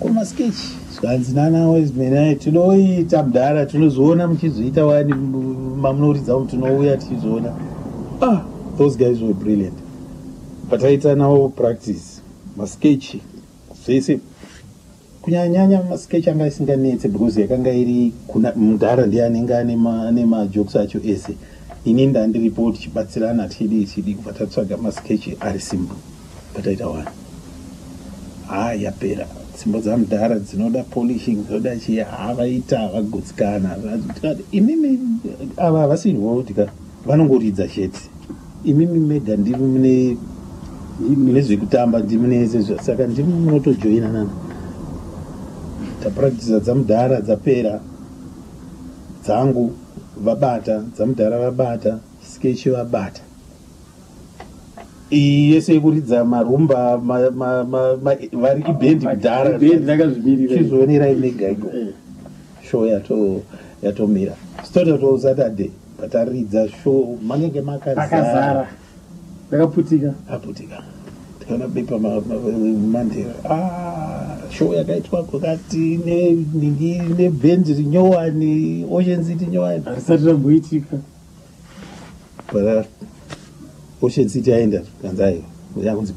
kumasketch zvanzi nana Wiseman tinoita mudhara tinozoona muchizoita wani mamunoridza kuti tinouya tichizoona those guys were brilliant pataita nawo practice masketch zvese kunyanya masketch anga isinganetse because yakanga iri kuna mudhara ndiye anenge ane majokes acho ese ini ndandiripoti tichibatsirana tidi kubva masketch ari simple pataita wani yapera simbo dzamudhara dzinoda polishing dzinoda chiya havaita vagutsikana imimi ava havasirwawo tika vanongoridza chete imimi mega ndimi mune zvekutamba ndimunese saka ndimi munotojoina nana tapractice dzamudhara dzapera dzangu vabata dzamudhara vabata sketch vabata iyi yese yekuridza marumba vari ibhendi kudhara chizoonerai negaigo show yatomira stota to Saturday pataridza show manenge makazara ndakaputika tikaona bepa mandera show yakaitwa kwakati nebhendi rinyowani Ocean City nyowani harisati ramboitika para Ocean City aenda kanzayo yakunzi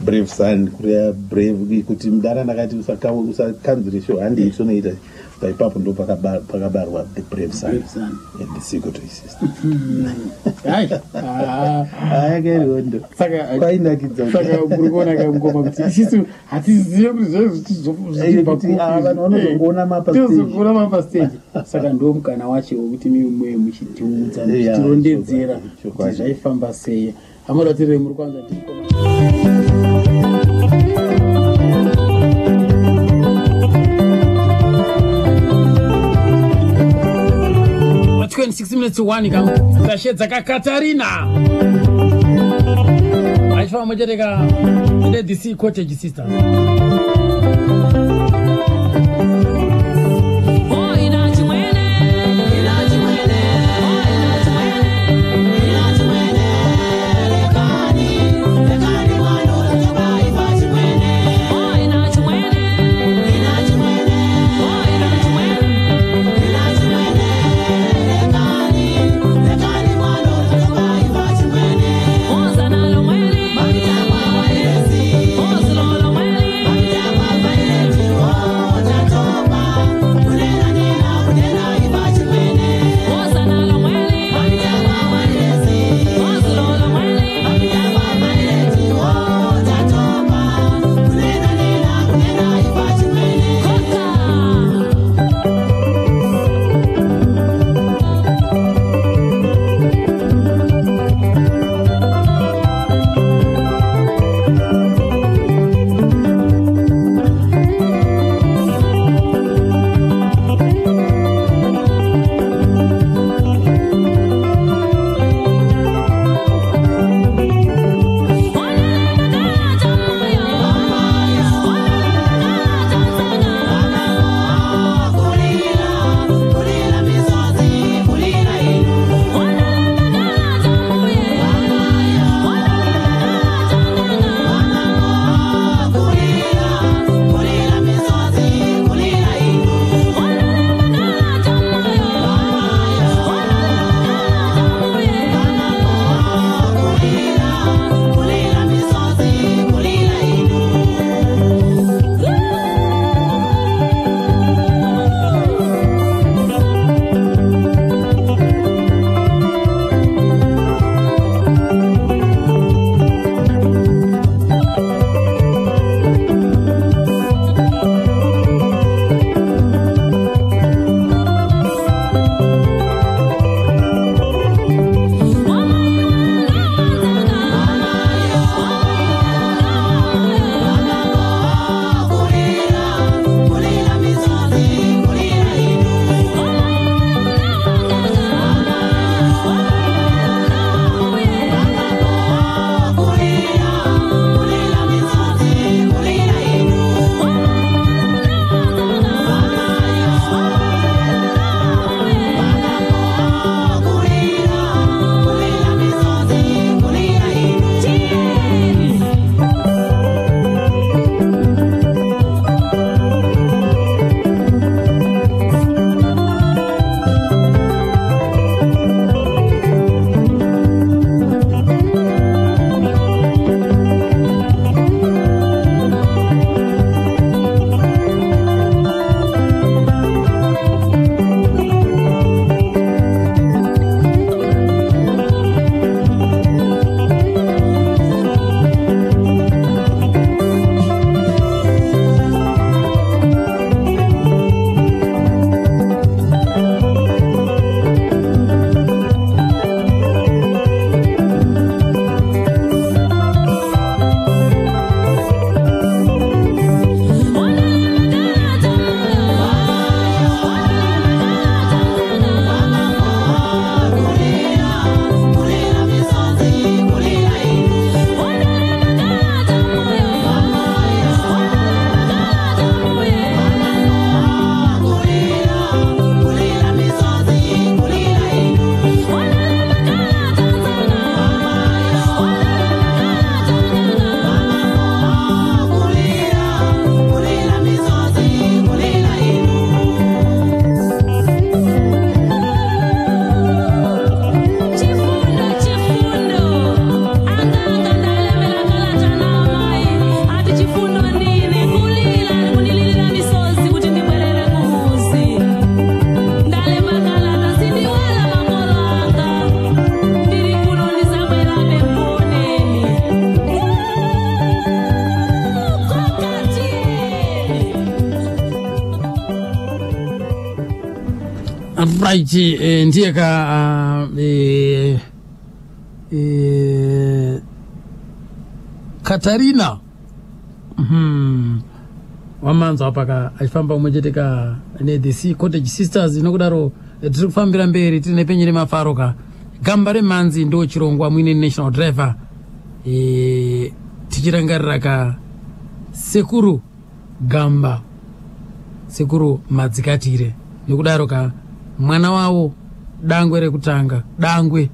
Brave Sun kuriya Brave kuti mudara ndakati usakanzire show handi itonoita paipapo ndo pakabarwa the Brave Sun and the Secretary System yakairihondo saka murikuona kamukoma kuti isisu hatizive kuti zvezvitizvanhu vanozongoona mapastage saka ndo mukana wacho wekuti mimwe muchitiudza muchitirondedzera kuti zvaifamba sei hamadatire muri kwanza tiko 26 minutes to 1 kashedza Katarina aishwa mojereka the DC cottage sister Oh right ndiye ka Katarina wamanza apaka achifamba umwechetika the Sea Cottage Sisters inokudaro tiri kufambira mberi tine penyere mafaro ka gamba remanzi ndo chirongwa mwine national driver tichirangarira ka sekuru gamba sekuru madzikatire nekudaro ka mwana wawo dangwe rekutanga dangwe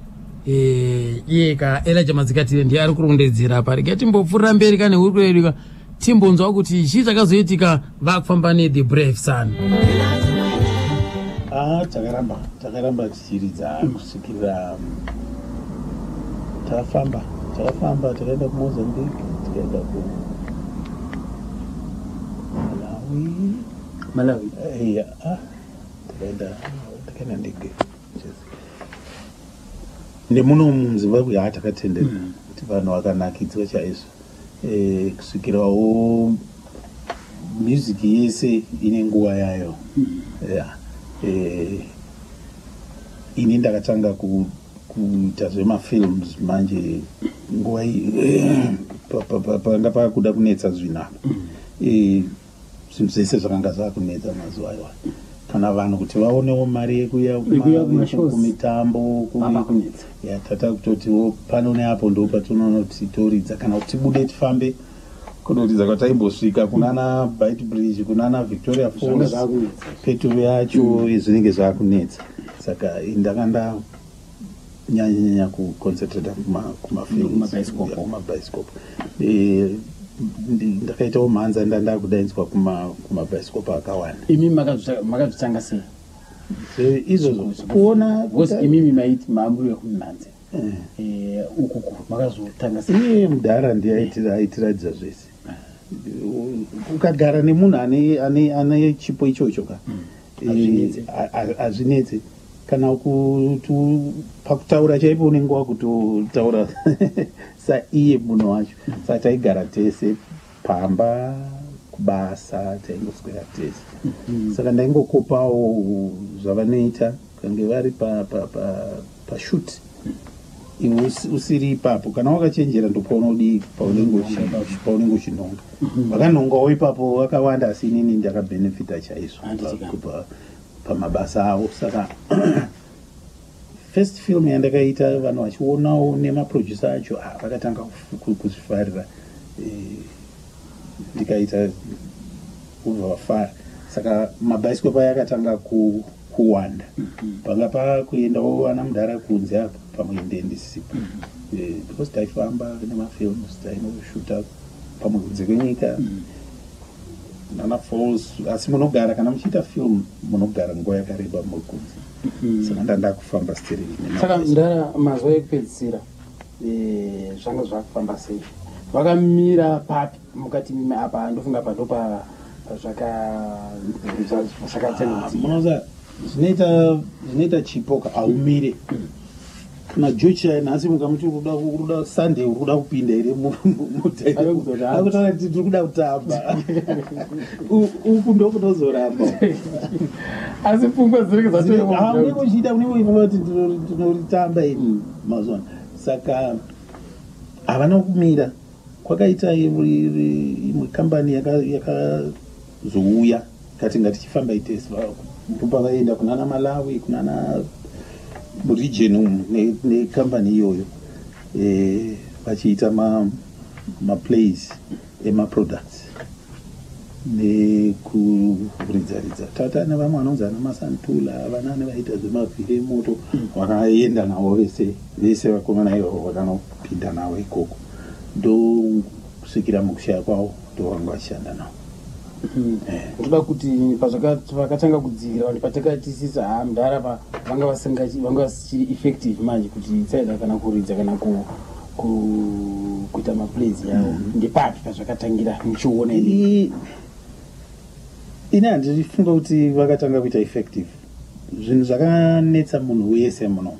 iye ka Elijah Madzikatire ndiye ari kurondedzera pari katimbopfurira mberi kane uri kuerika timbonzwa kuti chii chakazoitika vakufamba the Brave Sun. takaramba tichiridza kusvikira tafamba takaenda kuMozambique tikaenda ku Malawi takaenda ndege nemuno muZimbabwe takatendera kuti vanhu vakanakidzwa chaizvo kusvikirawo music yese ine nguva yayo ini ndakatanga kuita zvemafilms manje nguva panga pakuda kunetsa zvinapa zvinhu zvese zvakanga zvakunetsa mazuva iwa kana vanhu kuti vaonewo mari yekuya kumitambo tata kutotiwo pano neapo ndo patinotitoridza kana kuti tibude tifambe kunoridza kwataimbosvika kunana Bite Bridge kunana Victoria Falls petuve yacho zvinenge zvakunetsa saka ndakanda nyanya kuconcentrate kumabhaisikopu ndakaitawo mhanza ndakudaidzwa kumabhaisikopu akawanda. Imi makazvitanga sei izvozvo kuona imimi maiti maambulo ekumhanza ukuku makazotanga sei? Mudhara ndiye aitiradza zvese. Ukagara nemunhu ane chipo ichocho ka hazvinetse kana pakutaura chaipo unenge wakutotaura saiye munhu wacho. Saka taigara tese pamba kubasa taingoswera tese. Saka ndaingokopawo zvavanoita kange vari pashoot iwe usiri ipapo kana wakachenjera ndopaunodii paunenge uchinonga. Vakanongawo ipapo vakawanda asi inini ndakabhenefita chaizvo pamabasa avo. Saka first film yandakaita vanhu vachionawo nemaproducer acho vakatanga kuzvifarira ndikaita kubva vafara. Saka mabhaisikopu aya akatanga kuwanda panga pakuendawo vana mudhara kunze apa pamwe ndendisipo because taifamba nemafilms tainoshuta pamwe kunze kwenyika nana Falls. Asi munogara kana muchiita film munogara nguva yakareba mukunze. Saka ndandakufamba stiri. Saka ndara mazuva ekupedzisira zvanga zvakufamba sei? Vakamira papi mukati mime apa ndofunga pandopa zvakamunoza zvinoita chipoka aumire kana George nhasi mukamuti uruda Sunday uruda kupinda ere akutaura kuti tiri kuda kutamba uku ndokunozoramba asi pfungwa dziri unenge uchiita unenge kuti tinoritamba ini mazuva. Saka havana kumira. Kwakaita imwe kambani yakazouya kati ngatichifamba itesi ndopa vaenda kunana Malawi kunana region nekambani iyoyo vachiita maplays emaproducts nekuridzaridza. Tata nevamwe vanonzi ana Masantula vanane vaita zvemavhiri emoto vakaenda navo vese vakomana ivo vakanopinda navo ikoko ndo kusvikira mukushaya kwavo ndo vanga vachishanda navo. Ndoda kuti vakatanga kudzikira vanhu patakati sisi mudhara vanga vasichiri effective manje kuti tsaida kana kuridza kana kuita maplays yavo ndepapi pazvakatangira muchiona ini handifunga kuti vakatanga kuita effective. Zvinhu zvakanetsa munhu wese muno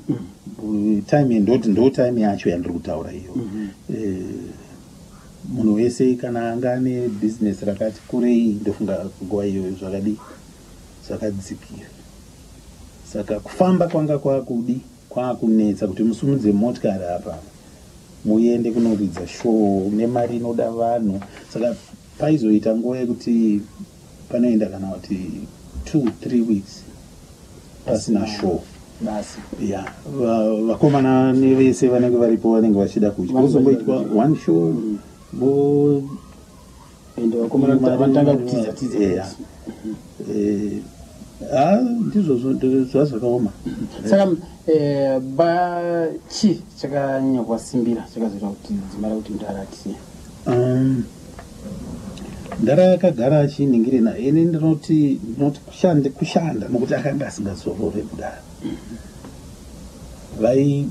time ndo time yacho yandiri kutaura iyo. Munhu wese kana anga ane business rakati kurei ndofunga nguva iyoyo zvakadzikira. saka kufamba kwanga kwakunetsa kuti musumudze motikari apa muende kunoridza show nemari inoda vanhu saka paizoita nguva yekuti panoenda kana kuti 2-3 weeks pasina show basi ya vakomana nevese vanenge varipo vanenge vachida kudya kuzongoitwa one show bo ende vakomana vatanga kutiza ndizvo zvazvakaoma saka bachi chakanyanya kuwasimbira chakazoita kuti dzimara kuti ndarati ndara yakagara achiningirina ene ndinoti kushanda nokuti akanga asingazorore kudara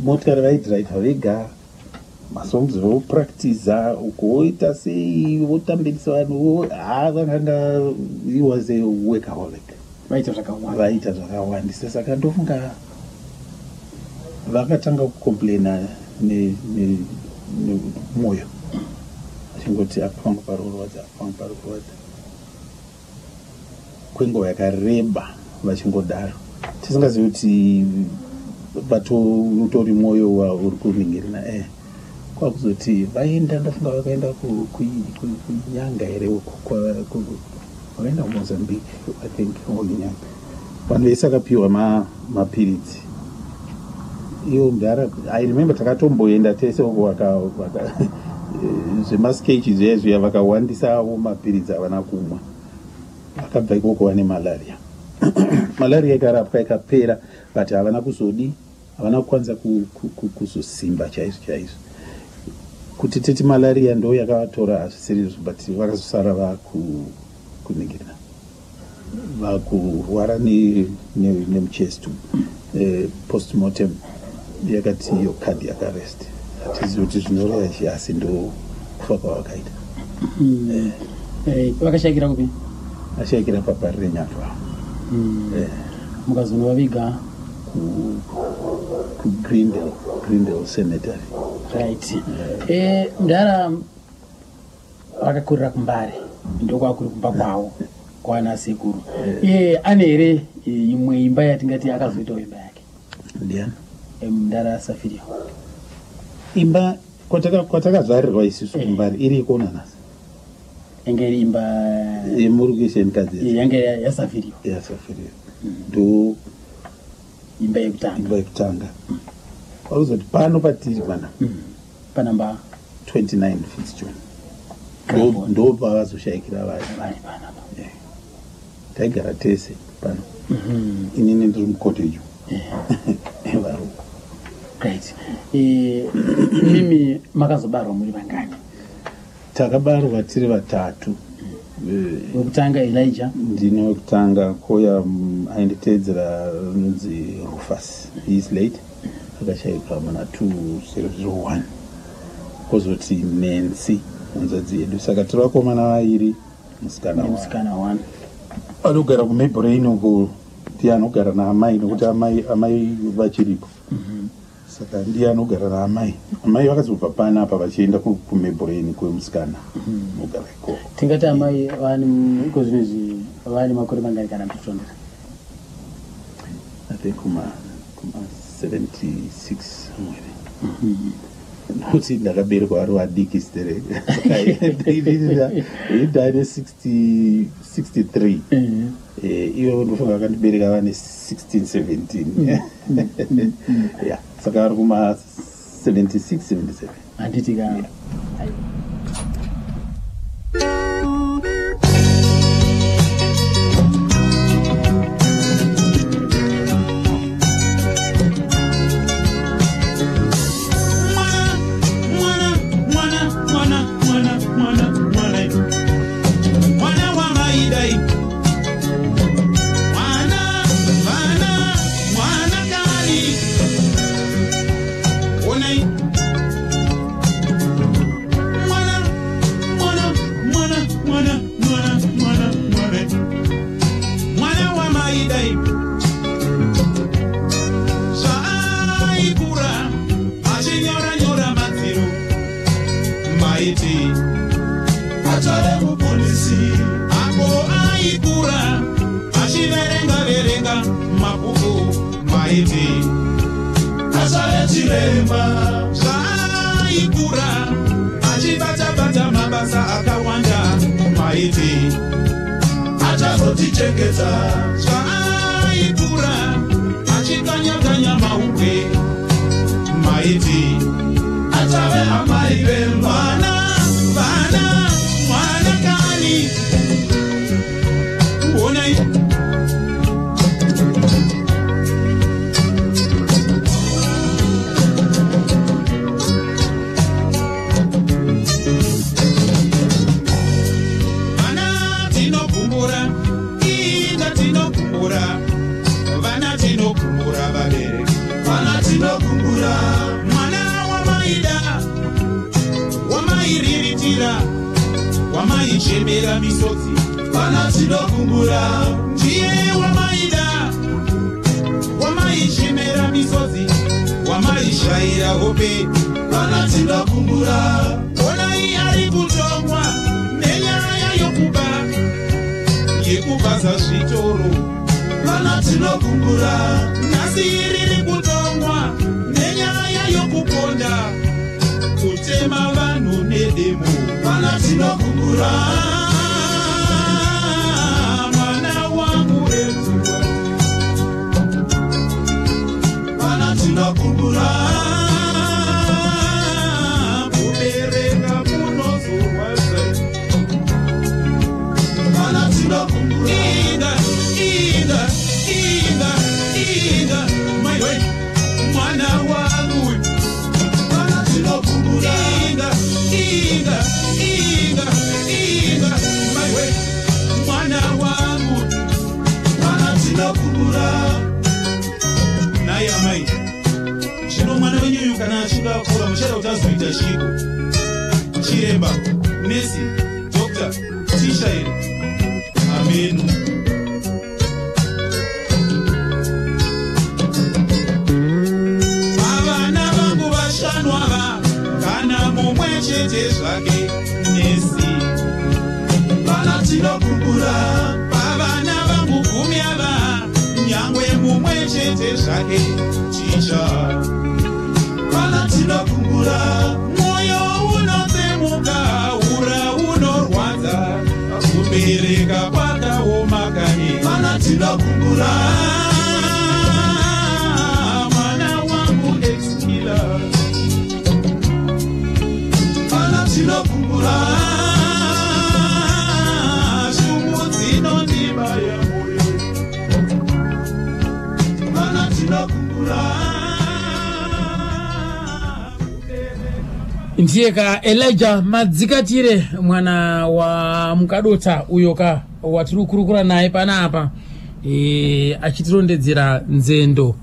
motikari vaidhiraivha vega masongs vopractiza ukoita sei votambirisa vanhu vakanga he was a workaholic vaita zvakawandisa saka ndofunga vakatanga kukomplaina nemwoyo achingoti apa pangu parorwadza kwenguva yakareba vachingodaro tisingazivi kuti patori mwoyo uri kuningirina kwakuzoti vaenda ndafunga vakaenda kunyanga here vakaenda kumozambique I think nyanga vanhu vese akapiwa mapiritsi iyo mdara I remember takatomboenda tese uko zvemasketchi zvezviya vakawandisawo mapiritsi avana kumwa vakabva ikoko vane malaria malaria ikarapwa ikapera but havana kuzodi havana kukwanisa kuzosimba chaizvo kuti teti malaria ndo yakavatora hazvisirizo but vakazosara vakuningirina vakurwara nemuchest postmortem yakati iyo cardiac arrest hatizivi kuti zvinoreva chi asi ndo kufa kwavakaita vakashayikira kupi ashayikira papari renyatwa mukazonovaviga kugrindel cemetery right mdara vakakurira kumbare ndokwakuri kumba kwawo kwana sekuru ane here imwe imba yatingati akazoitawo imba yake ndiani mdara Safirio imba kwatakazvarirwa isusu kumbare iri ikona nasi yange iri imba yemurukisheni kadzi yange yaSafirio ndo imba yekutanga wakuzoti pano patiri pana panamba 29 Fitzjohn ndo pavazoshayikira vari taigara tese pano inini ndiri mukoteju varume right mimi makazobarwa muri vangani takabarwa tiri vatatu wekutanga Elijah ndine wekutanga koya ainditedzera nunzi Rufus he is late akashayika muna 2001 kozoti Nancy munzadzi yedu saka tiri vakomana vairi musikana 1 anogara kuMaybbrain uko ndiye anogara naamai nokuti amai vachiripo saka ndiye anogara naamai amai vakazobva pana apa vachienda kuMaybbrain kwemusikana nogara ikoko tingati amai vani iko zvinezvi vani makore mangani kana mtitondera I think kuma 76 mwere nokuti ndakaberekwa ari wadiki stere he died 63 ivo ndofunga vakandibereka vane 16-17 yeah saka ari kuma 76-77 handiti ka achave chiremba zvaikura achibata-bata mabasa akawanda maiti achazotichengeta zvaikura achikanya-kanya maukwe maiti achave amai vemwana mwana kani onai tinokumbura mwana wamaida wamairiritira wamaichemera misodzi vana tinokumbura ndiye wamaida wamaichemera misodzi wamaishayira hope vana tinokumbura onai ari kutongwa nenyaya yekubaza zvitoro vana tinokumbura nhasi riri kutongwa nenyaya yokuponda kutema vanhu nedemo vana tinokumbura mwana wangu etuwa vana tinokumbura kubereka munozorwadza vana tinokumbura Inga, my way, mwana wangu. Mwana tinokumbura. Inga, my way, mwana wangu. Mwana tinokumbura. Naye amai, chino mwana wenyu kana achinga akura muchada utazoita chiko. Chiremba, nesi, doctor, tisha ere. Amen. Kana mumwe chete zvake nesi vana tinokumbura pavana vangu 10 ava nyangwe mumwe chete zvake ticha vana tinokumbura mwoyo unotsemuka ura unorwadza kubereka kwakaoma kani vana tinokumbura mwana wangu exkila tinokumbura shumbu dzinondibaya moyo vana tinokumbura ndiye ka Elijah Madzikatire mwana wa mukadota uyo ka watiri kurukura naye panapa achitirondedzera nzendo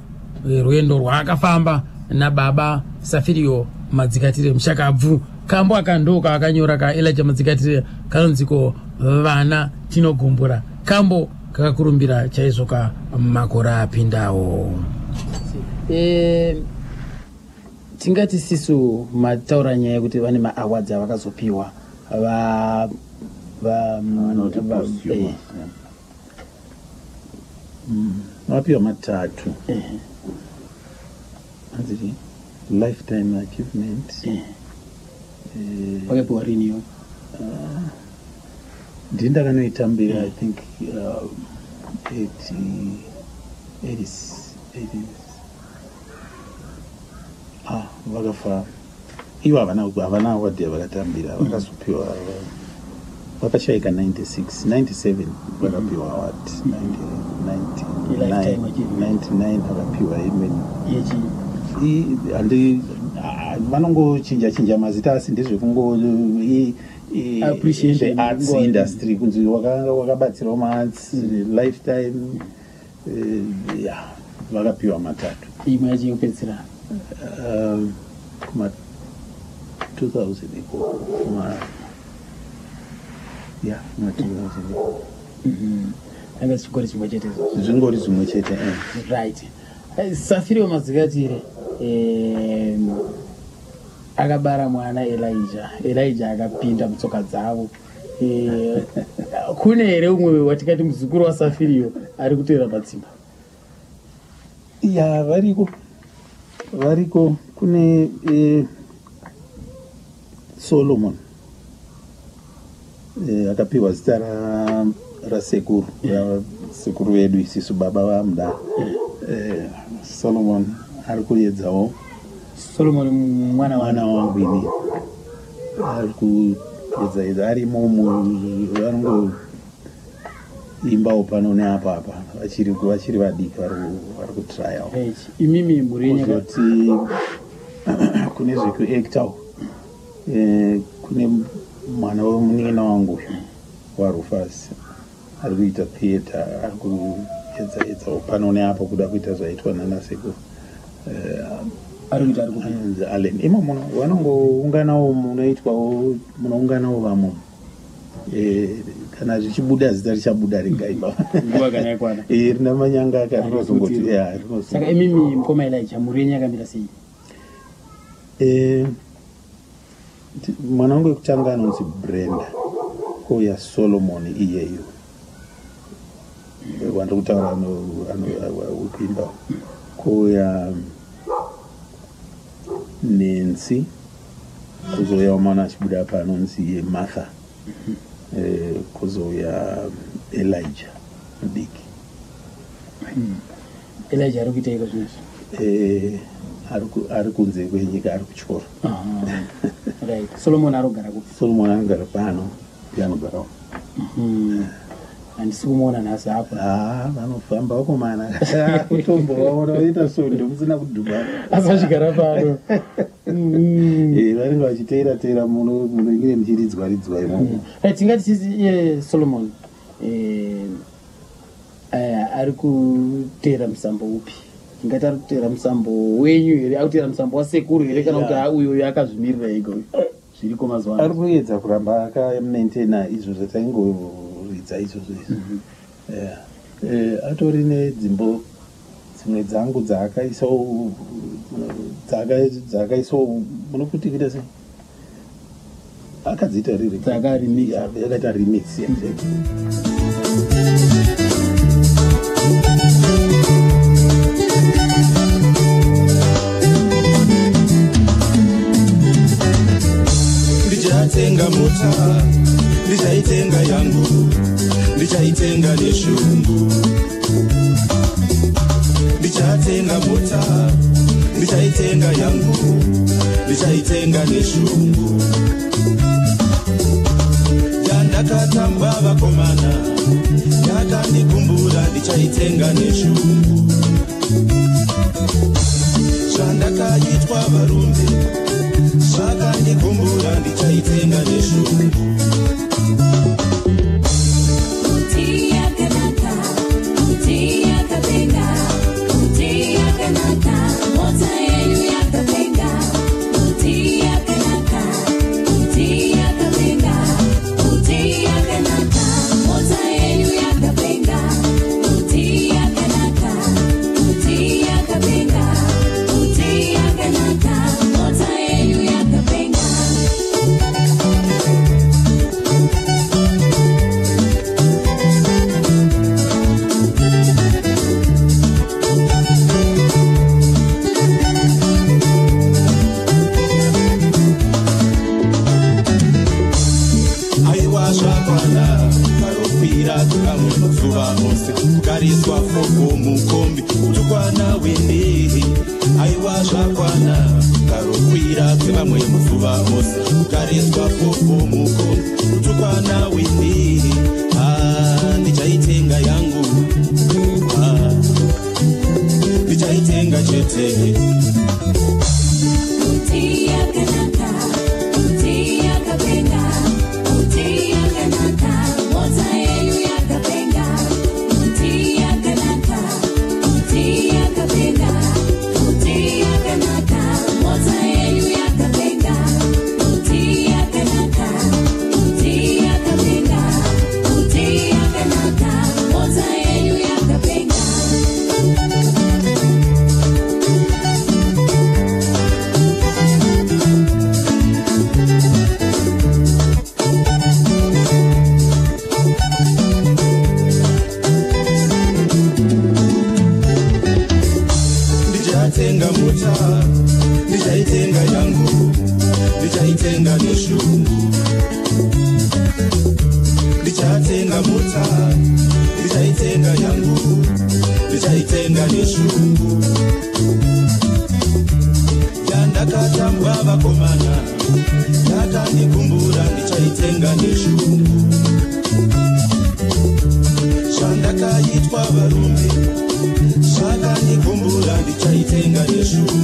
rwendo rwaakafamba nababa Safirio Madzikatire Mushakabvu kambo akandoka akanyora ka Elijah Madzikatire kanonziko vana tinogumbura kambo kakakurumbira chaizvo ka makore apindawo. Tingati sisu mataura nyaya yekuti vane maawards avakazopiwa vapiwa matatu lifetime achievement wakapiwa rini ndini ndakanoitambira I think 80 vakafa ivo havana award yavakatambira vakazopiwa vakashayika 97 vakapiwa award 99 vakapiwa imweni handi vanongochinja mazita asi ndezvekungo the arts industry kunzi wakabatsirawo maarts lifetime vakapiwa matatu imwe yachiyopedzera kuma 2000 iko anga chikori chimwe chete zvingori zvimwe chete right. Safirio Madzikatire akabara mwana Elijah akapinda mutsoka dzavo. Kune here umwe watikati muzukuru waSafirio ari kuteera patsimba? Variko variko kune Solomon akapiwa zita rasekuru sekuru vedu isisu baba vamuda Solomon ari kuedzawo Solomon mwana wangu ini ari kuedza arimo vanongo imbawo pano neapa vachiri vadiki vari kutrayawo imimi murenya kune zvekuactawo kune mwana wemunina wangu waRufus ari kuita theatre ari kuedzaedzawo pano neapo kuda kuita zvaitwa nanasekuru Allen imo vanongounganawo munounganawo vamwe kana zvichibuda zita richabuda rigaiba nguva kana yakwana rina manyanga akarinozongoti saka imimi mukoma Elijah murenya akamira sei mwana wangu wekutanga anonzi Brenda koya Solomon iyeyo wandiri kutaura wekuimba koya Nancy kuzouya mwana achibuda apa anonzi Martha kuzouya Elijah mudiki Elijah ari kuita iko zvinezvi ari kunze kwenyika ari kuchikoro right Solomon arogara ku Solomon anogara pano pianogarawo handisi kumuona nhasi apa vanofamba vakomana kutombovaona vaita sondo musina kudhubana asachigara pano vanenge vachiteera munoingire muchiridzwa imomo tingati chisi Solomon ari kuteera musambo upi tingati ari kuteera musambo wenyu here ari kuteera musambo wasekuru here kana kuti uyo akazvimirira iko zviriko mazuva ari kuedza kuramba akamaintaina izvo zvataingoridza izvozvo atori nedzimbo dzimwe dzangu dzaakaisawo munokuti kuita sei akadziita riri yakaita remix ndichatenga mota ndichaitenga yangu ndichaitenga neshungu ndichatenga mota ndichaitenga yangu ndichaitenga neshungu yandakatamba vakomana yakandikumbura ndichaitenga neshungu zvandakaitwa varume zvakandikumbura ndichaitenga neshungu kugariswa foko mukombi tukwana wendehi aiwa zvakwana karokwira kwevamwe muzuva ose kugariswa foko mukombi tukwana wendehi ndichaitenga yangu ndichaitenga chete mota ndichaitenga yangu ndichaitenga neshungu ndichatenga mota ndichaitenga yangu ndichaitenga neshungu yandakatambwa vakomana yakandikumbura ndichaitenga neshungu zvandakaitwa varume zvakandikumbura ndichaitenga neshungu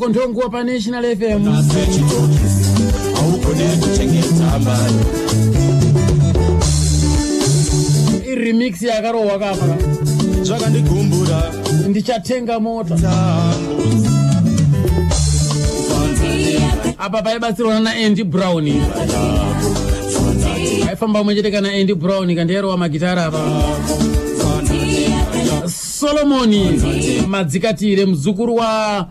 Ndongo pa National FM. Remix ya karowa kapa. Zvakandikumbura ndichatenga mota. Apa paibatsirwa na Andy Brown. Aifamba mwenjete na Andy Brown kandero wa magitara apa. Solomoni madzikatire mzukuru wa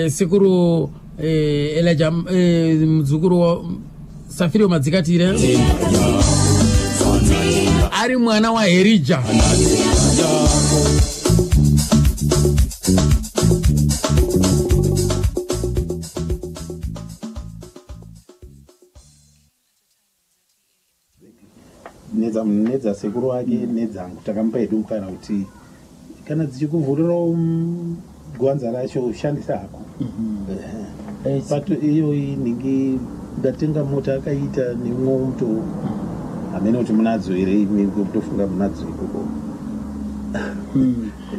sekuru Elijah mzukuru wa Safiri wa madzikatire ari mwana wa Herija. Nedza sekuru wake nedzangu takampa edu kana kuti kana dzichikuvhurira gwanza racho shandisa hako. Pato iyo inenge ndatenga mota akaita nemwe mtu amene kuti munadzo ere imi kutofunga munadzo ikoko.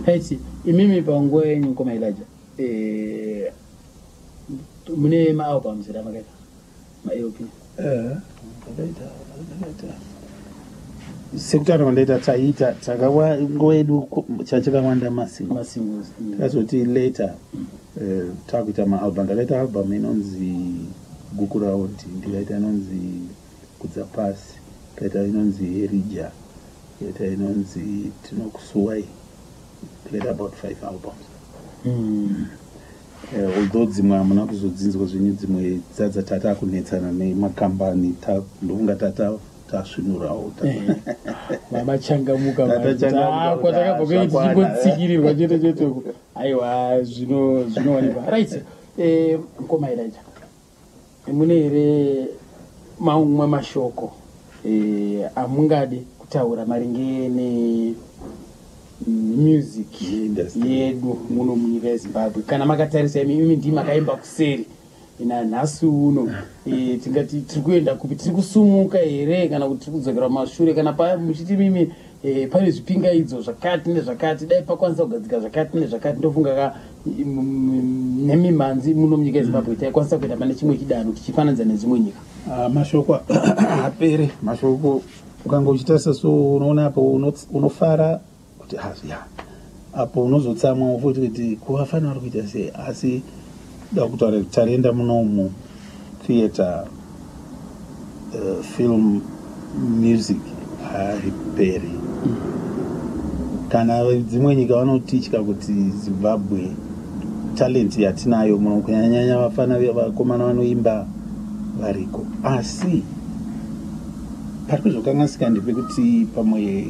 Heti imimi pangwe nyukoma ilaja mune ma albums da magana ma LP sekutano kwandeta taita takawa ngoedu chachakawanda masingles takazoti later takuita maalbum ndakaita album inonzi guku raundi ndikaita inonzi kudza pasi kaita inonzi Herija kaita inonzi tinokusuwai played about 5 albums. Although dzimwe hamuna kuzodzinzwa zvinyu dzimwe dzadza tata kunetsana nemakambani ndofunga tata tasvinurawo mabachangamuka kwatakabva kuitsikiririrwa chete cheteko aiwa zvinowanikwa right. Mukoma Elijah mune here mamwe mashoko amungade kutaura maringe ne music yedu muno munyika yeZimbabwe kana makatarisa imi ndimi makaimba kuseri ina nhasi uno tingati tiri kuenda kupi tiri kusumuka here kana kuti tiri kudzokera mashure kana pa muchiti mimi pane zvipingaidzo zvakati nezvakati dai pakwanisa kugadzika zvakati nezvakati ndofunga ka nemimanzi muno munyika yeZimbabwe taikwanisa kuenda pane chimwe chidanho tichifananidza nezimwe nyika. Mashoko apere mashoko ukanga uchitarisa so unoona apo unofara kuti ya apo unozotsamwa ufuti kuti kuwafana vari kuita sei asi da kutaura tarenda munomu theater film music hariperi kana dzimwe nyika vanotitya kuti Zimbabwe talent yatinayo muno kunyanya vafana vakomana vanoimba variko asi pari kuzokanganisika ndepekuti pamwe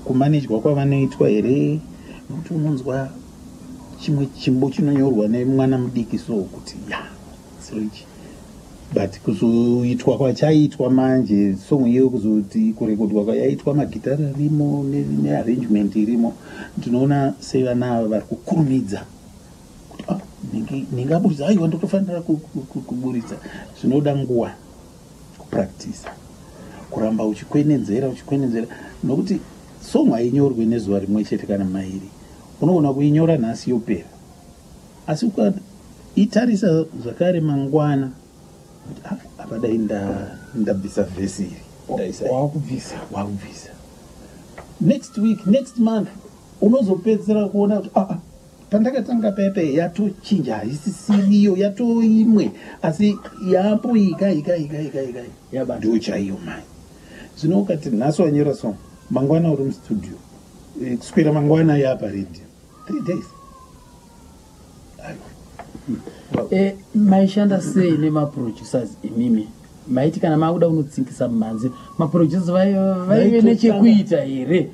kumanejwa kwavanoitwa here nokuti unonzwa chimwe chimbo chinonyorwa nemwana mudiki so kuti ya siroichi but kuzoitwa kwachaitwa manje song iyo kuzoti kurekodwa kwayaitwa magitara arimo nearrangement irimo ndinoona sevana ava vari kukurumidza kuti ndingaburitsa aiwa ndotofanira kuburitsa zvinoda nguva kupractice kuramba uchikwenenzera nokuti song hainyorwe nezuva rimwe chete kana mairi unogona kuinyora nhasi yopera asi ukaitarisa zvakare mangwana apa dai ndabvisa vhesi iri wakubvisa next week next month unozopedzera kuona kuti pandakatanga pepe yatochinja haisisiriyo yatoimwe asi yapo ika ndo chaiyo mai zvino ukati nhasi wanyora song mangwana uri mustudio kuswera mangwana yaparedio 3 days maishanda sei nemaproducers imimi maiti kana makuda unotsinkisa mumhanzi maproducers vaive nechekuita here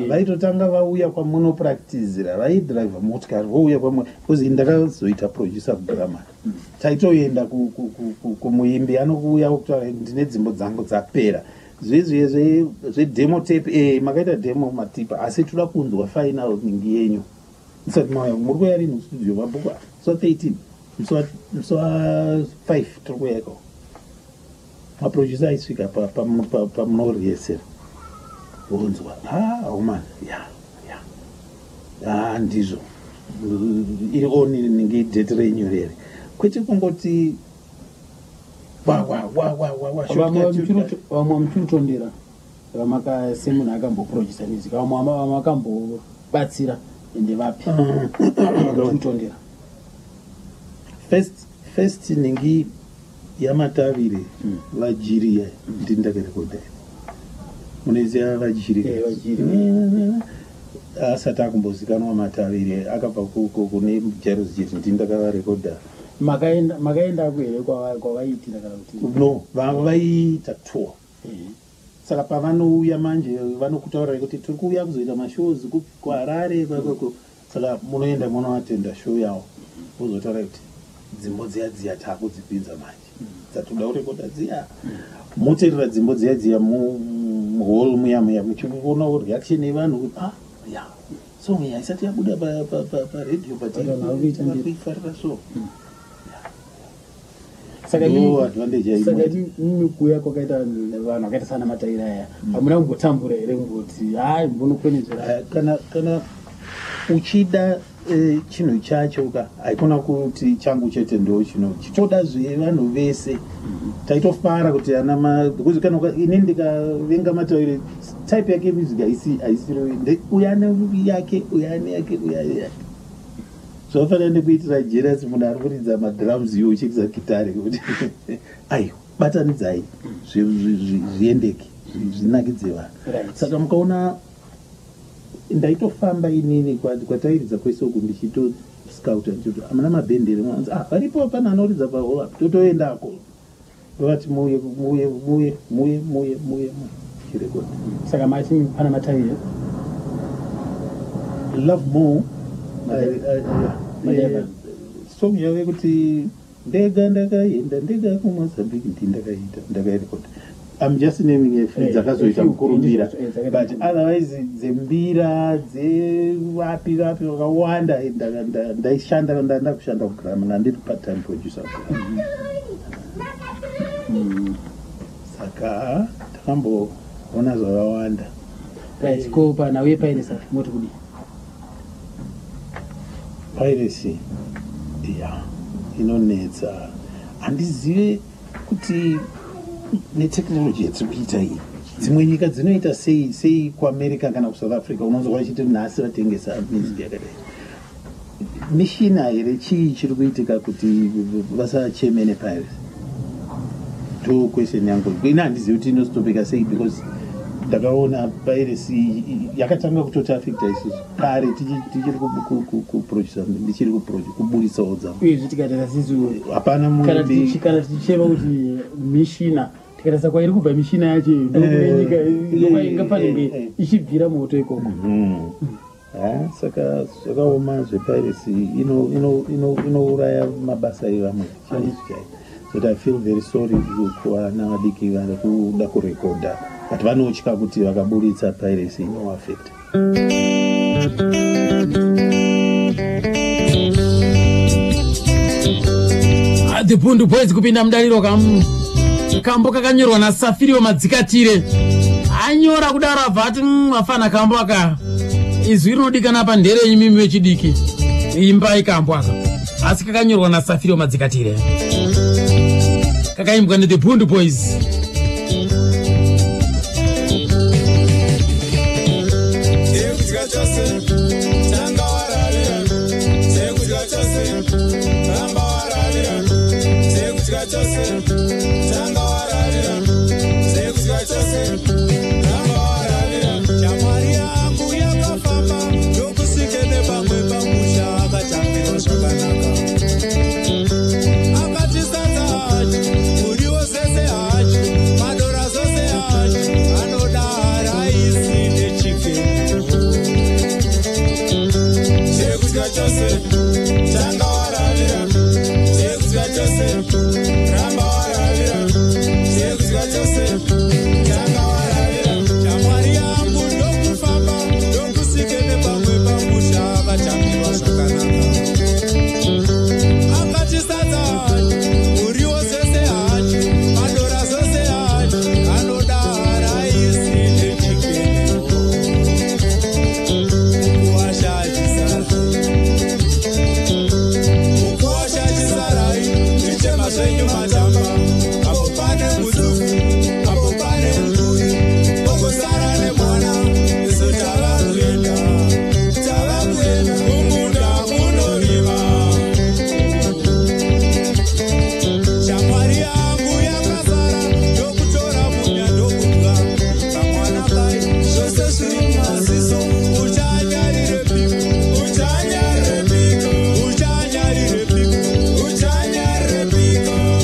vaitotanga vauya kwamunopractizira vaidhiraivha motikari vouya kwamwe kuzi ndakazoita producer kugramar taitoenda kumuimbi anokuuya kutaura ndine dzimbo dzangu dzapera zvezviye zvedemo tape makaita demo matipa asi toda kunzwa final ningi yenyu musati mauya muri kuya rini mustudio mabhuku musi wa13 musi wa5 tiri kuyako maproducer aisvika pamunorihesera vonzwa man ndizvo iri oni ninge date renyu rere kwete kungoti vamwe muchirutondera vamakasemunhu akamboproducer music vamwe vamakambobatsira ende vapi muchirutondera first ningi yamatavire vajiriya ndindakarekodha munoziva vajiri asati akumbozikanwa matavire akabva kune jairus jeti ndindakavarekodha makaenda kuhere kwavaiitira kana kuti no vaiita tour saka pavanouya manje vanokutaurirai kuti tiri kuuya kuzoita mashows kuharare saka munoenda munoatenda show yavo uzotaura kuti dzimbo dziya taakudzipinza manje dzatoda kurekodha dziya moteerera dzimbo dziya muhall muya muchiona reaction yevanhu kuti song haisati yabuda paredio patikuifarira so saka mimi kuya kwakaita vanhu vakaita sana mataira aya hamuna kumbotambura here ngoti mbonokwenenzera kana uchida chinhu chacho haikona kuti changu chete ndo chino chitoda zvevanhu vese taitofara kuti because kana ini ndikavenga mataire type yake music haisiro uyane yake zvafanira ndekuitira jeras munhu ari kuridza madrums iwo uchikisa gitari kuti aiwa batanidzai zviendeke zvinakidze vanhu saka mukaona ndaitofamba inini kwatairidza kwesoku ndichitoscouta ndichiti amuna mabhenderi mwanzi varipo pana anoridza pahola totoendako ndovati muye chirekodha saka machi pana mataire love more song yave kuti ndega ndakaenda ndega kumozambique ndakairekodha I'm just naming a few dzakazoita mukurumbira but otherwise dzembira dzevapi vakawanda ndaishanda ndakushanda kugrama ngandiri part-time producer saka takamboona zvakawanda ko panauye piracy moti kudi piracy inonetsa handizive kuti netechnology yatiri kuita iyi dzimwe nyika dzinoita sei kuamerica kana kusouth africa unonzwa vachiti nhasi vatengesa music yakadai mishina here chii chiri kuitika kuti vasachemene piracy to question yangu ina handizivi kuti inozotopeka sei because ndakaona piracy yakatanga kutotaafecta isusu kare tichiri kuproducer ndichiri kuburitsawo dzangu uyezve tikatata sisu hapana kana ticheva kuti mishina tikarasa kwairi kubva mishina yacho ndokunenyika inga panenge ichibvira moto ikoko saka zvakaoma zvepiracy inouraya mabasa evamwe chaizvo. But I feel very sorry kuvana vadiki vari kuda kurekodha but vanotya kuti vakaburitsa piracy inoaffect. The Pundu Boys kupinda mudariro kambo kakanyorwa naSafiri Madzikatire. Anyora kudaro abva ati mafana kambo aka izwi rinodikana pandere imimi wechidiki imba ikambo aka asi kakanyorwa naSafiri Madzikatire kakaimbwa ne The Pundu Boys.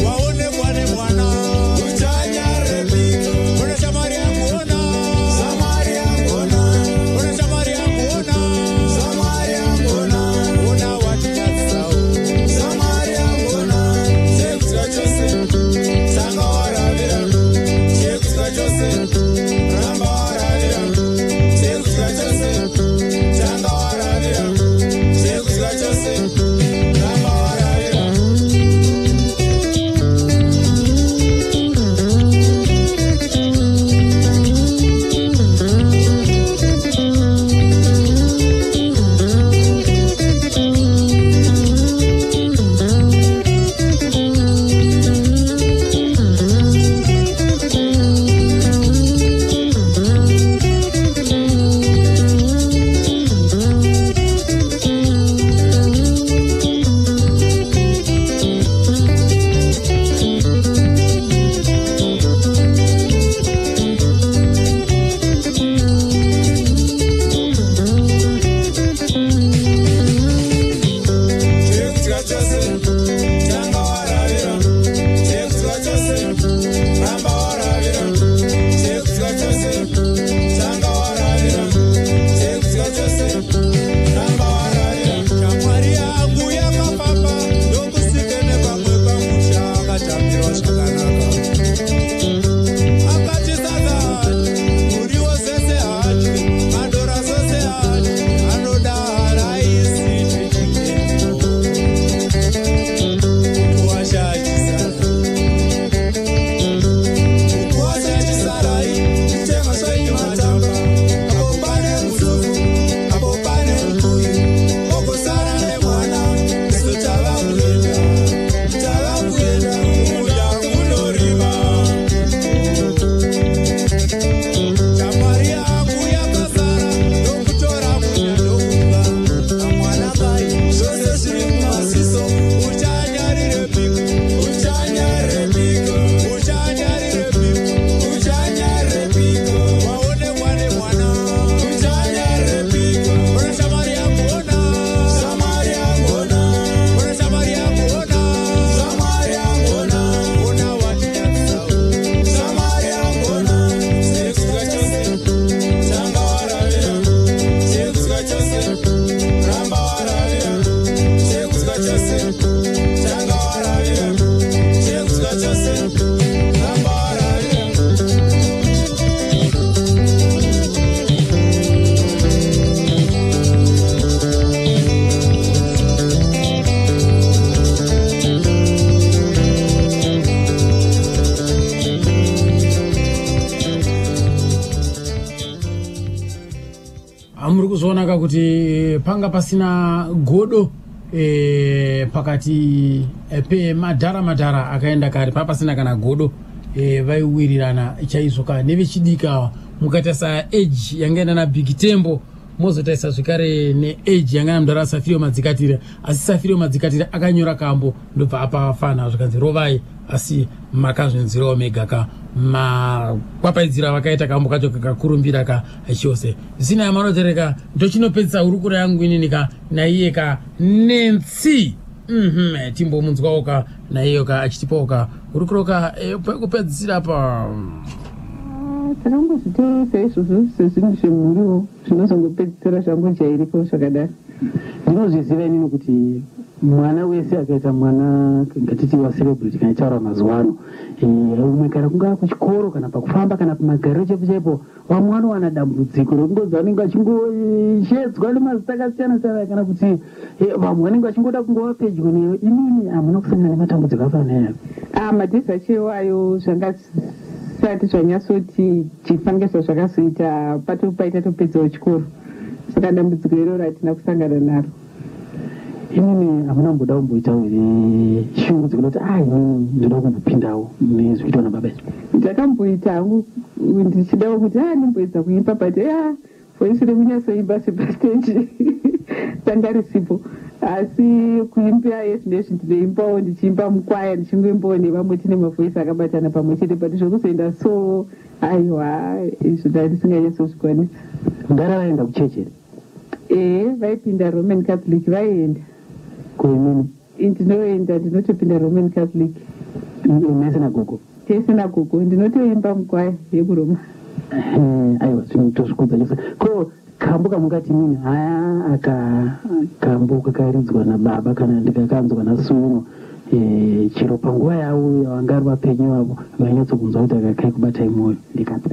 Waona kuzoona kuti panga pasina godo pakati pemadhara akaenda kare papasina kana godo vaiwirirana chaizoka nevechidika mukatarisa age yangaenda na Big Tembo mozotarisa zvekare neage yangana mudhara Safirio Madzikatire asi Safirio Madzikatire akanyora kambo ndobva apafana zvikanzi rovai asi makazvinzirawo mega ka makwapaidzira vakaita kambo kacho kakakurumbira ka chose zvisina yamanotereka ndochinopedzisa hurukuro yangu inini ka naiye ka Nancy timbomunzwawo ka naiyo ka achitipawo ka hurukuro ka kupedzisira pa takambozvitoresa izvozvo sezvinhu zvemhuriwo zvinozongopedzisira zvangu jairiko zvakadaro. Ndinozviziva inini kuti mwana wese akaita mwana ngatiti wacelebrity kana itaura mazuva ano umwe kana kungaa kuchikoro kana pakufamba kana kumagariro chaipo vamwe vanowana dambudziko rokungozi vanenge vachingoshedzwa nemazita akasiyana-siyana kana kuti vamwe vanenge vachingoda kungova pedyo neyo. Imini hamuna kusangana nematambudziko afanaya madhesi achiwayo zvangasati zvanyatsoti chifangiso zvakazoita paita topedzawo chikoro saka dambudziko iroro hatina kusangana naro. Imini hamuna mboda kumboitawo here shungu dzekunoti inini ndoda kumbopindawo nezvikuitwa nababa ndakamboita hangu ndichidawo kuti ndimboedza kuimba but voisi rekunyatsoimba sepasteji tanga risipo asi kuimba yezvi nezvi ndinoimbawo ndichiimba mukwaya ndichingoimbawo nevamwe tine mavhoisi akabatana pamwe chete but zvokuzoenda so aiwa izvo ndandisinganyatsouzvikwanisa. Ndara vaenda kuchechi here? Vaipinda Roman Catholic vaienda. Kuimini? Ndinoenda ndinotopinda Roman Catholic. Nesinagogo? Tesinagogo ndinotoimba mukwaya yekuroma. Aiwa tozvikudza chose. Ko kambo kamungati mini kambo kakaridzwa nababa kana ndikakanzwa nasuno chiro panguva yavo yavangari vapenyu vavo vainyatsokunzwa kuti akakai kubatai mwoyo ndikati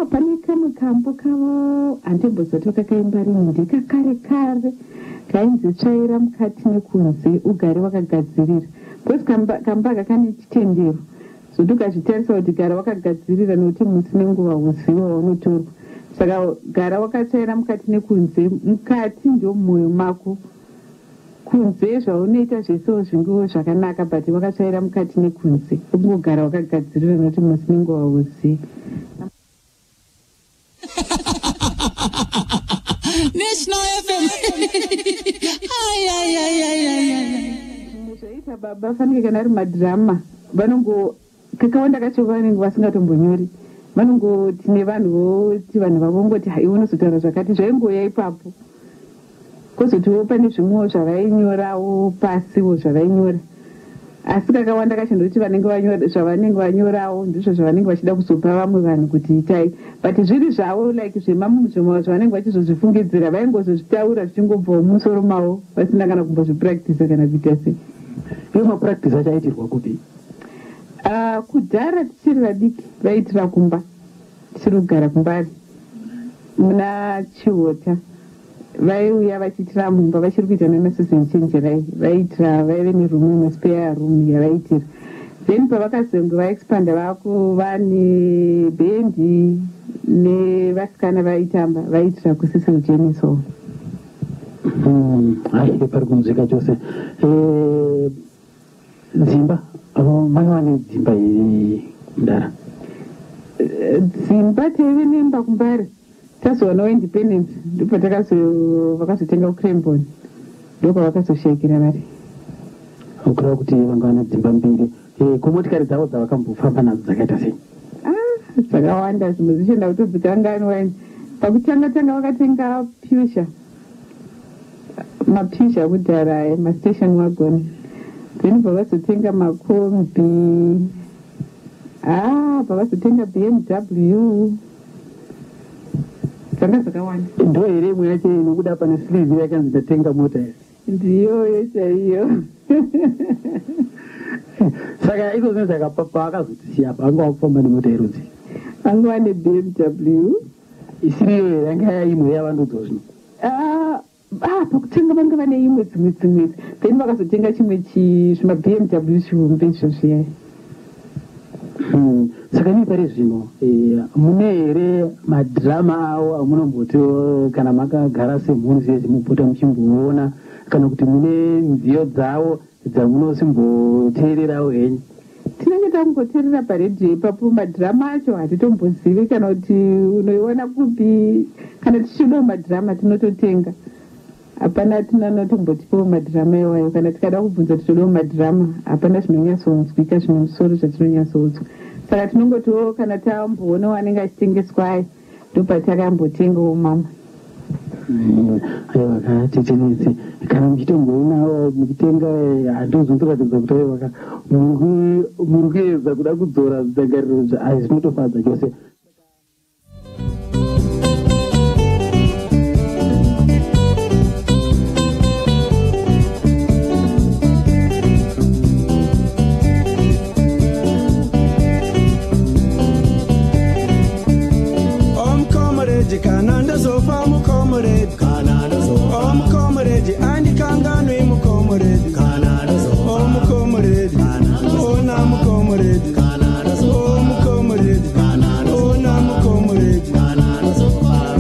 pane kamwe kambo kavo handembozati kakaimba rimwe ndekakare kare kainzi tsvaira mukati nekunze ugare wakagadzirira bcause kamba aka kane chitendero zvodukazvitarisa kuti gara wakagadzirira nokuti musi nenguva uziva waunotorwa saka gara wakatsvaira mukati nekunze mukati ndio mumwoyo mako kunze zvaunoita zvesewo zvingewo zvakanaka but wakatsvaira mukati nekunze ungogara wakagadzirira nokuti musi nenguva uziva. National FM. Zvaita baba fanike kana ari madhirama vanongo kakawanda kacho vanenge vasingatombonyori vanongoti nevanhuvoti vanhu vavongoti hai unozotaura zvakati zvaingoya ipapo kwozotiwo pane zvimwewo zvavainyorawo pasiwo zvavainyora asi kakawanda kacho ndokuti zvavanenge vanyorawo ndizvo zvavanenge vachida kuzopa vamwe vanhu kuti itai but zviri zvavo like zvavanenge vachizozvifungidzira vaingozozvitaura zvichingobvawo musoro mavo vasina kana kumbozvipractisa kana kuita sei. Iyo mapractice achaitirwa kupi? Kudhara tichiri vadiki vaitira kumba tichiri kugara kumbari muna Chihota vaiuya vachiitira mumba vachiri kuita nemasoseni chenjerai vaitira vaive nerumu imwe spare room yavaitira then pavakazonge vaexpanda vakuva nebhendi nevasikana vaitamba vaitira kusisel jeniso. Pari kunzvika chose dzimba manga vane dzimba iri Ndara? Dzimba teve nemba kumbari tazowana independence ndipo vakazotenga kuCrembon ndoko vakazoshekera vari ukureva kuti vanga vane dzimba mbiri. Kumotikari dzavo dzavakambofamba nadzo dzakaita sei? Dzakawanda zvimwe zvichienda kutodzikanganwa pakutanga vakatenga Pusha mapusha kudhara mastation wagon then pavazotenga makombi pavazotenga BMW dzanga dzakawanda. Ndo here imwe yacho nokuda pane silizi yakanzi ndatenga mota here ndiyoyo chaiyo. Saka iko zvinhu zvakapapa akazotisiya apa anga wakufamba nemota yerudzi anga wane BMW isiriyo here yanga yaimwe yavandodzwa zvino pakutenga vanga vane imwe dzimwe then vakazotenga chimwe zvima BMW zvihombe izvo zviyai. saka ni pari zvino mune here madhirama awo amunomboti kana makagara semhuri zviye zimupota muchimboona kana kuti mune nziyo dzavo dzamunosimboteererawo henyu? Tinenge tangoteerera paredhiyo ipapo. Madhirama acho hatitombozivi kana kuti unoiona kupi. Kana tichidawo madhirama tinototenga. Hapana tinanotombotipawo madhirama iwayo. Kana tikada kubvunza tichidawo madhirama hapana zvinonyatsonzwika zvine musoro zvatinonyatsouzwa. Saka tinongotiwo kana tamboonawo anenge achitengeswa ndopatakambotengawo mamwe. Aiwa katichenese kana muchitomboona muchitenga handozontoratidza kuti aiwa muri kuedza kuda kudzora zvidangariro zvinotofadza chose. Kana ndazofa mukomoredi, kana ndazofa mukomoredi, andikanganwe mukomoredi, kana ndazofa mukomoredi, ona mukomoredi, kana ndazofa mukomoredi, kana ona mukomoredi, kana ndazofa.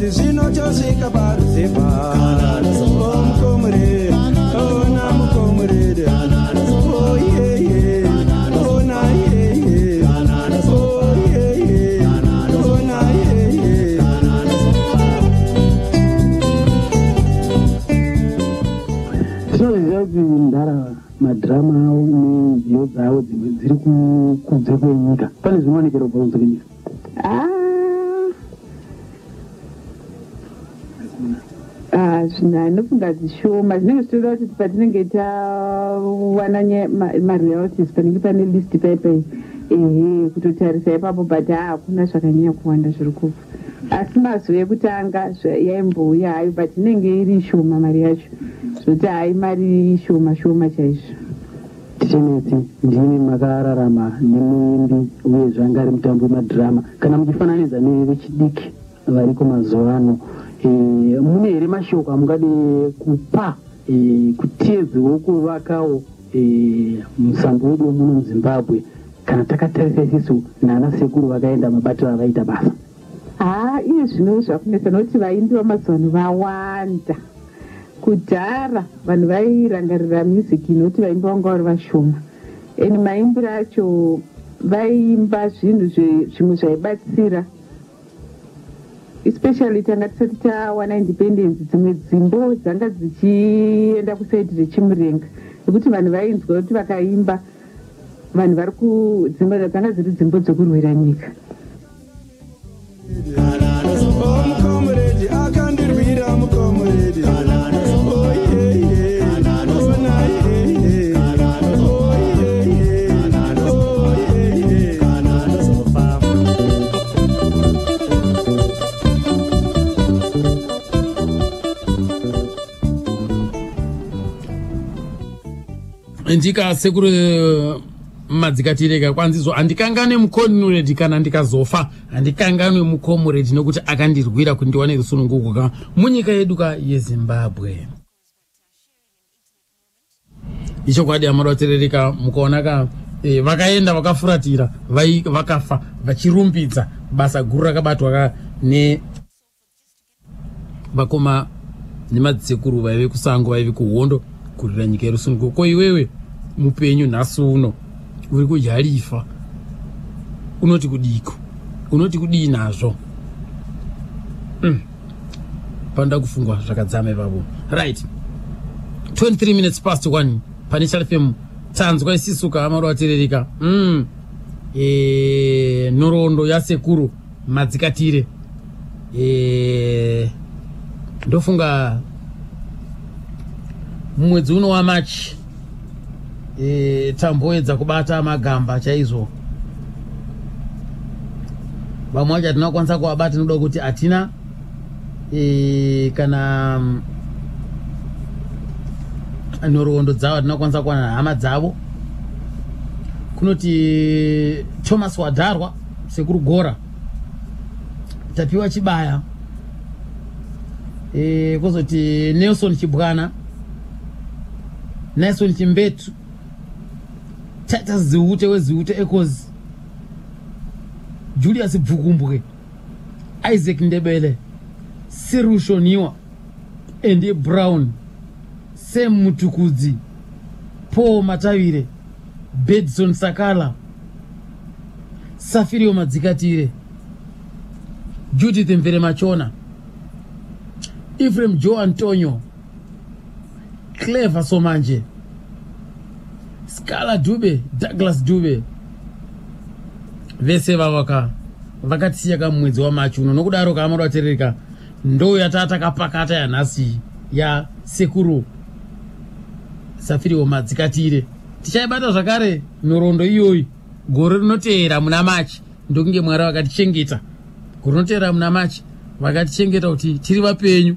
Zvinotosvika paruziva omukomoredi ona mukomoredi oyeye ona yeye oyeye ona yeye. Zvinoziva kuti ndara madhirama awo nenziyo dzavo dzimwe dziri kunze kwenyika pane zvinoonekera kubva kunze kwenyika? Zvinofunga zvishoma zvinenge zvichitoda kuti patinenge tawana maroyalties panenge pane list paipai kutotarisa ipapo but hakuna zvakanyanya kuwanda zviri kubva. Asi mazuva ekutanga yaimbouya hayo but inenge iri shoma mari yacho zvoti hai mari shoma chaizvo. Tichenetse ndimi makararama nemuimbi uye zvangari mutambo wemadhirama kana muchifananidza nevechidiki variko mazuva ano, mune here mashoko amungade kupa kutedzewo kuvakawo musambo wedu muno muZimbabwe kana takatarisa isusu nana sekuru vakaenda mabatiro avaita basa? Iye zvino zvakunesa nokuti vaimbi vamazuva vawanda. Kudhara vanhu vairangarira music nokuti vaimbi vanga vari vashoma eni maimbiro acho vaimba zvinhu zvimwe zvaibatsira, especially tanga tisati tawana independence. Dzimwe dzimbo dzanga dzichienda kusaidi rechimurenga nekuti vanhu vainzwa kuti vakaimba vanhu vari kudzimba dzanga dziri dzimbo dzokurwira nyika. Mukomoredi akandirwira mukomoredi ndika sekuru madzikatireka kwanzizo andikanganwe mukomoredi kana ndikazofa andikanganwe mukomoredi nokuti akandirwira kundiwane rusununguko ka munyika yedu ka yeZimbabwe. Ichokwadi amaroterereka mukaona ka vakaenda vakafuratira vakafa vachirumbidza basa guru rakabatwa ka ne vakoma nemadzikuru vaive kusango vaive kuhondo kurira nyika yerusununguko. Ko iwewe mupenyu nhasi uno uri kujalifa unoti kudiko unoti kudii nazvo? Panda kufungwa zvakadzama ipapo. Right, 23 minutes past 1 pane Channel FM tanzwa isisuka amaro atererika. Nhoroondo yasekuru madzikatire ndofunga mwedzi uno wa March tamboedza kubata magamba chaizvo. Vamwe vacho hatina kukwanisa kuabata nokuda kuti hatina kana nhoroondo dzavo tinokwanisa kuwana hama dzavo kunoti Thomas Wadharwa sekurugora tapiwa Chibaya kozoti Nelson Chibwana Nelson Chimbetu Titus Ziute weziute Echoes Julius Bvukumbwe Isaac Ndebele Sirusho Niwa Andy Brown Sam Mutukudzi Paul Matavire Bedson Sakala Safirio Madzikatire Judith Mvere Machona Ephraim Joe Antonio Clever Somanje Scala Dube Douglas Dube vese vakatisiya kamwedzi wamachuno nokudaro kaamara waterereka ndo yatata kapakata yanhasi ya sekuru Safirio Madzikatire tichaibata zvakare nhoroondo iyoyi gore rinoteera muna Machi ndokunge Mwari vakatichengeta gore rinoteera muna Machi vakatichengeta kuti tiri vapenyu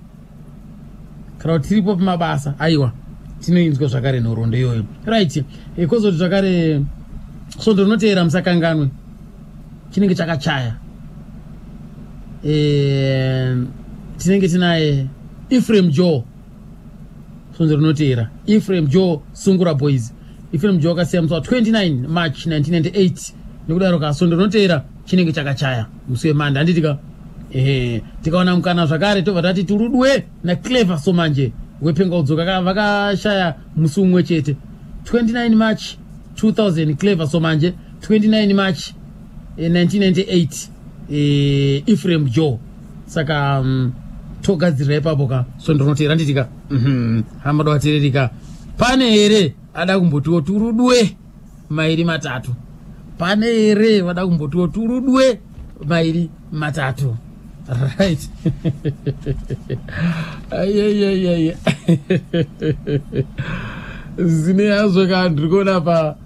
kana kuti tiripo pamabasa aiwa tinoinzwa zvakare nhoroondo iyoyo right kozoti zvakare svondo rinoteera musakanganwe chinenge chakachaya tinenge tinaye Ephraim Joe svondo rinoteera Ephraim Joe Sungura Boys Ephraim Joe akasiya musi wa 29 March 1998 nekudaro kasondo rinoteera chinenge chakachaya musi wemanda handitika tikaona mukana zvakare tobva tati turudwe na Clever Somanje wepenga udzoka vakashaya musi umwe chete 29 March 2000 Clever Somanje 29 March 1998 Ephraim Joe saka togadzirira ipapo ka sondo rinoteera nditika hamado watererika pane here ada kumbotiwo turudwe mairi matatu pane here vada kumbotiwo turudwe mairi matatu right ayayayaya zine yazvo ka ndiri kuona pa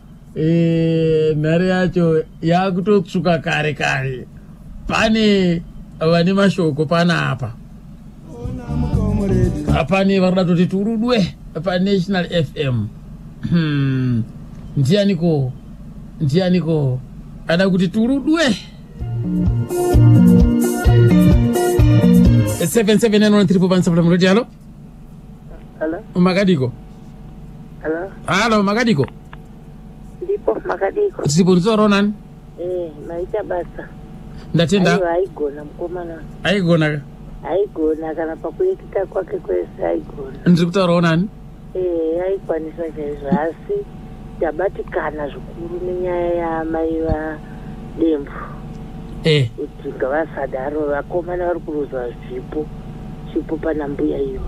nhare yacho yakutotsvuka kare kare pane vane mashoko panapa pane varoda toti turudwe paNational FM ndianiko ada kuti turudwe 7793 radio. Hello. Hello. Makadiko. Hello. Hello Makadiko. Ndipo Makadiko. Sibunzo Ronan. Naita basa. Ndatenda. Aigona mkomana. Aigona. Aigona kana pakuitika kwake kwese aigona. Ndiri kutaura Ronan. Aikwanisa zvasi tabatikana zvikuru nenyaya yamaiva Dembo. Kuti ngavasadaro vakomana vari kuruza zvipo pana mbuya iyoyo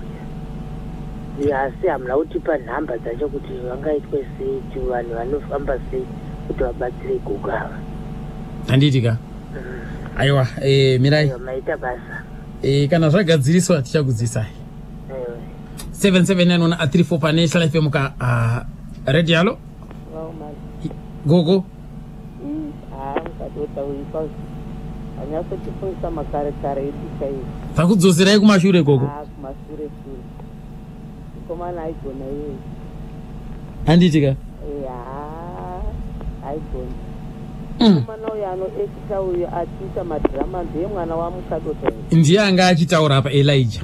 asi hamuna kutipa nhamba dzacho kuti vangaitwe sei kuti vanhu vanofamba sei kuti vabatsire kugava handiitika aiwa mirai maita basa kana zvagadziriswa tichakudzisai 779134 paNational FM ka radio. Halo gogo anyasotipungisa makare edika iyi takudzoserai kumashure gogo kumashure komana aigona iyoyi handiitika aigona komana uyo anoekita uyo achiita madhirama ndiye mwana wamukadota ndiye anga achitaura apa Elijah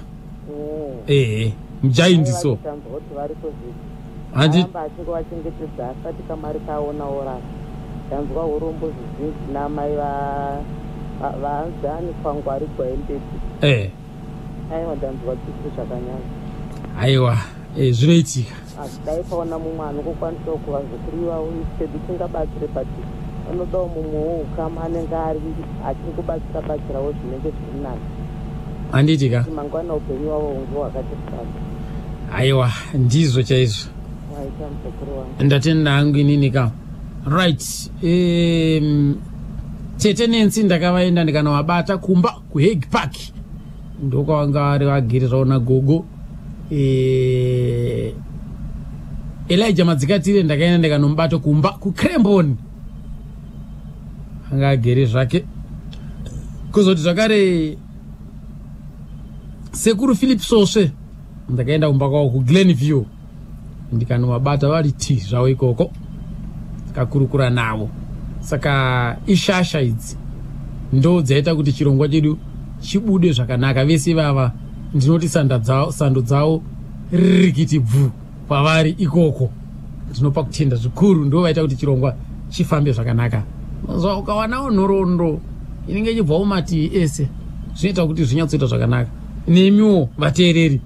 mujaindiso tanzwa kuti varipo zviamba achinge vachengetedza asati kamari kaona orara tanzwa urombo zvizhinji namai vaanzani kwangwari kwaendeti aiwa ndanzwa chifu zvakanyanya aiwa zvinoitika dai paona mumwe anokokwanisa kuva zvekuriwa uisedi tingabatsire pati unodawo mumwewo ukama anenge ari achingobatsirawo zvinenge zviri nazvo handiitika mangwana upenyu wavo unge hwakati fana aiwa ndizvo chaizvo waita mukuru wangu ndatenda hangu inini ka right tete nensi ndakavaenda ndikanavabata kumba kuHague Park ndokwavanga vari vagirirawo nagogo Elijah Madzikatire ndakaenda ndikanomubata kumba kuCrembon anga agere zvake kuzoti zvakare sekuru Philip Soswe ndakaenda kumba kwawo ku Glenview ndikanowabata vari zvawo ikoko tikakurukura navo. Saka ishasha idzi ndo dzaita kuti chirongwa chedu chibude zvakanaka. Vese vava ndinoti sando dzavo ririkiti bvu kwavari ikoko. Tinopa kutenda zvikuru ndo vaita kuti chirongwa chifambe zvakanaka. Ukawanawo nhoroondo inenge ichibvawo mativi ese zvinoita kuti zvinyatsoita zvakanaka. Nemiwo vateereri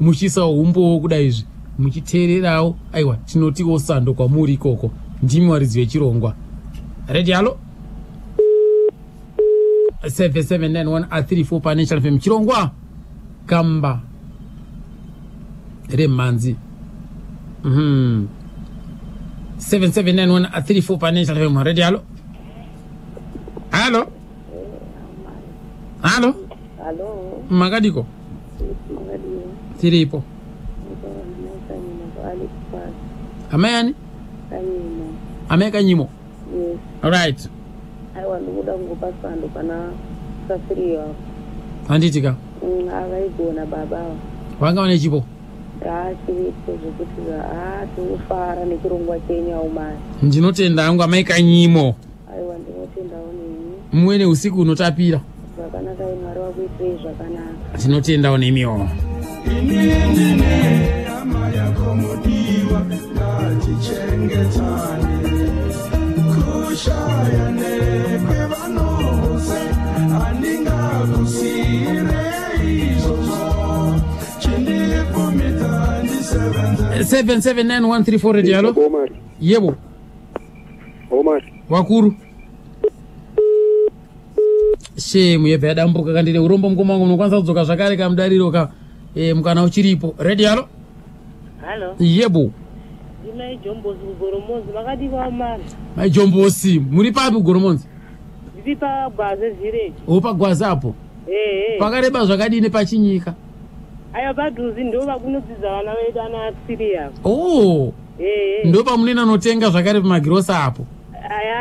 muchiisawo umbowo kudai izvi muchiteererawo, aiwa tinotiwo sando kwamuri ikoko. Ndimi waridzi wechirongwa. Ready, halo 779134 Financial FM chirongwa kamba remanzi 779134 Financial FM. Ready, halo halo halo Halo. Makadiko tiripo amayani ameka nyimo. Yes. Alright. Aiwa ndikuda kungopa sando kana safiriwa. Handitika. Avaigona babawa. Vanga vane chipo. Chiripo zvekuti tinofara nechirongwa chenyu aumai. Ndinotenda hangu amaika nyimo. Aiwa ndinotendawo nemi. Mumwe neusiku unotapira. Zvakanaka Mwari wakuitirei zvakanaka. Tinotendawo nemiwo. Ama yako mudiwa ngatichengetane kushayane kwevanose andingakusire izvozvo chindipumidza ndisevenze 779134 ready, halo yebo Omar wakuru shemu yebva yadambuka kandine urombo mukoma wangu unokwanisa kudzoka zvakare kamudariro ka mukana uchiripo. Ready, halo Halo. yebo Ndina Jombosi kugoromonzi makadi kwa mari. Jombosi muri papi kugoromonzi? Ndiri pagwaze village. Pagwaze apo pakareba zvakadini pachinyika? Aya padhuzi ndo vakunodzidza vana vedu ana Syria. Ndo pamunena notenga zvakare pamagirosa apo?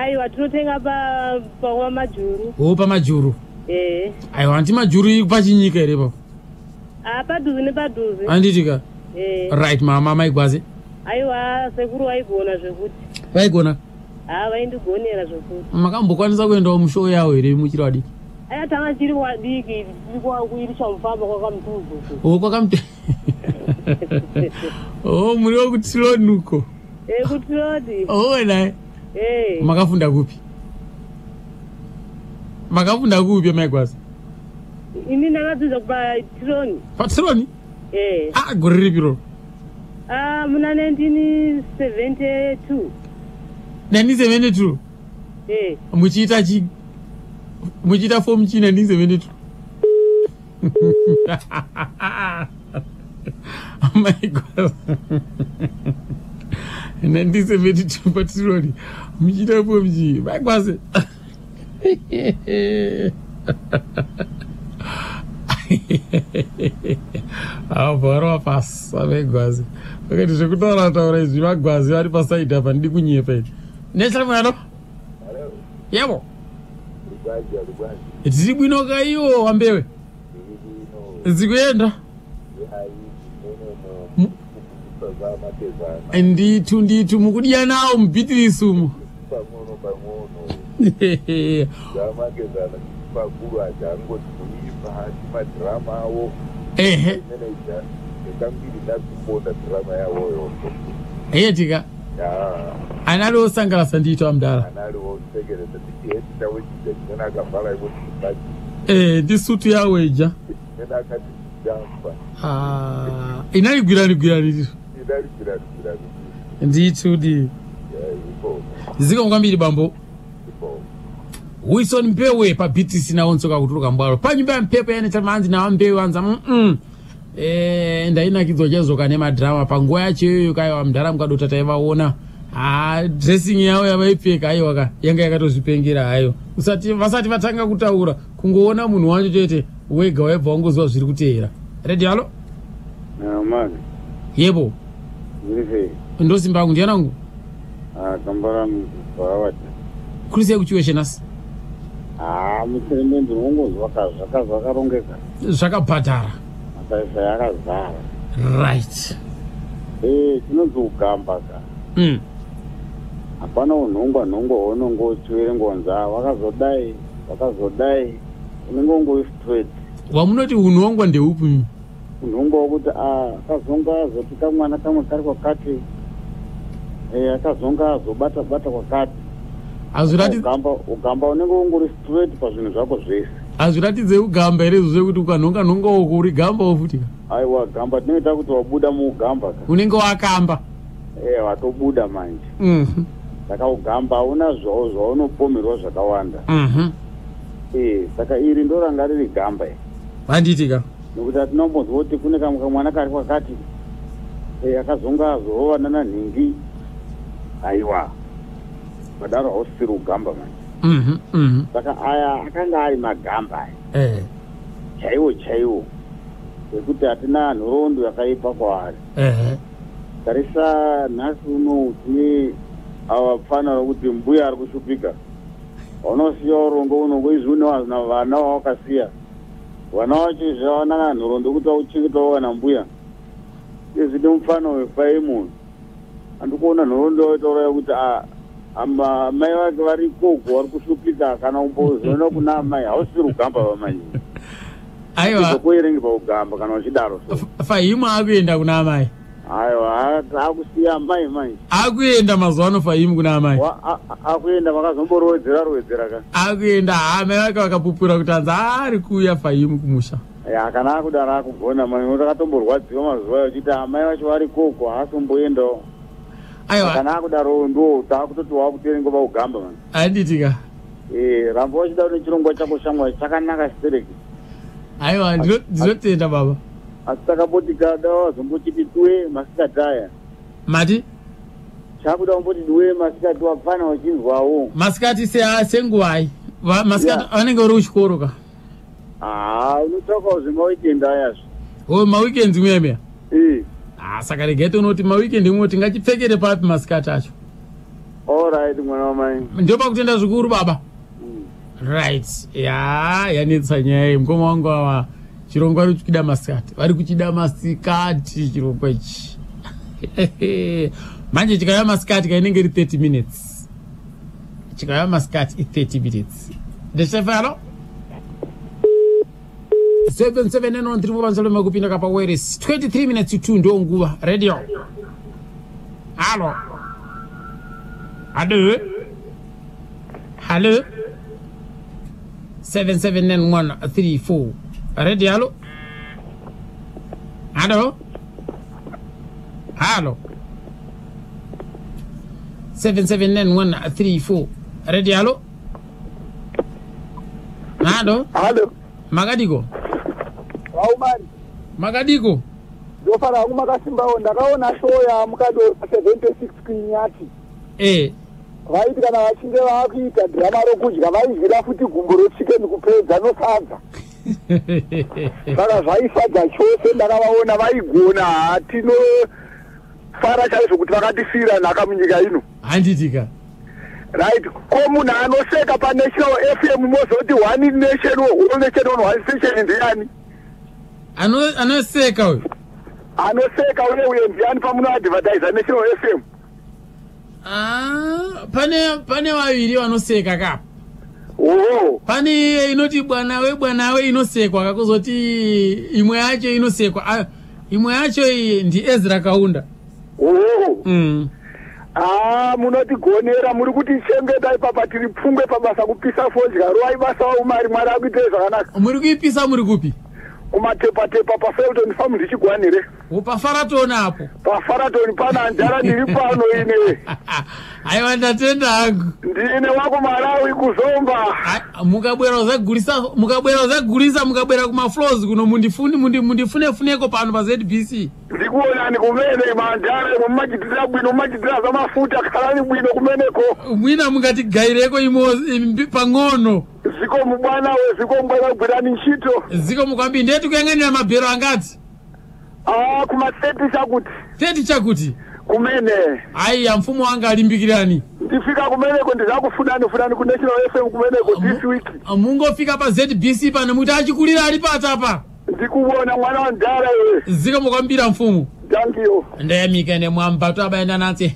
Aiwa tinotenga pa majuru. Pamajuru. Aiwa anti majuru pachinyika ere papo? Padhuzi nepadhuzi. Handitika. Right mama maigwaze. Aiwa sekuru waigona zvekuti. Vaigona? Vaindigonera zvekuti. Makambokwanisa kuendawo mushow yawo ere muchiri wadiki? Aya tanga chiri wadiki ndiko kuirisha mufamba kwakamtuzo. Kwakamtu. Muri kutsilonuko. Kutilodi. Nae. Makafunda kupi? Makafunda kupi maigwaze? Ini ndakadzidza paTironi. paTironi? Gore ripiro? Muna 1972. 1972? Muchiita chi? Muchiita form chi 1972? Oh my God. 1972 paTironi. Muchiita form chi? Maigwaze. Bora passa megwazi. Pakati zvekutaura taura izvi magwazi vari pasaidi apa ndidi kunyepa iti. Nesha mwana? Yebo. Tiri bwino kaiwo wambewe. Zikuenda? Nditu mukudia nawo mubhitirisi umu. Baguru ajango kuipa hati madrama awo manager ndambiri ndakuponda drama yawo yonke tika analo sangalasa ndito amdala analo segereza tikieta wechide kana akabhala ipo tibati ndisutu yawo ija nenda akati jamba inaligwira nditudi ziko ngambiri bambo Wilson Mpewe pa BTC na onsoka kuturuka mbwalo. Pa nyumba ya Mpepe yani tamanzi na Mpewe wanza ndaina kidzo chazoka ne madrama pa nguwa yacho yoyo kayo mdara mukadota taivaona. Dressing yawo yavaipfeka ayo yanga yakatozvipengera hayo. Vasati vatanga kutaura kungoona munhu wacho chete wega waibva wangoziva zviri kuteera. Ready, halo? Man. Yebo. Ndirife. Ndosimba yangu ndianangu? Kambara mvawati. Kulise kuchiweshe nasi? Mutsende ndinongozwa zvakarongerwa. Zvakabhadhara. masaisa yakazara. Right. Tinonzi ugamba ka. Hapana unhongwa honongotswere ngonza vakazodai unenge ungori straight. Wamunoti unhongwa ndeupi? Unhongwa wokuti akazonga azoti kamwana kamwe kari kwakati akazonga azobata kwakati. Ugamba unenge ungori straight pazvinhu zvako zvese. Hazviratidze ugamba here zvekuti ukanhonga uko uri gamba wofutika? Aiwa gamba tinoita kuti wabuda muugamba ka. Unenge wakamba. Watobuda manje. Saka ugamba hauna zvaunopomerwa zvakawanda. Saka iri ndo ranga riri gamba. Handitika. Nokuti atinombonzwa kuti kune kamwana kari kwakati akazonga azorovana nanhingi. Aiwa madaro hausiri ugamba manje. Saka aya akanga ari magamba chaiwo ekuti hatina nhoroondo yakaipa kwaari. Tarisa nhasi uno tine avapfana rokuti mbuya ari kushupika. Vanosiya urongo unongo izvi une vana vawakasiya. Vana vacho zvavana nhoroondo kuti vauchengetawo kana mbuya. Izvi mufana wefai munhu. Handikuona nhoroondo vaitauraya kuti mai vake vari koko vari kushupika kana umbozoona kuna amai hausiri ugamba vamanyi. Aiwa. Kuerengi paugamba kana uchidaro. Fahimu akuenda kuna amai. Aiwa, akusiya amai manje. Akuenda mazuva ano Fahimu kuna amai. Akuenda vakazomborowedzera ka. Akuenda amai vake vakapupura kuti anzi ari kuuya Fahimu kumusha. Kana akudaro akugona manje takatomborwadziwa mazuva echiti amai vacho vari koko haasomboendawo. Aiwa. Kana akudaro ndo takutoti wakuterenga paugamba manje. Handitika. Ramba wachida nechirongwa chako shamwa chakanaka stereki. Aiwa, ndinotenda baba. Asi takamboti kada wazombochiti tuwe masikati aya. Mati? Chakuda umboti duwe masikati wapfana wachinzwawo. Masikati senguwai. Masikati vanenge uri kuchikoro ka. Unotsvakawo zvemaweekend ayazvo. Maweekend mwemwe? Saka regai unoti maweekend imoti ngachipfekere papi masikati acho. Alright mwana wamai. Ndio pakutenda zvikuru baba. Right. Yanetsa nyaya mukoma wangu awa chirongwa vari kuchida masikati. Vari kuchida masikati chirongwa ichi. Manje chikaya masikati kainenge iri 30 minutes. Chikaya masikati 30 minutes. Ndechefalo? 779134 kupinda kapa Weris 23 minutes to 2 ndio nguva radio. Halo. Halo. 779134 radio. Halo. 779134 radio. Halo. Magadiko. Waumari. Magadiko. Ndofara hangu makasimbawo ndakaona shoya mukadoro 76 kuinyati. Vaiti kana vachinge vakuita drama rokudya vaizvira futi gumbo rochicken kupedza nosadza. Saka zvaifadza chose ndakavaona vaigona hatinofara chaizvo kuti vakatifira nhaka munyika ino. Handitika. Right, ko munhu anoseka paNational FM mozoti one national station ndiani? Anoseka uyu. Anoseka uye ndiani pamunoadvertise National FM? Pane vaviri vanoseka kapa. Pane inoti bwanawe inosekwa kakuzoti imwe yacho inosekwa. Imwe yacho ndi Ezra Kaunda. Munotigonera muri kuti chengeta ipapa tiri pfungwe pabasa kupisa fodya rovai basa waumari mwari akuite zvakanaka. Muri kuipisa muri kupi? Kumatepa paFelton farm ndichigwanire. PaFaraton apo. PaFaraton pana njara ndiri pano ine. Aiwa ndatenda hangu. Ndine wako Malawi kuzomba. Mukabwera uzagurisa mukabwera kumaflows kuno mundifuneko pano pa ZBC. Ndikuonani kumene manjara mumachitira bwino mumachitira zamafuta khalani bwino kumeneko. Mwina mungatigaireko pang'ono. Ziko mubwana mubwana gwirani ntchito. Ziko mukwambi ndeti kuyang'anira mabhero angati? Kuma 30 chakuti. 30 chakuti? Kumene. Aiya mfumo wanga alimbikirani. Ndifika kumeneko ndizakufunani ku National FM kumeneko this week. Mungofika pa ZBC pano muti achikulira ali patapa. ndikubona mwana wandala iwe ziko mukwambira mfumu thank you ndayamika ne mwamba toabayenda natse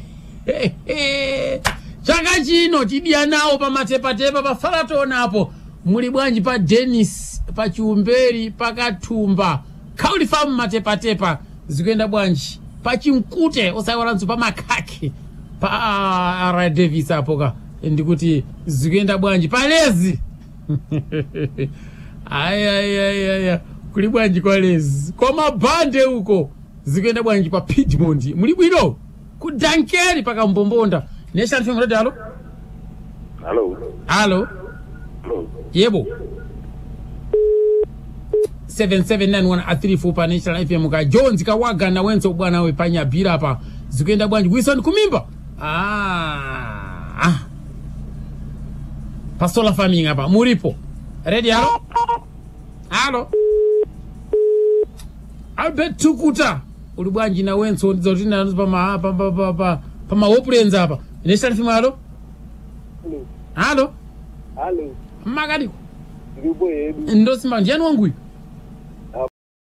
chaka chino tidiya nawo pamatepatepa pafaratonapo muli bwanji pa Dennis pa Chiumberi pakathumba kauli famu matepatepa zikuenda bwanji pa Chinkute osayiwalanso pa Makhakhi pa R Davis apoka ndikuti zikuenda bwanji pa Lezi aya kuli bwanji kwa Lezi kwa mabande huko zikuenda bwanji pa Piedmont muli bwino ku Dankeri paka Mbombonda Nation FM Radio. Hello. Hello. Yebo 779134 pa National FM ka Jones kawaga na wenzo bwana we panya bira hapa zikuenda bwanji Wilson kumimba Pastola farming hapa muripo ready halo Albert Tukuta uli bwanji na wenzo zotina pa maoprenza hapa National FM halo Halo. Magadi. Ndibo yedu. Ndo simba njani wangu.